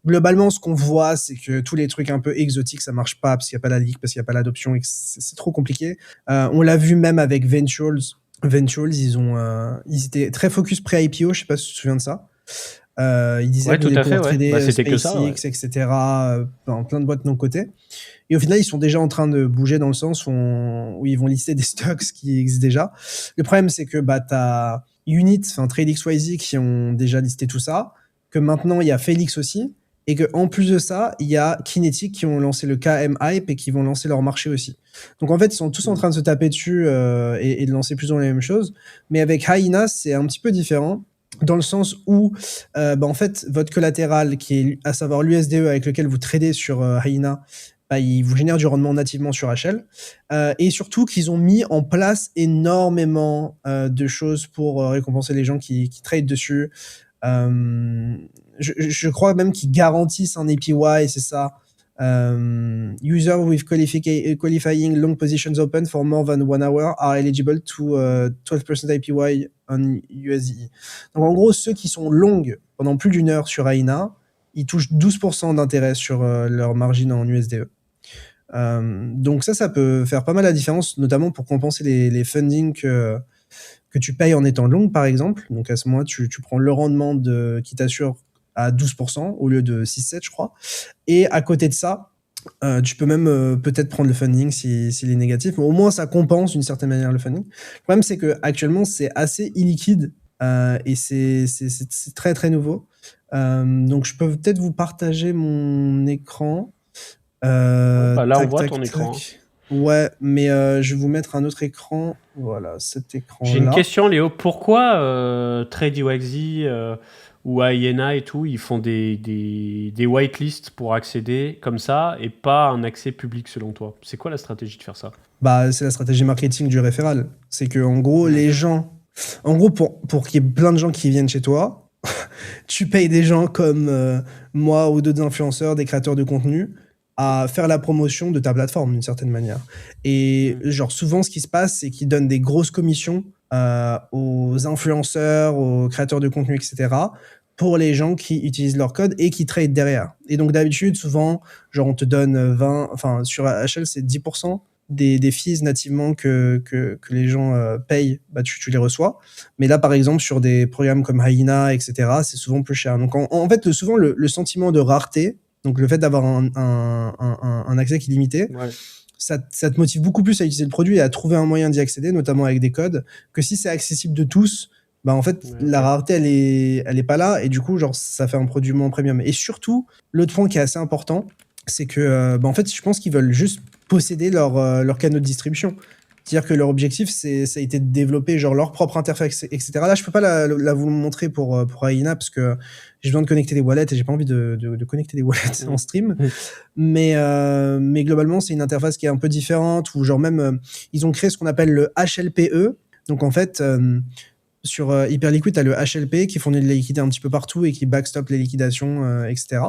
globalement, ce qu'on voit, c'est que tous les trucs un peu exotiques, ça marche pas parce qu'il n'y a pas la ligue, parce qu'il n'y a pas l'adoption et que c'est trop compliqué. On l'a vu même avec Ventures. Ventures, ils étaient très focus pré-IPO, je sais pas si tu te souviens de ça. Ils disaient tout à fait, trader c'était que ça, etc. Plein de boîtes non cotées. Et au final, ils sont déjà en train de bouger dans le sens où ils vont lister des stocks qui existent déjà. Le problème, c'est que t'as Unit, TradeXYZ qui ont déjà listé tout ça, que maintenant, il y a Felix aussi, et qu'en plus de ça, il y a Kinetic qui ont lancé le KM Hype et qui vont lancer leur marché aussi. Donc en fait, ils sont tous en train de se taper dessus et de lancer plus ou moins les mêmes choses. Mais avec Aina, c'est un petit peu différent, dans le sens où en fait, votre collatéral, qui est à savoir l'USDE avec lequel vous tradez sur Aina, il vous génère du rendement nativement sur HL. Et surtout qu'ils ont mis en place énormément de choses pour récompenser les gens qui tradent dessus. je crois même qu'ils garantissent un APY, c'est ça. User with qualifying long positions open for more than 1 hour are eligible to 12% APY on USDE. Donc en gros, ceux qui sont longues pendant plus d'une heure sur AINA, ils touchent 12% d'intérêt sur leur margine en USDE. Donc ça peut faire pas mal la différence, notamment pour compenser les fundings que tu payes en étant longue, par exemple. Donc à ce moment-là, tu prends le rendement qui t'assure à 12% au lieu de 6-7, je crois. Et à côté de ça, tu peux même peut-être prendre le funding s'il est négatif, mais au moins ça compense d'une certaine manière le funding. Le problème, c'est qu'actuellement, c'est assez illiquide et c'est très très nouveau. Donc je peux peut-être vous partager mon écran. Là, on voit ton écran. Ouais, mais je vais vous mettre un autre écran. Voilà, cet écran-là. J'ai une question, Léo. Pourquoi TradeYZ ou Aiena et tout, ils font des whitelists pour accéder comme ça et pas un accès public selon toi? C'est quoi la stratégie de faire ça? C'est la stratégie marketing du référal. C'est que en gros, les gens... En gros, pour qu'il y ait plein de gens qui viennent chez toi, tu payes des gens comme moi ou d'autres influenceurs, des créateurs de contenu, à faire la promotion de ta plateforme d'une certaine manière. Et genre souvent ce qui se passe, c'est qu'ils donnent des grosses commissions aux influenceurs, aux créateurs de contenu, etc. pour les gens qui utilisent leur code et qui trade derrière. Et donc d'habitude, souvent, genre on te donne 20, enfin sur HL c'est 10% des fees nativement que les gens payent, tu les reçois. Mais là, par exemple, sur des programmes comme Hyena, etc., c'est souvent plus cher. Donc en fait, souvent le sentiment de rareté, donc le fait d'avoir un accès qui est limité, Ouais. ça te motive beaucoup plus à utiliser le produit et à trouver un moyen d'y accéder, notamment avec des codes, que si c'est accessible de tous, en fait, la rareté, elle est pas là, et du coup, genre, ça fait un produit moins premium. Et surtout, l'autre point qui est assez important, c'est que, en fait, je pense qu'ils veulent juste posséder leur canaux de distribution. C'est-à-dire que leur objectif, ça a été de développer genre leur propre interface, etc. Là, je peux pas la vous montrer pour Aina parce que j'ai besoin de connecter des wallets et j'ai pas envie de connecter des wallets en stream. Mais globalement, c'est une interface qui est un peu différente où genre même ils ont créé ce qu'on appelle le HLPE. Donc en fait, sur Hyperliquid, tu as le HLP qui fournit de la liquidité un petit peu partout et qui backstop les liquidations, etc.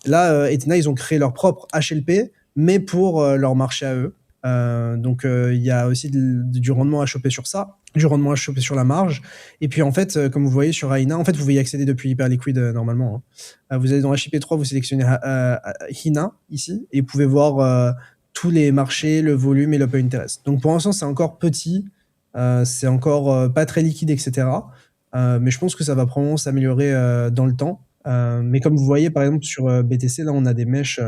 Là, Ethena, ils ont créé leur propre HLP, mais pour leur marché à eux. Donc il y a aussi du rendement à choper sur ça, du rendement à choper sur la marge. Et puis en fait, comme vous voyez sur Aina, en fait vous pouvez y accéder depuis Hyperliquid normalement. Vous allez dans HIP3, vous sélectionnez Hina ici et vous pouvez voir tous les marchés, le volume et l'open interest. Donc pour l'instant c'est encore petit, c'est encore pas très liquide, etc. Mais je pense que ça va probablement s'améliorer dans le temps. Mais comme vous voyez par exemple sur BTC, là on a des mèches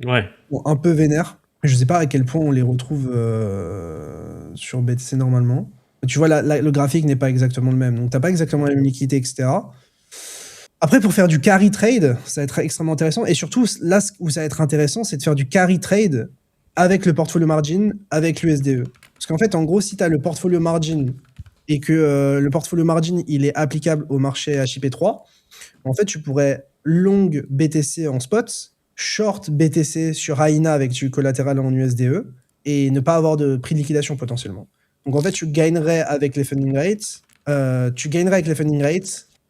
un peu vénères. Je sais pas à quel point on les retrouve sur BTC normalement. Tu vois, le graphique n'est pas exactement le même. Donc, tu n'as pas exactement la même liquidité, etc. Après, pour faire du carry trade, ça va être extrêmement intéressant. Et surtout, là où ça va être intéressant, c'est de faire du carry trade avec le portfolio margin, avec l'USDE. Parce qu'en fait, en gros, si tu as le portfolio margin et que le portfolio margin, il est applicable au marché HIP3, en fait, tu pourrais long BTC en spot, short BTC sur Aina avec du collatéral en USDE et ne pas avoir de prix de liquidation potentiellement. Donc en fait, tu gagnerais avec les funding rates,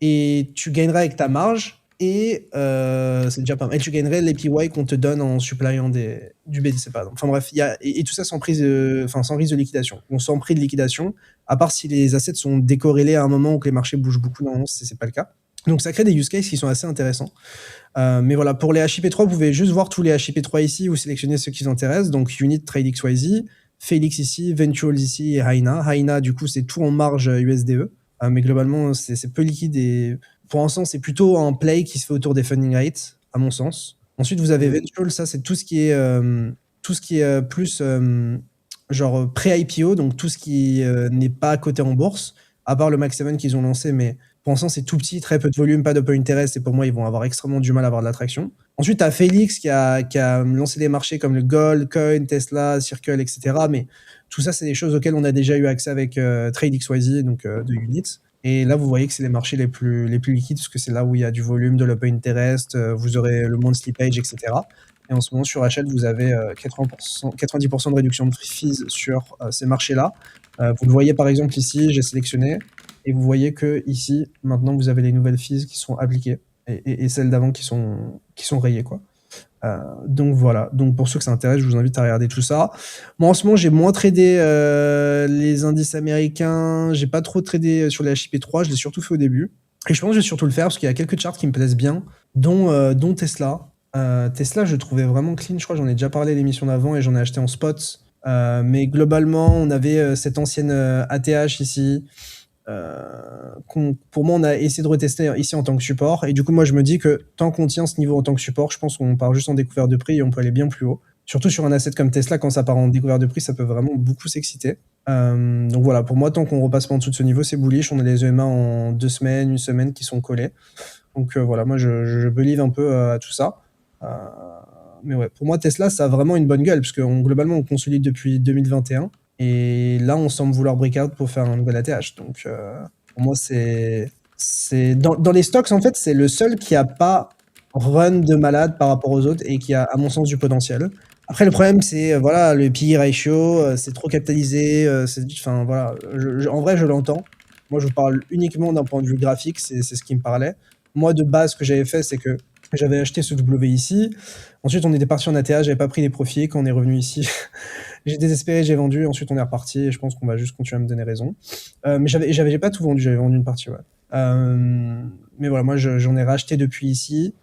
et tu gagnerais avec ta marge et c'est déjà pas mal. Et tu gagnerais l'APY qu'on te donne en supplyant du BTC par exemple. Enfin bref, et tout ça sans risque de liquidation. Donc sans prix de liquidation, à part si les assets sont décorrélés à un moment où que les marchés bougent beaucoup, non, c'est pas le cas. Donc ça crée des use cases qui sont assez intéressants. Mais voilà, pour les HIP3, vous pouvez juste voir tous les HIP3 ici, vous sélectionnez ceux qui vous intéressent. Donc Unit, TradeXYZ, Felix ici, Ventuals ici et Hyena. Hyena, du coup, c'est tout en marge USDE. Mais globalement, c'est peu liquide et pour l'instant, c'est plutôt un play qui se fait autour des funding rates, à mon sens. Ensuite, vous avez Ventuals, ça, c'est tout ce qui est plus genre pré-IPO, donc tout ce qui n'est pas coté en bourse, à part le Max 7 qu'ils ont lancé, mais pour l'instant, c'est tout petit, très peu de volume, pas d'open interest, et pour moi, ils vont avoir extrêmement du mal à avoir de l'attraction. Ensuite, tu as Felix qui a lancé des marchés comme le Gold, Coin, Tesla, Circle, etc. Mais tout ça, c'est des choses auxquelles on a déjà eu accès avec TradeXYZ, donc de Unit. Et là, vous voyez que c'est les marchés les plus liquides, parce que c'est là où il y a du volume, de l'open interest, vous aurez le monthly page, etc. Et en ce moment, sur HL, vous avez 90% de réduction de fees sur ces marchés-là. Vous le voyez par exemple ici, j'ai sélectionné. Et vous voyez que ici, maintenant, vous avez les nouvelles fees qui sont appliquées. et celles d'avant qui sont rayées, quoi. Donc voilà. Donc pour ceux que ça intéresse, je vous invite à regarder tout ça. Moi, en ce moment, j'ai moins tradé les indices américains. J'ai pas trop tradé sur les HIP3. Je l'ai surtout fait au début. Et je pense que je vais surtout le faire parce qu'il y a quelques charts qui me plaisent bien, dont Tesla. Tesla, je le trouvais vraiment clean. Je crois que j'en ai déjà parlé à l'émission d'avant et j'en ai acheté en spot. Mais globalement, on avait cette ancienne ATH ici. Pour moi, on a essayé de retester ici en tant que support. Et du coup, moi, je me dis que tant qu'on tient ce niveau en tant que support, je pense qu'on part juste en découverte de prix et on peut aller bien plus haut. Surtout sur un asset comme Tesla, quand ça part en découverte de prix, ça peut vraiment beaucoup s'exciter. Donc voilà, pour moi, tant qu'on repasse pas en dessous de ce niveau, c'est bullish. On a les EMA en 2 semaines, 1 semaine qui sont collés. Donc voilà, moi, je believe un peu à tout ça. Mais ouais, pour moi, Tesla, ça a vraiment une bonne gueule, parce que globalement, on consolide depuis 2021. Et là, on semble vouloir break out pour faire un nouvel ATH. Donc, pour moi, c'est dans les stocks, en fait, c'est le seul qui a pas run de malade par rapport aux autres et qui a, à mon sens, du potentiel. Après, le problème, c'est voilà, le PE ratio, c'est trop capitalisé. Enfin, voilà, en vrai, je l'entends. Moi, je vous parle uniquement d'un point de vue graphique, c'est ce qui me parlait. Moi, de base, ce que j'avais fait, c'est que j'avais acheté ce W ici. Ensuite, on était parti en ATH, j'avais pas pris les profits. Quand on est revenu ici, j'ai désespéré, j'ai vendu. Ensuite, on est reparti. Et je pense qu'on va juste continuer à me donner raison. Mais j'ai pas tout vendu, j'avais vendu une partie, ouais. Mais voilà, moi, j'en ai racheté depuis ici.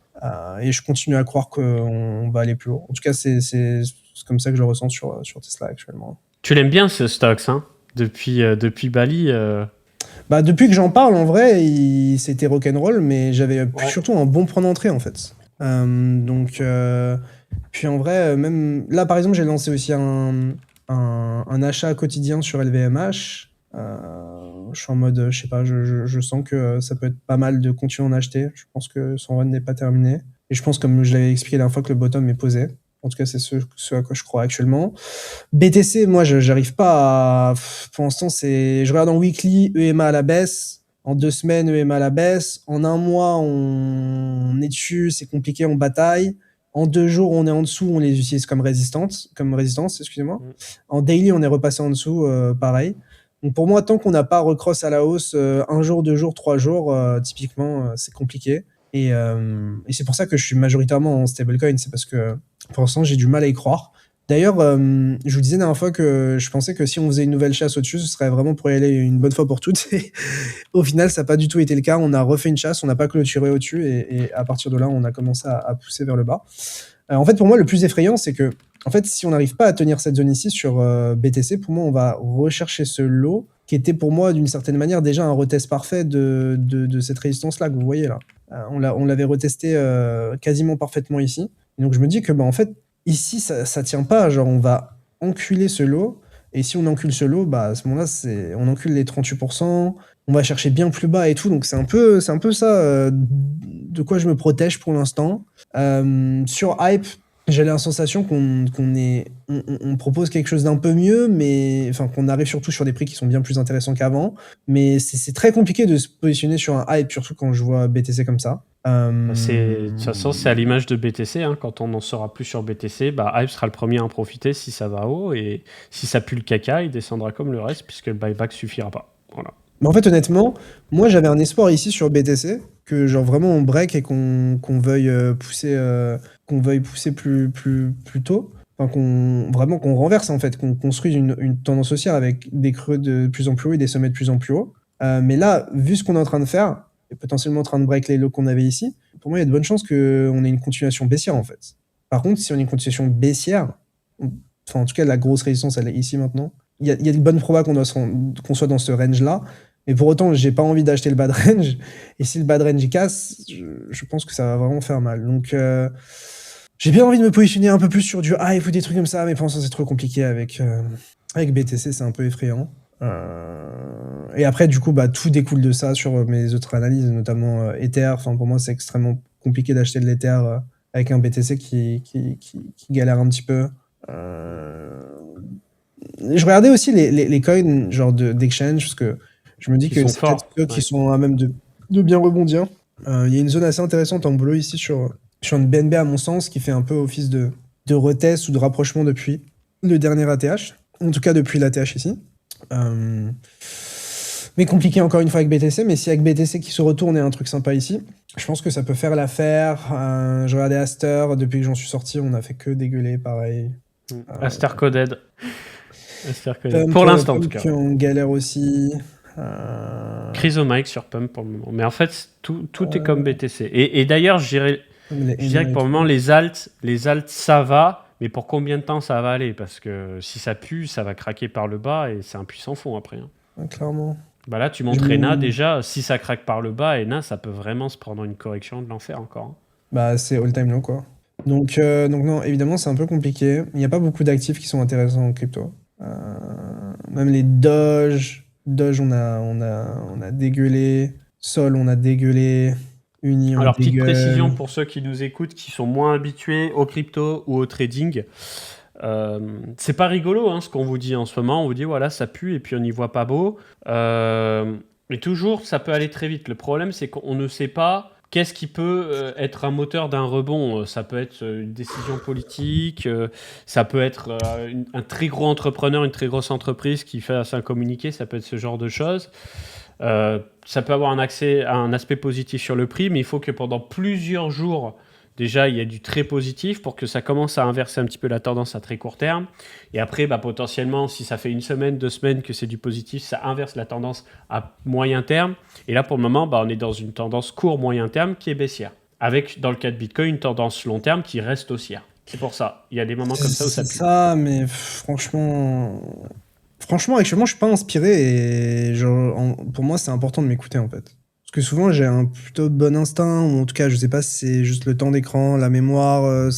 Et je continue à croire qu'on va aller plus haut. En tout cas, c'est comme ça que je le ressens sur Tesla actuellement. Tu l'aimes bien ce stocks, hein, depuis Bali. Bah, depuis que j'en parle, en vrai, c'était rock'n'roll, mais j'avais Ouais. surtout un bon point d'entrée, en fait. Donc, puis en vrai, même là, par exemple, j'ai lancé aussi un achat quotidien sur LVMH. Je suis en mode, je sais pas, je sens que ça peut être pas mal de continuer à en acheter. Je pense que son run n'est pas terminé. Et je pense, comme je l'avais expliqué la dernière fois, que le bottom est posé. En tout cas, c'est ce à quoi je crois actuellement. BTC, moi, j'arrive pas à. Pour l'instant, je regarde en weekly, EMA à la baisse. En 2 semaines, EMA à la baisse. En 1 mois, on est dessus, c'est compliqué, on bataille. En 2 jours, on est en dessous, on les utilise comme résistance, excusez-moi. En daily, on est repassé en dessous, pareil. Donc pour moi, tant qu'on n'a pas recross à la hausse, 1 jour, 2 jours, 3 jours, typiquement, c'est compliqué. Et c'est pour ça que je suis majoritairement en stablecoin, c'est parce que pour l'instant, j'ai du mal à y croire. D'ailleurs, je vous disais la dernière fois que je pensais que si on faisait une nouvelle chasse au-dessus, ce serait vraiment pour y aller une bonne fois pour toutes. Et au final, ça n'a pas du tout été le cas. On a refait une chasse, on n'a pas clôturé au-dessus, et à partir de là, on a commencé à pousser vers le bas. En fait, pour moi, le plus effrayant, c'est que, en fait, si on n'arrive pas à tenir cette zone ici sur BTC, pour moi, on va rechercher ce lot qui était pour moi, d'une certaine manière, déjà un retest parfait de cette résistance-là que vous voyez là. On l'avait retesté quasiment parfaitement ici. Et donc, je me dis que, en fait, ici, ça tient pas. Genre, on va enculer ce lot. Et si on encule ce lot, à ce moment-là, on encule les 38%. On va chercher bien plus bas et tout. Donc, c'est un peu ça de quoi je me protège pour l'instant. Sur Hype, j'ai la sensation qu'on propose quelque chose d'un peu mieux, mais enfin qu'on arrive surtout sur des prix qui sont bien plus intéressants qu'avant. Mais c'est très compliqué de se positionner sur un Hype, surtout quand je vois BTC comme ça. De toute façon, c'est à l'image de BTC. Hein, quand on en saura plus sur BTC, Hype sera le premier à en profiter si ça va haut. Et si ça pue le caca, il descendra comme le reste, puisque le buyback suffira pas. Voilà. Mais en fait, honnêtement, moi j'avais un espoir ici sur BTC que genre vraiment on break et qu'on veuille pousser plus tôt. Enfin, qu'on renverse en fait, qu'on construise une tendance haussière avec des creux de plus en plus haut et des sommets de plus en plus haut. Mais là, vu ce qu'on est en train de faire, et potentiellement en train de break les lows qu'on avait ici, pour moi il y a de bonnes chances qu'on ait une continuation baissière en fait. Par contre, si on a une continuation baissière, enfin en tout cas la grosse résistance elle est ici maintenant, il y a de bonnes probas qu'on soit dans ce range là. Mais pour autant, j'ai pas envie d'acheter le bad range. Et si le bad range il casse, je pense que ça va vraiment faire mal. Donc, j'ai bien envie de me positionner un peu plus sur du hype ou des trucs comme ça, mais pour l'instant, c'est trop compliqué avec BTC, c'est un peu effrayant. Et après, du coup, tout découle de ça sur mes autres analyses, notamment Ether. Enfin, pour moi, c'est extrêmement compliqué d'acheter de l'Ether avec un BTC qui galère un petit peu. Je regardais aussi les coins genre d'exchange, parce que je me dis que c'est peut-être ceux qui sont à même de bien rebondir. Il y a une zone assez intéressante en bleu ici sur une BNB à mon sens, qui fait un peu office de retest ou de rapprochement depuis le dernier ATH. En tout cas depuis l'ATH ici. Mais Mais compliqué encore une fois avec BTC, mais si avec BTC qui se retourne et un truc sympa ici, je pense que ça peut faire l'affaire. Je regardais Aster, depuis que j'en suis sorti, on a fait que dégueuler, pareil. Aster Coded. Pump, Pour l'instant, en Pump tout cas. qui en galère aussi. Chrysomike sur Pump pour le moment. Mais en fait, tout est comme BTC. Et d'ailleurs, je dirais que pour le moment, les alts, ça va. Mais pour combien de temps ça va aller? Parce que si ça pue, ça va craquer par le bas et c'est un puissant fond après. Hein. Ouais, clairement. Bah là, tu montres Ena déjà. Si ça craque par le bas, Ena, ça peut vraiment se prendre une correction de l'enfer encore. Hein. Bah, c'est all-time low, quoi. Donc non, évidemment, c'est un peu compliqué. Il n'y a pas beaucoup d'actifs qui sont intéressants en crypto. Même les Doge, on a dégueulé. Sol, on a dégueulé. Uni, on Alors, petite dégueule. précision pour ceux qui nous écoutent, qui sont moins habitués au crypto ou au trading. C'est pas rigolo hein, ce qu'on vous dit en ce moment. On vous dit voilà, ça pue et puis on n'y voit pas beau. Mais toujours, ça peut aller très vite. Le problème, c'est qu'on ne sait pas qu'est-ce qui peut être un moteur d'un rebond. Ça peut être une décision politique, ça peut être un très gros entrepreneur, une très grosse entreprise qui fait un communiqué, ça peut être ce genre de choses. Ça peut avoir un aspect positif sur le prix, mais il faut que pendant plusieurs jours, déjà, il y a du très positif pour que ça commence à inverser un petit peu la tendance à très court terme. Et après, potentiellement, si ça fait 1 semaine, 2 semaines que c'est du positif, ça inverse la tendance à moyen terme. Et là, pour le moment, on est dans une tendance court-moyen terme qui est baissière. Avec, dans le cas de Bitcoin, une tendance long terme qui reste haussière. C'est pour ça. Il y a des moments comme ça où ça pue. C'est ça, mais franchement, actuellement, je suis pas inspiré et pour moi, c'est important de m'écouter en fait. Parce que souvent, j'ai un plutôt bon instinct, ou en tout cas, je sais pas si c'est juste le temps d'écran, la mémoire,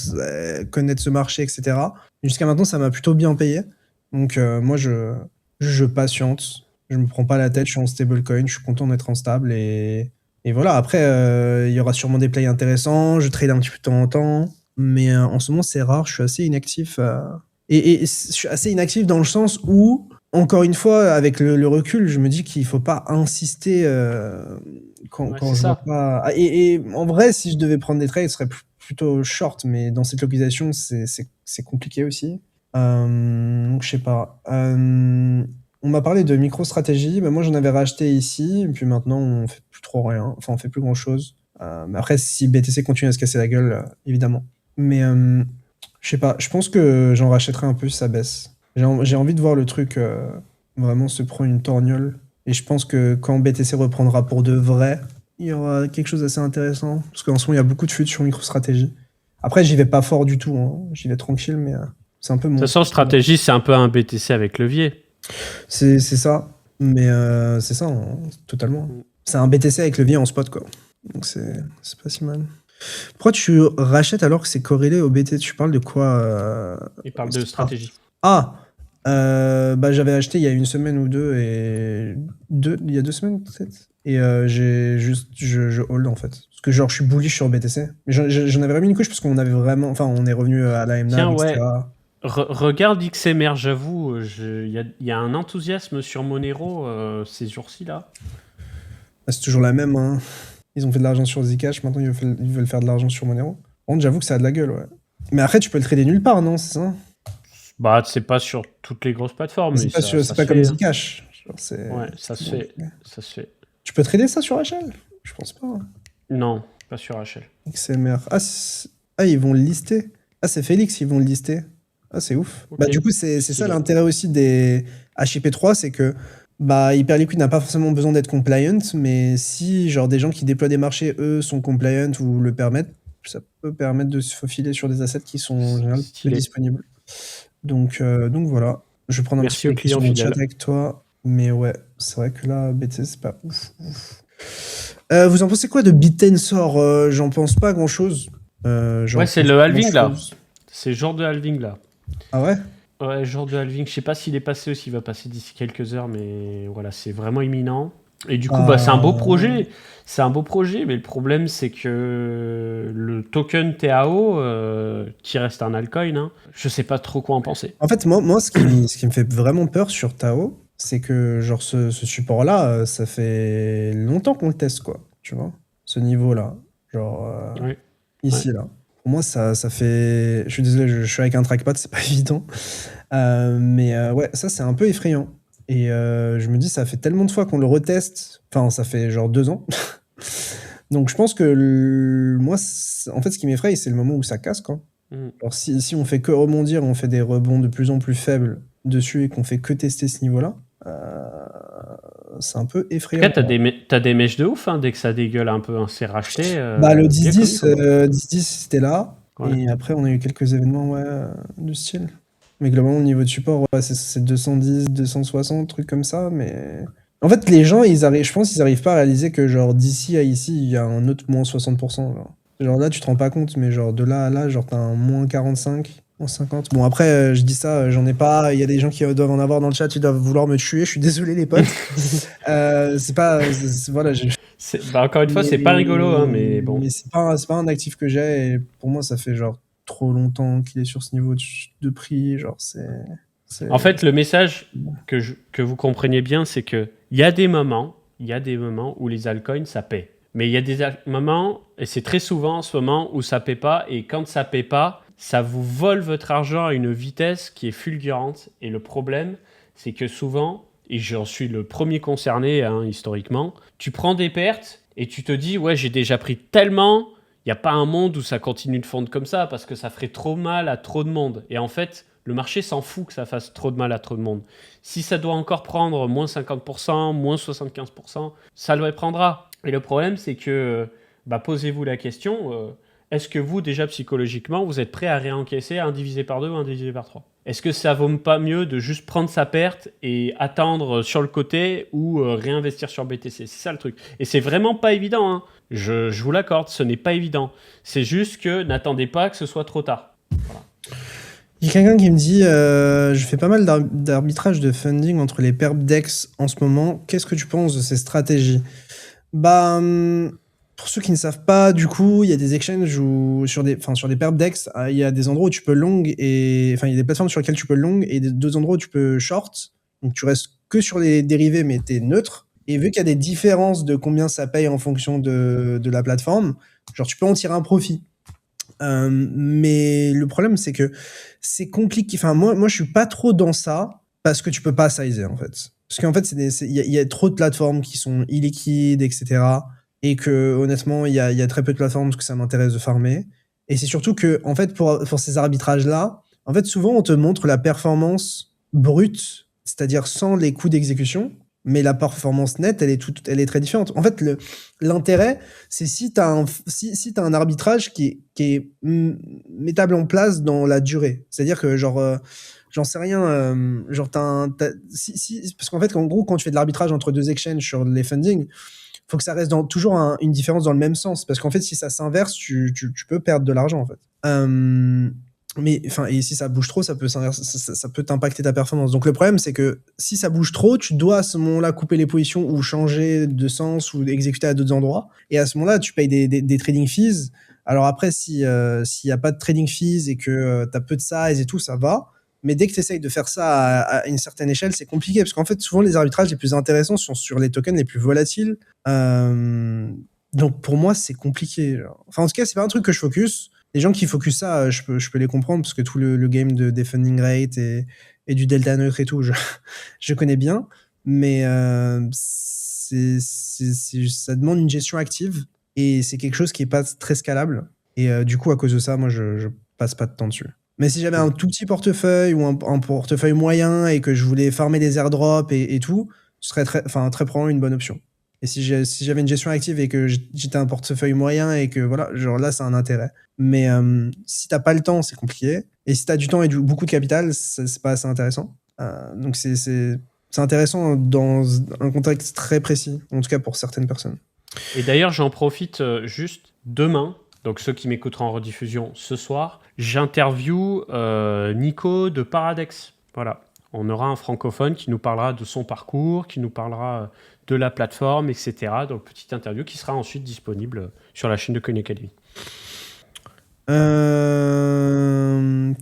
connaître ce marché, etc. Et jusqu'à maintenant, ça m'a plutôt bien payé. Donc, moi, je patiente, je me prends pas la tête, je suis en stablecoin, je suis content d'être en stable et voilà. Après, il y aura sûrement des plays intéressants, je trade un petit peu de temps en temps, mais en ce moment, c'est rare, je suis assez inactif. Et je suis assez inactif dans le sens où, encore une fois, avec le recul, je me dis qu'il faut pas insister quand je vois pas. Et en vrai, si je devais prendre des trades, ce serait plutôt short, mais dans cette localisation, c'est compliqué aussi. Donc, je sais pas. On m'a parlé de MicroStrategy, moi j'en avais racheté ici, et puis maintenant on fait plus trop rien, enfin on fait plus grand chose. Mais après, si BTC continue à se casser la gueule, évidemment. Mais je sais pas, je pense que j'en rachèterai un peu si ça baisse. J'ai envie de voir le truc vraiment se prendre une torgnole. Et je pense que quand BTC reprendra pour de vrai, il y aura quelque chose d'assez intéressant. Parce qu'en ce moment, il y a beaucoup de fuites sur MicroStrategy. Après, j'y vais pas fort du tout. Hein. J'y vais tranquille, mais c'est un peu mon... De toute façon, stratégie, c'est un peu un BTC avec levier. C'est ça. Mais c'est ça, hein, totalement. C'est un BTC avec levier en spot, quoi. Donc c'est pas si mal. Pourquoi tu rachètes alors que c'est corrélé au BTC? Tu parles de quoi Il parle de stratégie. J'avais acheté il y a 1 semaine ou 2 et il y a 2 semaines peut-être. Et je hold en fait. Parce que genre je suis bullish sur BTC. Mais j'en avais remis une couche parce qu'on avait vraiment, enfin on est revenu à la MNAB, etc. Regarde XMR, j'avoue, il y a un enthousiasme sur Monero ces jours-ci là. C'est toujours la même. Hein. Ils ont fait de l'argent sur Zcash, maintenant ils veulent faire de l'argent sur Monero. Par contre, j'avoue que ça a de la gueule, ouais. Mais après, tu peux le trader nulle part, non? C'est ça? C'est pas sur toutes les grosses plateformes. C'est pas comme Zcash. Ouais, ça se fait. Ça se fait. Tu peux trader ça sur HL? Je pense pas. Hein. Non, pas sur HL. XMR. Ils vont le lister. C'est Félix, ils vont le lister. C'est ouf. Okay. Du coup, c'est ça l'intérêt aussi des HIP3, c'est que Hyperliquid n'a pas forcément besoin d'être compliant, mais si genre des gens qui déploient des marchés, eux, sont compliant ou le permettent, ça peut permettre de se faufiler sur des assets qui sont en général plus disponibles. Donc voilà. Je vais prendre un petit peu sur le chat avec toi. Mais ouais, c'est vrai que là, BTC, c'est pas ouf. Vous en pensez quoi de BitTensor? J'en pense pas grand-chose. C'est le halving là. C'est le genre de halving là. Ah ouais? Ouais, genre de halving. Je sais pas s'il est passé ou s'il va passer d'ici quelques heures, mais voilà, c'est vraiment imminent. Et du coup, c'est un beau projet. C'est un beau projet, mais le problème, c'est que le token TAO, qui reste un altcoin, hein, je sais pas trop quoi en penser. En fait, moi ce qui me fait vraiment peur sur TAO, c'est que genre ce support-là, ça fait longtemps qu'on le teste, quoi. Tu vois? Ce niveau-là. Genre, ici, là. Pour moi, ça fait... Je suis désolé, je suis avec un trackpad, c'est pas évident. Mais ouais, ça, c'est un peu effrayant. Et je me dis, ça fait tellement de fois qu'on le reteste. Enfin, ça fait genre 2 ans. Donc, je pense que moi, en fait, ce qui m'effraie, c'est le moment où ça casse, quoi. Alors, si on fait que rebondir, on fait des rebonds de plus en plus faibles dessus et qu'on fait que tester ce niveau-là, c'est un peu En tout effrayant. cas, t'as des mèches de ouf, hein, dès que ça dégueule un peu, hein, c'est racheté. Bah, le bien 10-10, connu, quoi. 10-10, c'était là. Ouais. Et après, on a eu quelques événements de style. Mais globalement, au niveau de support, ouais, c'est 210, 260, trucs comme ça. Mais en fait, les gens, je pense qu'ils arrivent pas à réaliser que genre d'ici à ici, il y a un autre moins 60%. Genre là, tu te rends pas compte, mais genre de là à là, genre t'as un moins 45, moins 50. Bon, après, je dis ça, j'en ai pas. Il y a des gens qui doivent en avoir dans le chat, ils doivent vouloir me tuer. Je suis désolé, les potes. C'est pas. Voilà, Bah, encore une fois, c'est pas rigolo, hein, mais bon. mais c'est pas un actif que j'ai. Et pour moi, ça fait genre trop longtemps qu'il est sur ce niveau de prix. Genre, En fait, le message que vous compreniez bien, c'est que il y a des moments où les altcoins, ça paie. Mais il y a des moments, et c'est très souvent en ce moment, où ça paie pas. Et quand ça paie pas, ça vous vole votre argent à une vitesse qui est fulgurante. Et le problème, c'est que souvent, et j'en suis le premier concerné, hein, historiquement, tu prends des pertes et tu te dis, ouais, j'ai déjà pris tellement, il n'y a pas un monde où ça continue de fondre comme ça, parce que ça ferait trop mal à trop de monde. Et en fait, le marché s'en fout que ça fasse trop de mal à trop de monde. Si ça doit encore prendre moins 50%, moins 75%, ça le prendra. Et le problème, c'est que, posez-vous la question, est-ce que vous, déjà psychologiquement, vous êtes prêt à réencaisser un divisé par 2 ou un divisé par 3 ? Est-ce que ça vaut pas mieux de juste prendre sa perte et attendre sur le côté ou réinvestir sur BTC ? C'est ça le truc. Et c'est vraiment pas évident, hein. Je vous l'accorde, ce n'est pas évident. C'est juste que n'attendez pas que ce soit trop tard. Voilà. Il y a quelqu'un qui me dit je fais pas mal d'arbitrage de funding entre les perp DEX en ce moment. Qu'est-ce que tu penses de ces stratégies ? Bah, pour ceux qui ne savent pas, du coup, il y a des exchanges où sur des perp DEX, il y a des endroits où tu peux long et enfin il y a des plateformes sur lesquelles tu peux long et deux endroits où tu peux short. Donc tu restes que sur les dérivés mais t'es neutre. Et vu qu'il y a des différences de combien ça paye en fonction de la plateforme, genre tu peux en tirer un profit. Mais le problème, c'est que c'est compliqué. Enfin, moi, je suis pas trop dans ça parce que tu peux pas sizer, en fait. Parce qu'en fait, il y a trop de plateformes qui sont illiquides, etc. Et que, honnêtement, il y a très peu de plateformes parce que ça m'intéresse de farmer. Et c'est surtout que, en fait, pour ces arbitrages-là, en fait, souvent, on te montre la performance brute, c'est-à-dire sans les coûts d'exécution. Mais la performance nette, elle est très différente. En fait, l'intérêt, c'est si tu as un arbitrage qui est mettable en place dans la durée. C'est-à-dire que, genre, j'en sais rien, genre, parce qu'en fait, en gros, quand tu fais de l'arbitrage entre deux exchanges sur les funding, faut que ça reste toujours une différence dans le même sens. Parce qu'en fait, si ça s'inverse, tu peux perdre de l'argent, en fait. Mais enfin, et si ça bouge trop, ça peut t'impacter ta performance. Donc le problème, c'est que si ça bouge trop, tu dois à ce moment-là couper les positions ou changer de sens ou exécuter à d'autres endroits. Et à ce moment-là, tu payes des trading fees. Alors après, s'il y a pas de trading fees et que tu as peu de size et tout, ça va. Mais dès que tu essayes de faire ça à une certaine échelle, c'est compliqué parce qu'en fait, souvent les arbitrages les plus intéressants sont sur les tokens les plus volatiles. Donc pour moi, c'est compliqué. Genre. Enfin, en tout cas, c'est pas un truc que je focus. Les gens qui focus ça, je peux les comprendre parce que tout le game des funding rate et du delta neutre et tout, je connais bien. Mais ça demande une gestion active et c'est quelque chose qui est pas très scalable. Et du coup, à cause de ça, moi, je passe pas de temps dessus. Mais si j'avais un tout petit portefeuille ou un portefeuille moyen et que je voulais farmer des airdrops et tout, ce serait très probablement une bonne option. Et si j'avais une gestion active et que j'étais un portefeuille moyen et que voilà, genre là, c'est un intérêt. Mais si t'as pas le temps, c'est compliqué. Et si t'as du temps et beaucoup de capital, c'est pas assez intéressant. Donc c'est intéressant dans un contexte très précis, en tout cas pour certaines personnes. Et d'ailleurs, j'en profite juste demain. Donc ceux qui m'écouteront en rediffusion ce soir, j'interview Nico de Paradex. Voilà. On aura un francophone qui nous parlera de son parcours, qui nous parlera de la plateforme, etc. Donc, petite interview qui sera ensuite disponible sur la chaîne de Coin Academy.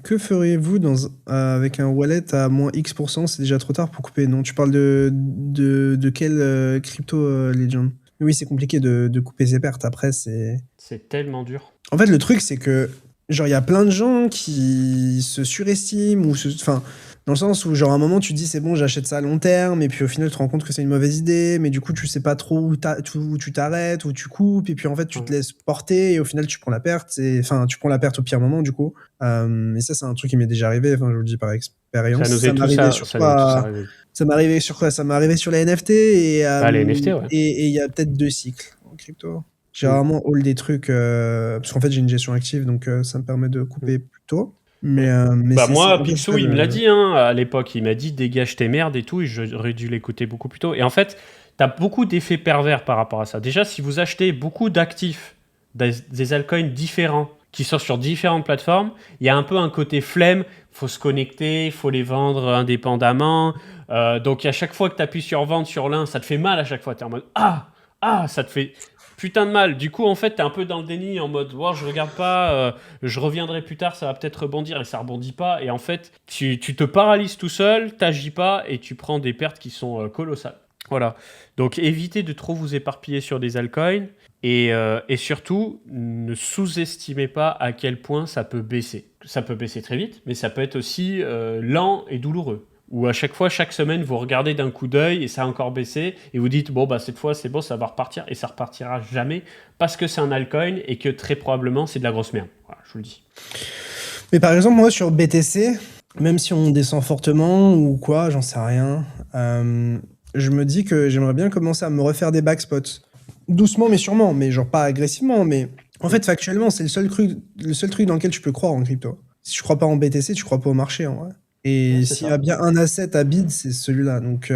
Que feriez-vous avec un wallet à moins X%? C'est déjà trop tard pour couper. Non, tu parles de quel crypto Legend? Oui, c'est compliqué de couper ses pertes. Après, c'est tellement dur. En fait, le truc, c'est que genre il y a plein de gens qui se surestiment ou enfin Dans le sens où, genre, à un moment, tu te dis, c'est bon, j'achète ça à long terme, et puis au final, tu te rends compte que c'est une mauvaise idée, mais du coup, tu sais pas trop où tu t'arrêtes, où tu coupes, et puis en fait, tu te Ouais. laisses porter, et au final, tu prends la perte, enfin, tu prends la perte au pire moment, du coup. Et ça, c'est un truc qui m'est déjà arrivé, enfin, je vous le dis par Ça expérience. nous est tous, ça nous est tous arrivé. Ça m'est arrivé sur quoi? Ça m'est arrivé sur les NFT, Bah, les NFT, ouais. et il y a peut-être 2 cycles en crypto. J'ai Mm. rarement hold des trucs, parce qu'en fait, j'ai une gestion active, donc ça me permet de couper plus tôt. Mais Bah c'est moi, un peu Picsou, ça il me l'a dit hein, à l'époque, il m'a dit dégage tes merdes et tout, et j'aurais dû l'écouter beaucoup plus tôt. Et en fait, t'as beaucoup d'effets pervers par rapport à ça. Déjà, si vous achetez beaucoup d'actifs, des altcoins différents, qui sont sur différentes plateformes, il y a un peu un côté flemme, faut se connecter, faut les vendre indépendamment. Donc à chaque fois que tu appuies sur vendre sur l'un, ça te fait mal à chaque fois. Tu es en mode ça te fait putain de mal. Du coup, en fait, tu es un peu dans le déni en mode wow, je regarde pas, je reviendrai plus tard, ça va peut-être rebondir et ça rebondit pas. Et en fait, tu te paralyses tout seul, t'agis pas et tu prends des pertes qui sont colossales. Voilà. Donc évitez de trop vous éparpiller sur des altcoins. Et surtout, ne sous-estimez pas à quel point ça peut baisser. Ça peut baisser très vite, mais ça peut être aussi lent et douloureux. Ou à chaque fois, chaque semaine, vous regardez d'un coup d'œil et ça a encore baissé, et vous dites, bon, bah cette fois, c'est bon, ça va repartir, et ça repartira jamais, parce que c'est un altcoin et que très probablement, c'est de la grosse merde. Voilà, je vous le dis. Mais par exemple, moi, sur BTC, même si on descend fortement ou quoi, j'en sais rien, je me dis que j'aimerais bien commencer à me refaire des backspots. Doucement, mais sûrement, mais genre pas agressivement, mais en fait, factuellement, c'est le seul truc dans lequel tu peux croire en crypto. Si tu crois pas en BTC, tu crois pas au marché, en vrai. Et Ouais, c'est s'il y a ça. bien un asset à bid, c'est celui-là. Donc,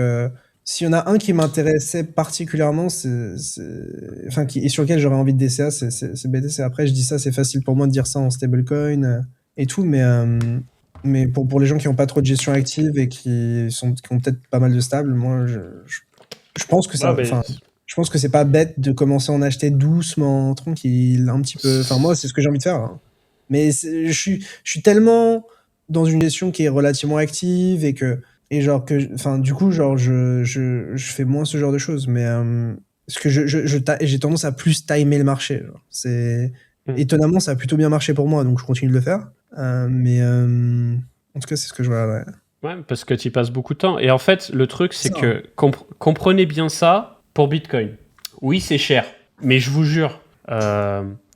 s'il y en a un qui m'intéressait particulièrement, enfin, et sur lequel j'aurais envie de DCA, c'est BTC. Après, je dis ça, c'est facile pour moi de dire ça en stablecoin et tout, mais pour les gens qui n'ont pas trop de gestion active et qui ont peut-être pas mal de stables, moi, je pense que Ah, ça, enfin, je pense que c'est pas bête de commencer à en acheter doucement, tranquille, un petit peu. Enfin, moi, c'est ce que j'ai envie de faire, hein. Mais je suis tellement dans une gestion qui est relativement active et genre enfin, du coup, genre, je fais moins ce genre de choses. Mais parce que j'ai tendance à plus timer le marché. Étonnamment, ça a plutôt bien marché pour moi, donc je continue de le faire. Mais en tout cas, c'est ce que je vois. Ouais. Ouais, parce que tu y passes beaucoup de temps. Et en fait, le truc, c'est Ça, que comprenez bien ça pour Bitcoin. Oui, c'est cher, mais je vous jure,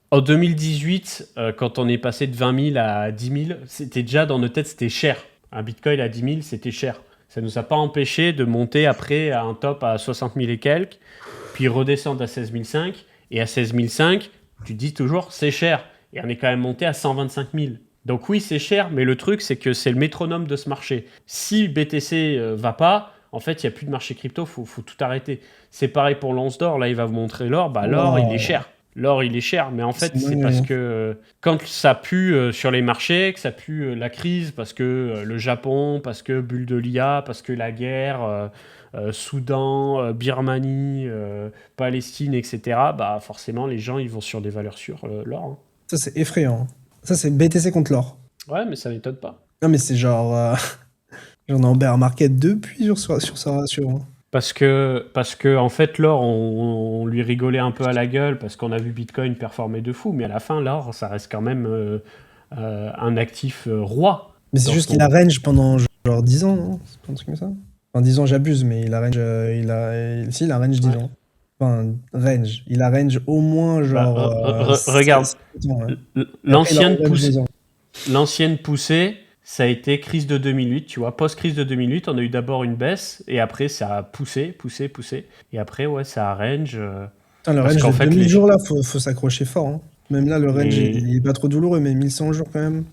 en 2018, quand on est passé de 20 000 à 10 000, c'était déjà dans nos têtes, c'était cher. Un Bitcoin à 10 000, c'était cher. Ça ne nous a pas empêché de monter après à un top à 60 000 et quelques, puis redescendre à 16 500. Et à 16 500, tu te dis toujours, c'est cher. Et on est quand même monté à 125 000. Donc oui, c'est cher, mais le truc, c'est que c'est le métronome de ce marché. Si BTC va pas, en fait, il n'y a plus de marché crypto, faut tout arrêter. C'est pareil pour l'once d'or, là, il va vous montrer l'or, bah l'or, il est wow. cher. L'or, il est cher, mais en fait, C'est c'est dingue, parce hein. que quand ça pue sur les marchés, que ça pue la crise, parce que le Japon, parce que bulle de l'IA, parce que la guerre, Soudan, Birmanie, Palestine, etc., bah forcément, les gens, ils vont sur des valeurs sûres, l'or. Hein. Ça, c'est effrayant. Ça, c'est BTC contre l'or. Ouais, mais ça m'étonne pas. Non, mais c'est genre. J'en ai en bear market depuis sur sa ratio. Hein. Parce que en fait, l'or, on lui rigolait un peu à la gueule parce qu'on a vu Bitcoin performer de fou, mais à la fin, l'or, ça reste quand même un actif roi. Mais c'est dans juste son- qu'il a range pendant genre 10 ans, non? C'est pas un truc comme ça? Enfin, 10 ans, j'abuse, mais il a range. Si, il a range 10 Ouais. ans. Enfin, range. Il a range au moins Bah, genre. regarde, 7 ans, ouais. Et après, il a l'ancienne range poussée, 2 ans. l'ancienne poussée, ça a été crise de 2008, tu vois. Post-crise de 2008, on a eu d'abord une baisse, et après, ça a poussé. Et après, ouais, ça a range. Putain, le Parce range qu'en de fait, 2000 jours là, faut s'accrocher fort. Hein. Même là, le range, les, il est pas trop douloureux, mais 1100 jours quand même.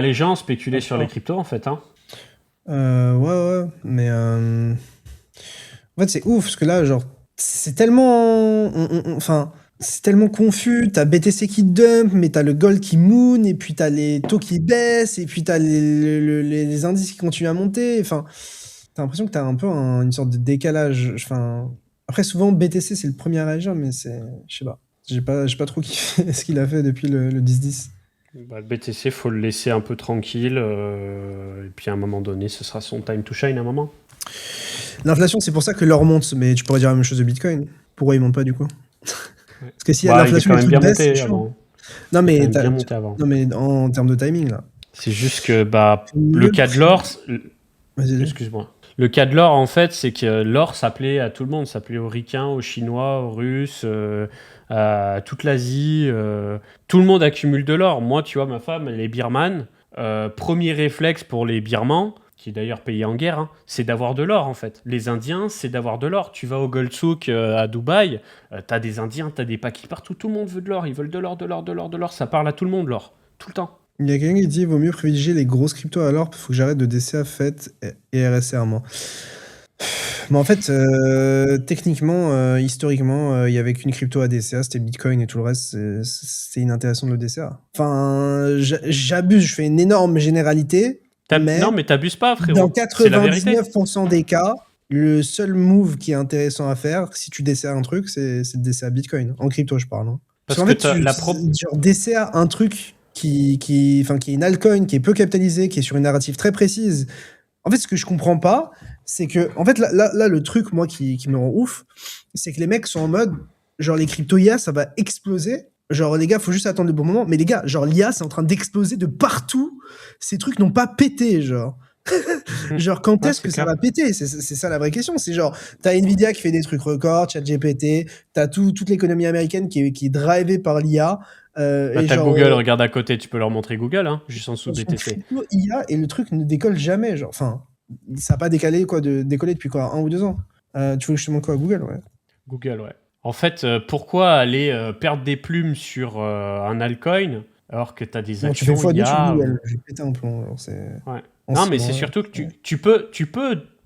les gens spéculaient sur les Fort. cryptos, en fait. Hein. Ouais, mais en fait, c'est ouf parce que là, genre, c'est tellement, enfin, c'est tellement confus. T'as BTC qui dump, mais t'as le gold qui moon, et puis t'as les taux qui baissent, et puis t'as les indices qui continuent à monter. Enfin, t'as l'impression que t'as un peu une sorte de décalage. Enfin, après, souvent BTC c'est le premier à réagir, mais je sais pas. J'ai pas trop kiffé ce qu'il a fait depuis le 10-10. Bah, le BTC, faut le laisser un peu tranquille. Et puis à un moment donné, ce sera son time to shine à un moment. L'inflation, c'est pour ça que l'or monte, mais tu pourrais dire la même chose de Bitcoin. Pourquoi il monte pas du coup? Parce que s'il y a de Il est l'inflation, quand les même trucs bien baissent, c'est monté chiant. avant. Non, Il est quand mais, même bien monté avant. non, mais en termes de timing, là. C'est juste que bah, C'est le mieux cas de pris. l'or, Vas-y. Excuse-moi. Le cas de l'or, en fait, c'est que l'or, ça plaît à tout le monde. Ça plaît aux Ricains, aux Chinois, aux Russes, à toute l'Asie. Tout le monde accumule de l'or. Moi, tu vois, ma femme, elle est birmane. Premier réflexe pour les Birmans, qui est d'ailleurs payé en guerre, hein, c'est d'avoir de l'or, en fait. Les Indiens, c'est d'avoir de l'or. Tu vas au Gold Souk à Dubaï, t'as des Indiens, t'as des Pakis partout. Tout le monde veut de l'or. Ils veulent de l'or, de l'or, de l'or, de l'or. Ça parle à tout le monde, l'or. Tout le temps. Il y a quelqu'un qui dit vaut mieux privilégier les grosses cryptos alors, faut que j'arrête de DCA, FET et RSR, moi. Mais en fait, techniquement, historiquement, il y avait qu'une crypto à DCA, c'était Bitcoin et tout le reste, c'est inintéressant de le DCA. Enfin, j'abuse, je fais une énorme généralité, mais Non, mais t'abuses pas, dans frérot. C'est la vérité. 99% des cas, le seul move qui est intéressant à faire, si tu DCA un truc, c'est de DCA Bitcoin. En crypto, je parle. Hein. Parce qu'en que fait, genre DCA un truc qui est une altcoin, qui est peu capitalisé, qui est sur une narrative très précise. En fait, ce que je comprends pas, c'est que, en fait, là, le truc, moi, qui me rend ouf, c'est que les mecs sont en mode, genre, les crypto IA, ça va exploser. Genre, les gars, faut juste attendre le bon moment. Mais les gars, genre, l'IA, c'est en train d'exploser de partout. Ces trucs n'ont pas pété, genre. Genre, quand Ouais, est-ce que c'est ça clair. va péter? C'est ça la vraie question. C'est genre, t'as Nvidia qui fait des trucs records, ChatGPT, t'as toute l'économie américaine qui est drivée par l'IA. Bah, Et t'as genre, Google, regarde à côté, tu peux leur montrer Google, hein, juste en dessous ils de sont BTC. crypto IA et le truc ne décolle jamais. Genre, enfin, ça n'a pas décollé depuis quoi, 1 ou 2 ans. Tu veux que je te montre quoi, Google, ouais. Google, ouais. En fait, pourquoi aller perdre des plumes sur un altcoin alors que t'as des Non, tu fais actions x2 sur IA Google. J'ai pété un plomb. Genre, Ouais. en Non, 6 mais c'est mois. surtout que Ouais. tu peux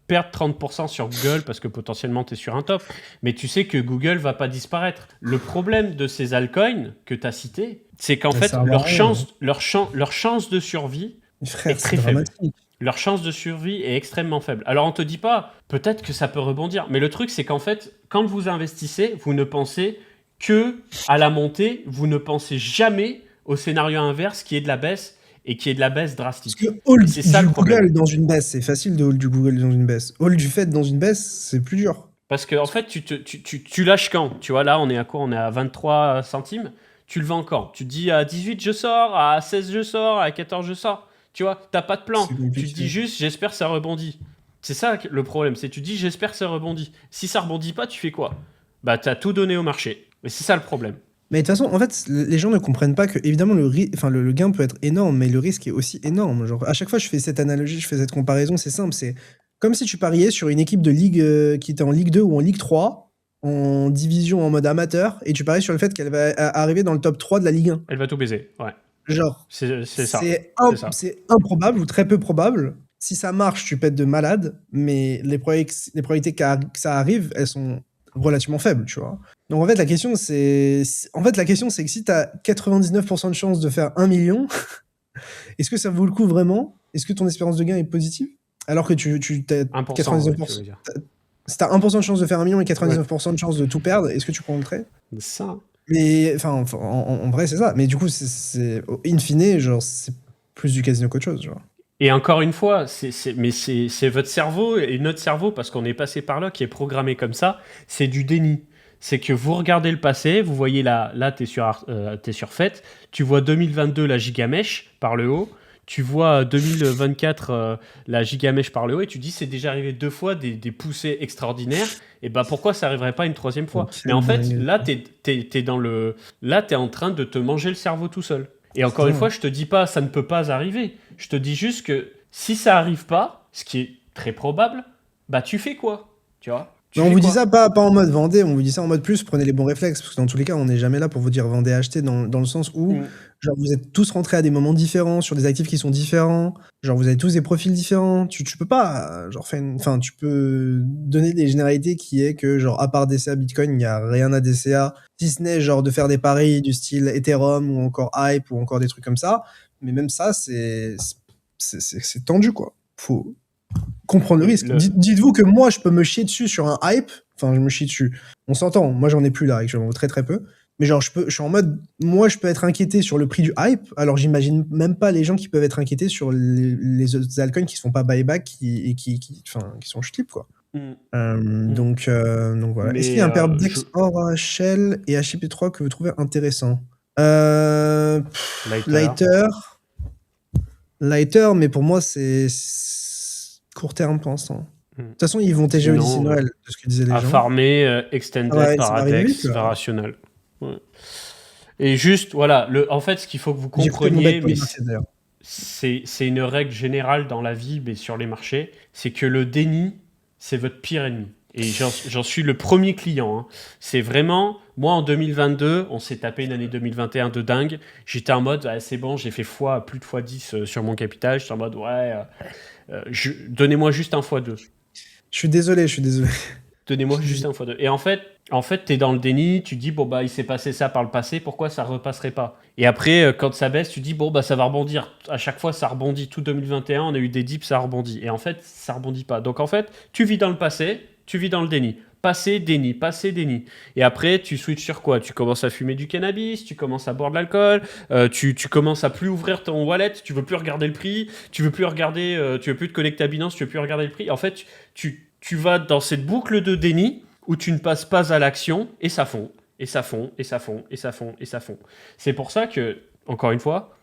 perdre 30% sur Google parce que potentiellement tu es sur un top, mais tu sais que Google va pas disparaître. Le problème de ces altcoins que tu as cités, c'est qu'en Ça fait, sert à rien. leur chance de survie Mais est frère, c'est très faible. dramatique. Leur chance de survie est extrêmement faible. Alors on te dit pas, peut-être que ça peut rebondir, mais le truc c'est qu'en fait, quand vous investissez, vous ne pensez que à la montée, vous ne pensez jamais au scénario inverse qui est de la baisse et qui est de la baisse Parce que drastique. Et hold c'est ça du le problème. Google dans une baisse, c'est facile de hold du Google dans une baisse. Hold du fait dans une baisse, c'est plus dur. Parce que en fait, tu lâches quand? Tu vois, là, on est à quoi? On est à 23 centimes. Tu le vends quand? Tu te dis à 18 je sors, à 16 je sors, à 14 je sors. Tu vois, t'as pas de plan. C'est Tu te dis compliqué. juste j'espère que ça rebondit. C'est ça le problème, c'est tu dis j'espère que ça rebondit. Si ça rebondit pas, tu fais quoi? Bah t'as tout donné au marché. Et c'est ça le problème. Mais de toute façon, en fait, les gens ne comprennent pas que, évidemment, le gain peut être énorme, mais le risque est aussi énorme. Genre, à chaque fois, je fais cette analogie, je fais cette comparaison, c'est simple. C'est comme si tu pariais sur une équipe de ligue qui était en Ligue 2 ou en Ligue 3, en division en mode amateur, et tu paries sur le fait qu'elle va arriver dans le top 3 de la Ligue 1. Elle va tout baiser. Ouais. Genre, C'est ça. c'est C'est ça. improbable ou très peu probable. Si ça marche, tu pètes de malade, mais les probabilités que ça arrive, elles sont relativement faibles, tu vois. Donc en fait, la question, c'est que si tu as 99% de chances de faire 1 million, est-ce que ça vaut le coup vraiment? Est-ce que ton espérance de gain est positive? Alors que tu as 1%, ouais, tu 99%. veux dire. Si tu as 1% de chance de faire 1 million et 99% de chance de tout perdre, est-ce que tu prends le trait? C'est ça. Mais enfin, en vrai, c'est ça. Mais du coup, in fine, genre, c'est plus du casino qu'autre chose, genre. Et encore une fois, c'est votre cerveau et notre cerveau, parce qu'on est passé par là, qui est programmé comme ça, c'est du déni. C'est que vous regardez le passé, vous voyez là tu es sur FET, tu vois 2022 la gigamèche par le haut, tu vois 2024 la gigamèche par le haut, et tu dis c'est déjà arrivé 2 fois des poussées extraordinaires, et bah pourquoi ça arriverait pas une 3e fois? Donc, Mais en fait, là, t'es en train de te manger le cerveau tout seul. Et encore une fois, je te dis pas ça ne peut pas arriver. Je te dis juste que si ça arrive pas, ce qui est très probable, bah tu fais quoi? Tu vois? Tu Mais on fais vous dit quoi? ça pas en mode vendez, on vous dit ça en mode plus, prenez les bons réflexes. Parce que dans tous les cas, on n'est jamais là pour vous dire vendez, achetez, dans le sens où genre, vous êtes tous rentrés à des moments différents, sur des actifs qui sont différents. Genre, vous avez tous des profils différents. Tu peux pas, genre, tu peux donner des généralités qui est que, genre, à part DCA Bitcoin, il n'y a rien à DCA. Si ce n'est, genre, de faire des paris du style Ethereum ou encore Hype ou encore des trucs comme ça. Mais même ça, c'est tendu, quoi. Faut comprendre le risque. Dites-vous que moi, je peux me chier dessus sur un hype. Enfin, je me chie dessus. On s'entend. Moi, j'en ai plus là, actuellement, très très peu. Mais genre, je suis en mode, moi, je peux être inquiété sur le prix du hype. Alors, j'imagine même pas les gens qui peuvent être inquiétés sur les autres altcoins qui se font pas buyback et qui sont ch'tip, quoi. Donc voilà. Est-ce qu'il y a un pair d'ex or Shell et HIP3 que vous trouvez intéressant? Lighter, mais pour moi, court terme pour l'instant. De Mm. toute façon, ils vont TGO d'ici Sinon, Noël, de ce que disaient les à gens. farmer, Ah Extended, ouais, ça va arriver vite, Paradex, là. Rational. Ouais. Et juste, voilà, en fait, ce qu'il faut que vous J'ai écouté mon deck compreniez, mais polymarket d'ailleurs. c'est une règle générale dans la vie, mais sur les marchés, c'est que le déni, c'est votre pire ennemi. Et j'en suis le premier client. Hein. C'est vraiment, moi en 2022, on s'est tapé une année 2021 de dingue. J'étais en mode, ah, c'est bon, j'ai fait plus de x10 sur mon capital. J'étais en mode, ouais, donnez-moi juste un x2. Je suis désolé. Donnez-moi juste un x2. Et en fait, t'es dans le déni, tu dis, bon, bah, il s'est passé ça par le passé, pourquoi ça repasserait pas? Et après, quand ça baisse, tu dis, bon, bah, ça va rebondir. À chaque fois, ça rebondit. Tout 2021, on a eu des dips, ça rebondit. Et en fait, ça rebondit pas. Donc, en fait, tu vis dans le passé, tu vis dans le déni. Passé, déni, passé, déni. Et après, tu switches sur quoi? Tu commences à fumer du cannabis, tu commences à boire de l'alcool, tu commences à plus ouvrir ton wallet, tu veux plus regarder le prix, tu veux plus te connecter à Binance, tu veux plus regarder le prix. En fait, tu vas dans cette boucle de déni où tu ne passes pas à l'action et ça fond, et ça fond, et ça fond, et ça fond, et ça fond. C'est pour ça que, encore une fois,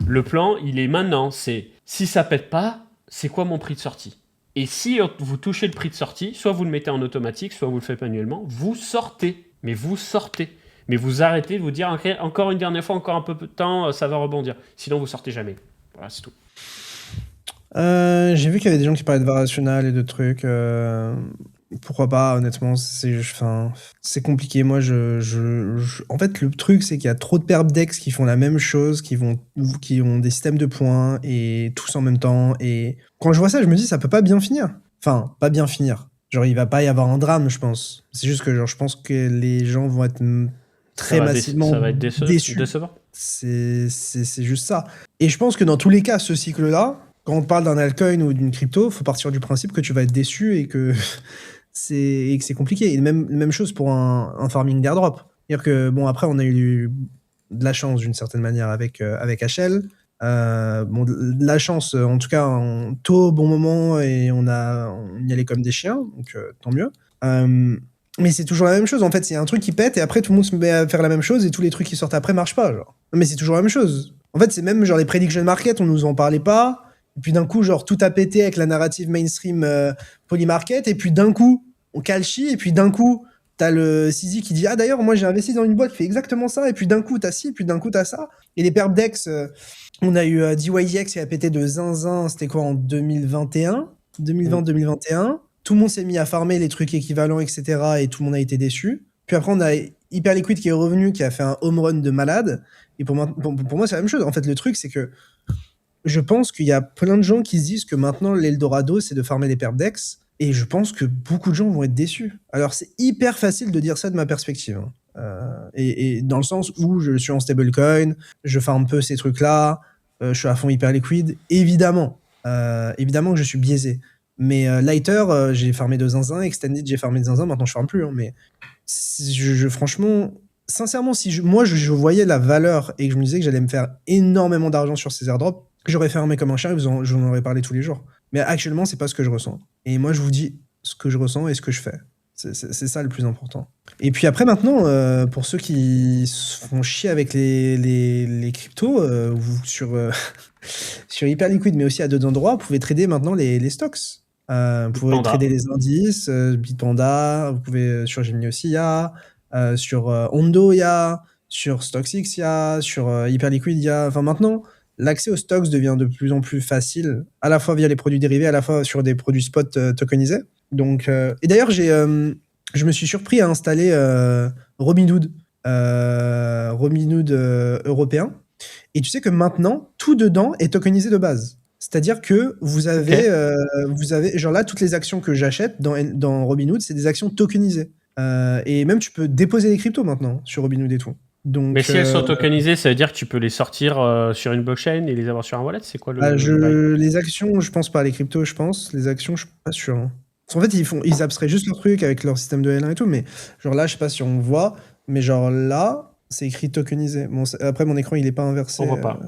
le plan, il est maintenant. C'est si ça pète pas, c'est quoi mon prix de sortie? Et si vous touchez le prix de sortie, soit vous le mettez en automatique, soit vous le faites manuellement, vous sortez. Mais vous sortez. Mais vous arrêtez de vous dire encore une dernière fois, encore un peu de temps, ça va rebondir. Sinon, vous sortez jamais. Voilà, c'est tout. J'ai vu qu'il y avait des gens qui parlaient de Varational et de trucs. Pourquoi pas, honnêtement, c'est compliqué. Moi, en fait, le truc, c'est qu'il y a trop de perp decks qui font la même chose, qui ont des systèmes de points et tous en même temps. Et quand je vois ça, je me dis, ça peut pas bien finir. Enfin, pas bien finir. Genre, il va pas y avoir un drame, je pense. C'est juste que, genre, je pense que les gens vont être très massivement ça va être déçus. décevant. C'est juste ça. Et je pense que dans tous les cas, ce cycle-là, quand on parle d'un altcoin ou d'une crypto, faut partir du principe que tu vas être déçu et que c'est compliqué. Et même chose pour un farming d'airdrop. C'est-à-dire que, bon, après, on a eu de la chance d'une certaine manière avec HL. Bon, de la chance, en tout cas, en tôt au bon moment, et on y allait comme des chiens, donc tant mieux. Mais c'est toujours la même chose, en fait. C'est un truc qui pète, et après, tout le monde se met à faire la même chose, et tous les trucs qui sortent après marchent pas, genre. Mais c'est toujours la même chose. En fait, c'est même, genre, les prediction market, on nous en parlait pas. Et puis d'un coup, genre, tout a pété avec la narrative mainstream polymarket. Et puis d'un coup, on calchie. Et puis d'un coup, t'as le CZ qui dit, ah d'ailleurs, moi j'ai investi dans une boîte qui fait exactement ça. Et puis d'un coup, t'as ci. Et puis d'un coup, t'as ça. Et les perp decks, on a eu DYDX qui a pété de zinzin. C'était quoi, en 2021 2020-2021. Tout le monde s'est mis à farmer les trucs équivalents, etc. Et tout le monde a été déçu. Puis après, on a Hyperliquid qui est revenu, qui a fait un home run de malade. Et pour moi, c'est la même chose. En fait, le truc, c'est que je pense qu'il y a plein de gens qui se disent que maintenant, l'Eldorado, c'est de farmer les perp decks. Et je pense que beaucoup de gens vont être déçus. Alors, c'est hyper facile de dire ça de ma perspective. Et dans le sens où je suis en stablecoin, je farme un peu ces trucs-là, je suis à fond Hyperliquid. Évidemment que je suis biaisé. Mais Lighter, j'ai farmé de zinzin. Extended, j'ai farmé de zinzin. Maintenant, je farme plus. Hein, mais franchement, sincèrement, si moi, je voyais la valeur et que je me disais que j'allais me faire énormément d'argent sur ces airdrops, j'aurais fermé comme un chien et je vous en aurais parlé tous les jours. Mais actuellement, c'est pas ce que je ressens. Et moi, je vous dis ce que je ressens et ce que je fais. C'est ça le plus important. Et puis après, maintenant, pour ceux qui se font chier avec les cryptos, sur Hyperliquid, mais aussi à d'autres endroits, vous pouvez trader maintenant les stocks. Vous pouvez trader les indices, Bitpanda, vous pouvez sur Gemini aussi, il y a, sur Ondo, il y a, sur StockX, il y a, sur Hyperliquid, il y a. Enfin, maintenant, l'accès aux stocks devient de plus en plus facile, à la fois via les produits dérivés, à la fois sur des produits spot tokenisés. Donc, et d'ailleurs, je me suis surpris à installer Robinhood européen. Et tu sais que maintenant, tout dedans est tokenisé de base. C'est-à-dire que vous avez, genre là, toutes les actions que j'achète dans Robinhood, c'est des actions tokenisées. Et même, tu peux déposer des cryptos maintenant sur Robinhood et tout. Donc, mais si elles sont tokenisées, ça veut dire que tu peux les sortir sur une blockchain et les avoir sur un wallet? C'est quoi les actions, je pense pas. Les cryptos, je pense. Les actions, je suis pas sûr. Hein. En fait, ils abstraient juste leur truc avec leur système de L1 et tout. Mais genre là, je sais pas si on voit. Mais genre là, c'est écrit tokenisé. Bon, après, mon écran, il est pas inversé. On voit pas.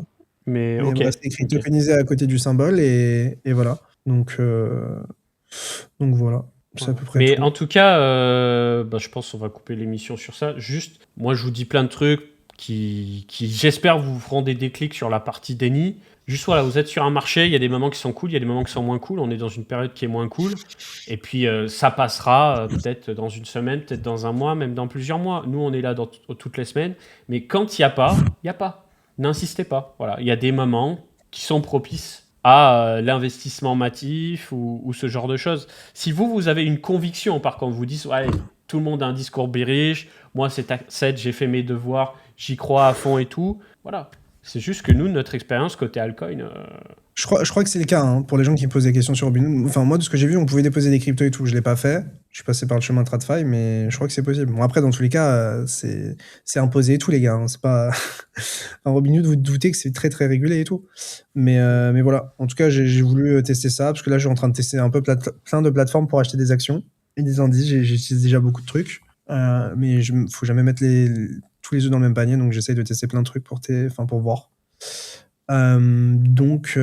Mais ok. Voilà, c'est écrit tokenisé à côté du symbole. Et voilà. Donc voilà. C'est à peu près mais tout. en tout cas, je pense qu'on va couper l'émission sur ça. Juste, moi, je vous dis plein de trucs. qui j'espère, vous feront des déclics sur la partie déni. Juste voilà, vous êtes sur un marché, il y a des moments qui sont cool, il y a des moments qui sont moins cool. On est dans une période qui est moins cool. Et puis ça passera peut-être dans une semaine, peut-être dans un mois, même dans plusieurs mois. Nous, on est là toutes les semaines. Mais quand il n'y a pas, il n'y a pas. N'insistez pas. Voilà, il y a des moments qui sont propices à l'investissement massif ou ce genre de choses. Si vous avez une conviction, par contre, vous dites, ouais, tout le monde a un discours bearish, moi c'est 7, j'ai fait mes devoirs, j'y crois à fond et tout. Voilà. C'est juste que nous, notre expérience côté altcoin. Je crois que c'est le cas hein, pour les gens qui me posent des questions sur Robinhood. Enfin, moi, de ce que j'ai vu, on pouvait déposer des cryptos et tout. Je l'ai pas fait. Je suis passé par le chemin de TradFi, mais je crois que c'est possible. Bon, après, dans tous les cas, c'est imposé et tout, les gars. Hein. C'est pas. Un Robinhood, vous doutez que c'est très, très régulé et tout. Mais voilà. En tout cas, j'ai voulu tester ça parce que là, je suis en train de tester un peu plein de plateformes pour acheter des actions et des indices. J'utilise déjà beaucoup de trucs. Mais faut jamais mettre tous les œufs dans le même panier. Donc, j'essaye de tester plein de trucs pour voir. Donc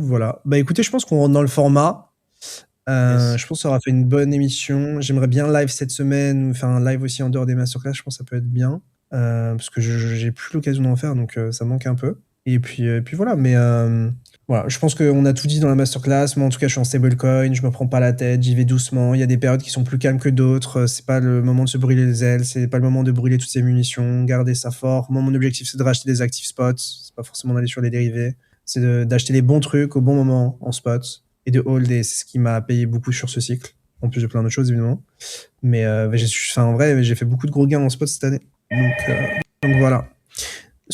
voilà. Bah écoutez, je pense qu'on rentre dans le format. Yes. Je pense que ça aura fait une bonne émission. J'aimerais bien live cette semaine, ou faire un live aussi en dehors des masterclass. Je pense que ça peut être bien. Parce que j'ai plus l'occasion d'en faire, donc ça manque un peu. Et puis voilà. Mais voilà, je pense qu'on a tout dit dans la masterclass. Moi, en tout cas, je suis en stablecoin, je me prends pas la tête, j'y vais doucement. Il y a des périodes qui sont plus calmes que d'autres. C'est pas le moment de se brûler les ailes, c'est pas le moment de brûler toutes ses munitions, garder ça fort. Moi, mon objectif, c'est de racheter des actifs spots. C'est pas forcément d'aller sur les dérivés. C'est d'acheter les bons trucs au bon moment en spot et de hold. Et c'est ce qui m'a payé beaucoup sur ce cycle. En plus de plein d'autres choses, évidemment. Mais en vrai, j'ai fait beaucoup de gros gains en spot cette année. Donc voilà.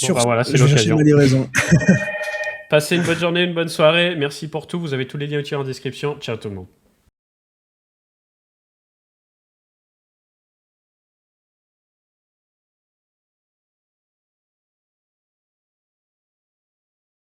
Bon, bah voilà, c'est je vais chercher l'occasion. ma livraison. Passez une bonne journée, une bonne soirée. Merci pour tout. Vous avez tous les liens utiles en description. Ciao tout le monde.